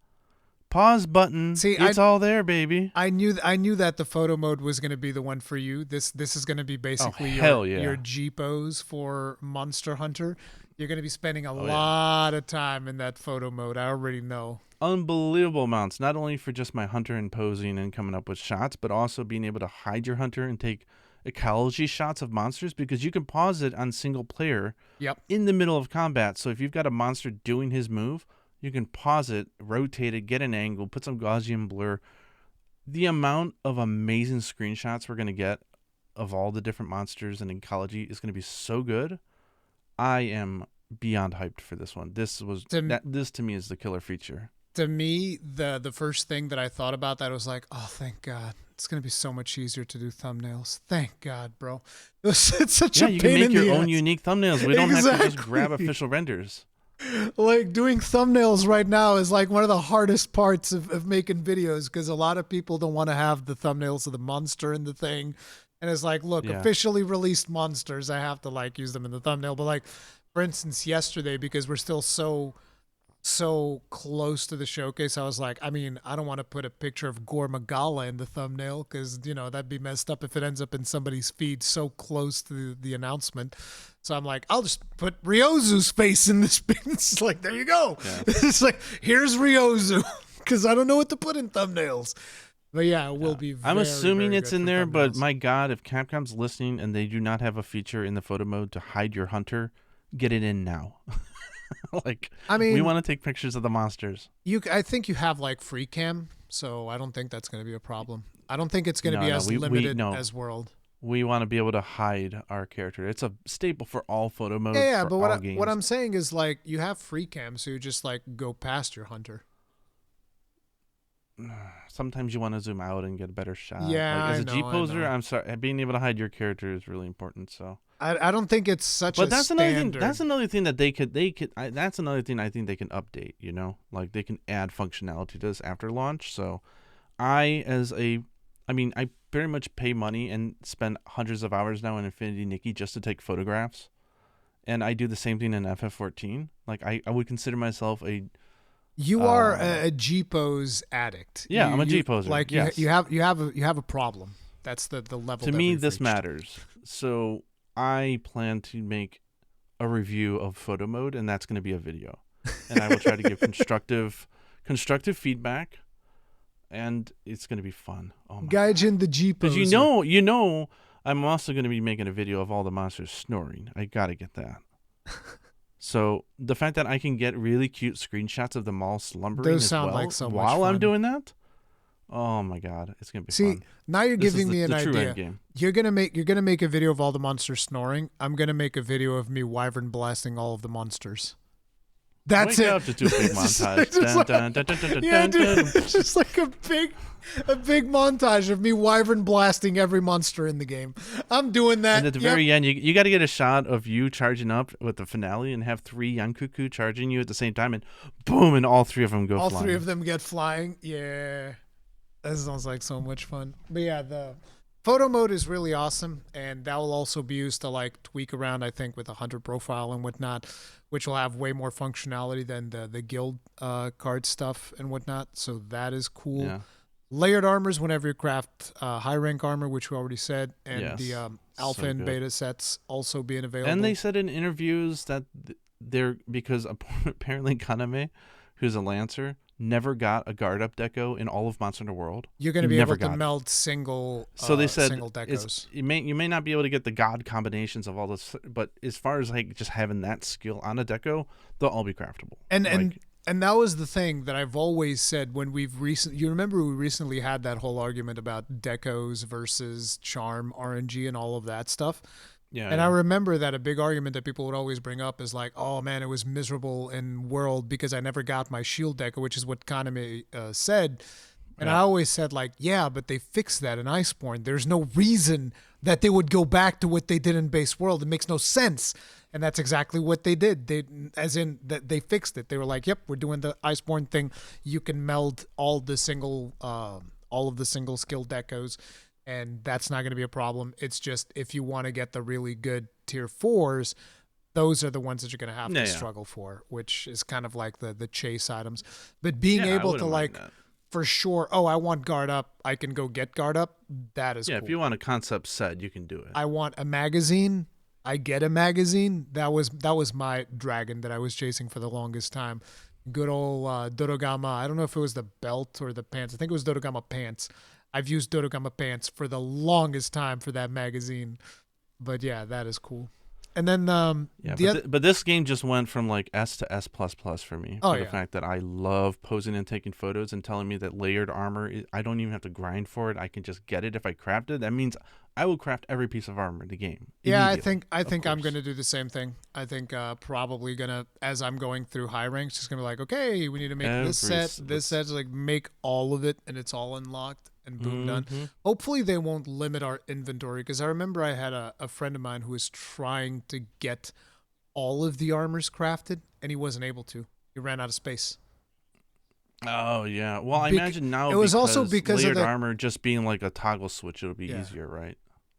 pause button. see, It's all there, baby. I knew that the photo mode was going to be the one for you. This is going to be Oh basically hell yeah. your Jeepos for Monster Hunter. You're going to be spending a Oh yeah. lot of time in that photo mode. I already know. Unbelievable amounts, not only for just my hunter and posing and coming up with shots, but also being able to hide your hunter and take ecology shots of monsters because you can pause it on single player Yep. in the middle of combat. So if you've got a monster doing his move, you can pause it, rotate it, get an angle, put some Gaussian blur. The amount of amazing screenshots we're going to get of all the different monsters and ecology is going to be so good. I am beyond hyped for this one. This to me is the killer feature. To me, the first thing that I thought about that was like, oh, thank God. It's going to be so much easier to do thumbnails. Thank God, bro. It's such a pain in the ass. You can make your own unique thumbnails. We don't have to just grab official renders. Like doing thumbnails right now is like one of the hardest parts of making videos because a lot of people don't want to have the thumbnails of the monster in the thing. And it's like, look, officially released monsters, I have to like use them in the thumbnail. But like, for instance, yesterday, because we're still so close to the showcase, I was like, I mean, I don't want to put a picture of Gore Magala in the thumbnail because, you know, that'd be messed up if it ends up in somebody's feed so close to the announcement. So I'm like, I'll just put Ryozu's face in this. It's like, there you go. Yeah. It's like, here's Ryozu because I don't know what to put in thumbnails. But yeah, it will be very, I'm assuming very it's in there, thumbnails. but my God, if Capcom's listening and they do not have a feature in the photo mode to hide your hunter, get it in now. Like, I mean, we want to take pictures of the monsters. I think you have like free cam, so I don't think that's going to be a problem. I don't think it's going to be as limited as World. We want to be able to hide our character. It's a staple for all photo modes. Yeah, but what I'm saying is like you have free cam, so you just like go past your hunter. Sometimes you want to zoom out and get a better shot. Yeah, like, as a G poser, I'm sorry, being able to hide your character is really important. So I don't think it's such a standard. That's another thing that they could. That's another thing I think they can update. You know, like they can add functionality to this after launch. So, I very much pay money and spend hundreds of hours now in Infinity Nikki just to take photographs, and I do the same thing in FF14. Like I would consider myself a. You are a G-pose addict. Yeah, I'm a G-poser. Like yes. you have a problem. That's the level. To me, this matters. So I plan to make a review of photo mode, and that's going to be a video. And I will try to give constructive feedback, and it's going to be fun. Oh my Gaijin the G-poser. Because you know, I'm also going to be making a video of all the monsters snoring. I got to get that. So the fact that I can get really cute screenshots of them all slumbering Those sound like so much while fun. I'm doing that, oh my God, it's gonna be fun. Now you're giving me an true idea. Endgame. You're gonna make a video of all the monsters snoring. I'm gonna make a video of me wyvern blasting all of the monsters. That's Wake it. Up to do a big montage. Yeah, dude, it's just like a big montage of me wyvern blasting every monster in the game. I'm doing that. And at the very end, you got to get a shot of you charging up with the finale and have 3 Yankuku charging you at the same time, and boom, and all 3 of them go flying. All 3 of them get flying. Yeah, that sounds like so much fun. But yeah, the photo mode is really awesome, and that will also be used to like tweak around, I think, with a hunter profile and whatnot, which will have way more functionality than the guild card stuff and whatnot. So that is cool. Yeah. Layered armors whenever you craft high rank armor, which we already said, and the alpha and beta sets also being available. And they said in interviews that they're, because apparently Kaname, who's a lancer, never got a guard up deco in all of Monster Hunter World. You're going to be able to meld single. So they said single decos. You may not be able to get the god combinations of all this, but as far as like just having that skill on a deco, they'll all be craftable. And that was the thing that I've always said when you remember we recently had that whole argument about decos versus charm RNG and all of that stuff. Yeah. And I remember that a big argument that people would always bring up is like, oh man, it was miserable in World because I never got my shield deco, which is what Kaname said. And I always said like, yeah, but they fixed that in Iceborne. There's no reason that they would go back to what they did in base World. It makes no sense. And that's exactly what they did. They fixed it. They were like, yep, we're doing the Iceborne thing. You can meld all of the single skill decos, and that's not going to be a problem. It's just if you want to get the really good tier 4s, those are the ones that you're going to have to struggle for, which is kind of like the chase items. But being able to like, for sure, oh, I want guard up, I can go get guard up. That is cool. If you want a concept set, you can do it. I want a magazine. I get a magazine. That was my dragon that I was chasing for the longest time. Good old Dorogama. I don't know if it was the belt or the pants. I think it was Dorogama pants. I've used Dorogama pants for the longest time for that magazine. But yeah, that is cool. And then Yeah, but this game just went from like S to S plus plus for me for the fact that I love posing and taking photos and telling me that layered armor. I don't even have to grind for it. I can just get it if I craft it. That means I will craft every piece of armor in the game. Yeah, I think I'm gonna do the same thing. I think probably gonna, as I'm going through high ranks, just gonna be like, okay, we need to make this set, like make all of it, and it's all unlocked, and boom, done. Hopefully they won't limit our inventory, because I remember I had a friend of mine who was trying to get all of the armors crafted, and he wasn't able to. He ran out of space. Oh yeah. Well, I imagine now it was also because layered of armor just being like a toggle switch, it'll be easier, right?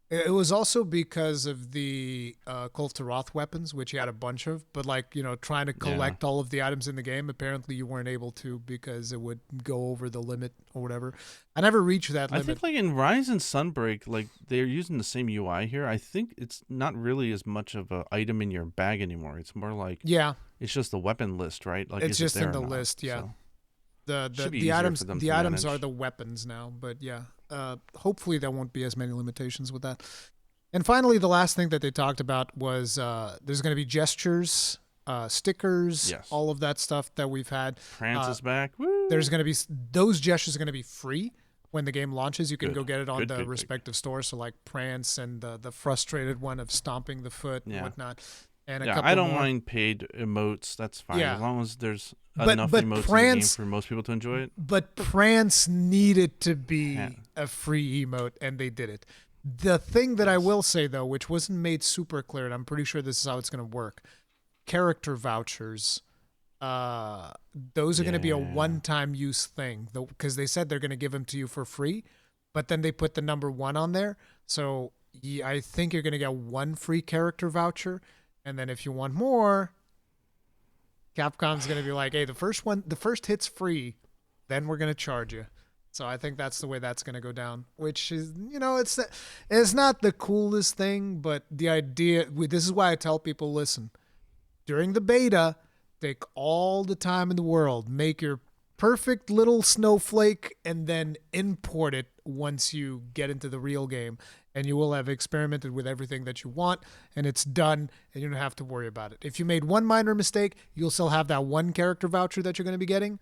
It was also because of the Cult to Roth weapons, which you had a bunch of, but like, trying to collect all of the items in the game, apparently you weren't able to because it would go over the limit or whatever. I never reached that limit. I think like in Rise and Sunbreak, like they're using the same UI here. I think it's not really as much of an item in your bag anymore. It's more like it's just the weapon list, right? Like it's just in the list, So. The items are the weapons now, but hopefully there won't be as many limitations with that. And finally, the last thing that they talked about was there's going to be gestures, stickers, all of that stuff that we've had. Prance is back. Woo! There's going to be those gestures are going to be free when the game launches. You can go get it on the respective stores. So like Prance and the frustrated one of stomping the foot and whatnot. And I don't mind paid emotes. That's fine as long as there's enough emotes in the game for most people to enjoy it. But Prance needed to be a free emote, and they did it. The thing that I will say, though, which wasn't made super clear, and I'm pretty sure this is how it's going to work, character vouchers, those are going to be a one-time use thing, because they said they're going to give them to you for free, but then they put the number 1 on there. So I think you're going to get 1 free character voucher. And then if you want more, Capcom's going to be like, hey, the first hit's free, then we're going to charge you. So I think that's the way that's going to go down, which is, it's not the coolest thing, but the idea, this is why I tell people, listen, during the beta, take all the time in the world, make your perfect little snowflake, and then import it once you get into the real game. And you will have experimented with everything that you want, and it's done, and you don't have to worry about it. If you made one minor mistake, you'll still have that 1 character voucher that you're going to be getting.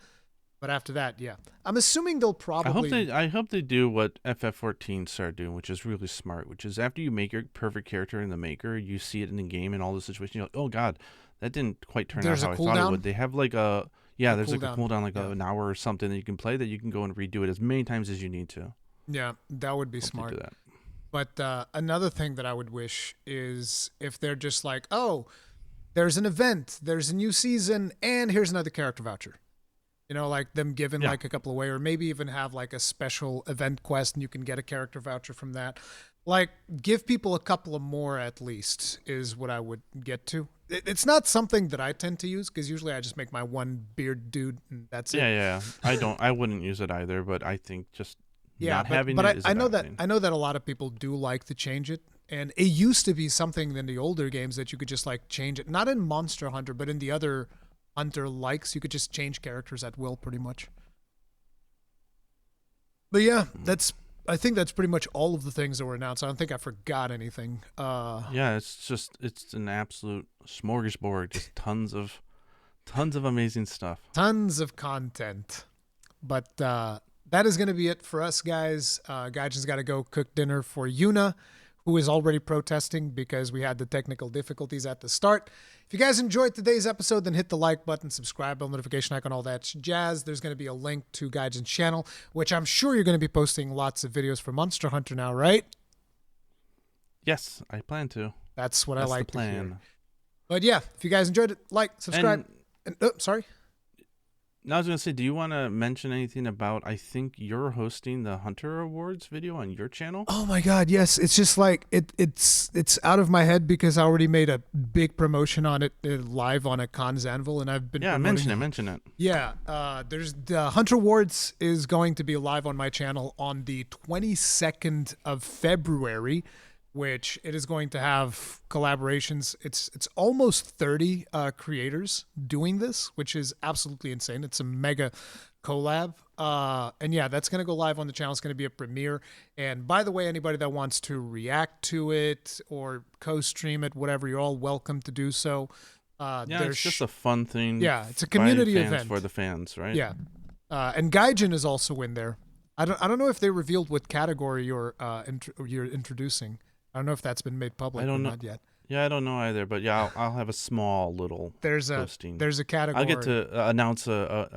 But after that, I'm assuming they'll probably... I hope they do what FF14 started doing, which is really smart, which is after you make your perfect character in the maker, you see it in the game in all the situations, you're like, oh god, that didn't quite turn out how I thought it would. They have like a... Yeah, there's like a cooldown, like an hour or something that you can play that you can go and redo it as many times as you need to. Yeah, that would be smart. Do that. But another thing that I would wish is if they're just like, oh, there's an event, there's a new season, and here's another character voucher. Like them giving like a couple away, or maybe even have like a special event quest and you can get a character voucher from that. Like, give people a couple of more at least is what I would get to. It's not something that I tend to use, because usually I just make my one beard dude and that's it. Yeah. I wouldn't use it either, but I think just not having it is I know that a lot of people do like to change it, and it used to be something in the older games that you could just like change it. Not in Monster Hunter, but in the other Hunter likes, you could just change characters at will, pretty much. But I think that's pretty much all of the things that were announced. I don't think I forgot anything. It's an absolute smorgasbord, just tons of amazing stuff, tons of content. But that is going to be it for us, guys. Gaijin's got to go cook dinner for Yuna, who is already protesting because we had the technical difficulties at the start. If you guys enjoyed today's episode, then hit the like button, subscribe, bell notification icon, all that jazz. There's going to be a link to Gaijin's channel, which I'm sure you're going to be posting lots of videos for Monster Hunter now, right? Yes, I plan to. That's what I like to hear. But yeah, if you guys enjoyed it, like, subscribe. Sorry. Now I was going to say, do you want to mention anything about, I think you're hosting the Hunter Awards video on your channel? Oh my God, yes. It's just like, it's out of my head because I already made a big promotion on it live on a Cons Anvil, and I've been mention it. Yeah, there's the Hunter Awards is going to be live on my channel on the 22nd of February, which it is going to have collaborations. It's almost 30 creators doing this, which is absolutely insane. It's a mega collab. And yeah, that's going to go live on the channel. It's going to be a premiere. And by the way, anybody that wants to react to it or co-stream it, whatever, you're all welcome to do so. Yeah, it's just a fun thing. Yeah, it's a community fans event for the fans, right? Yeah, and Gaijin is also in there. I don't know if they revealed what category you're introducing. I don't know if that's been made public or not yet. Yeah, I don't know either, but yeah, I'll have a small little posting. There's a category. I'll get to announce a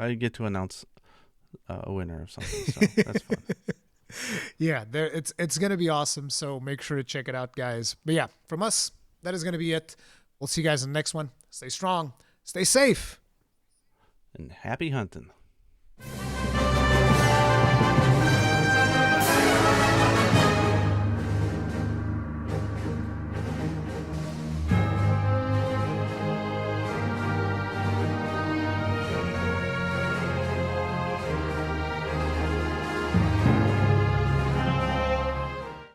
winner or something. So that's fun. Yeah, it's gonna be awesome. So make sure to check it out, guys. But yeah, from us, that is gonna be it. We'll see you guys in the next one. Stay strong, stay safe, and happy hunting.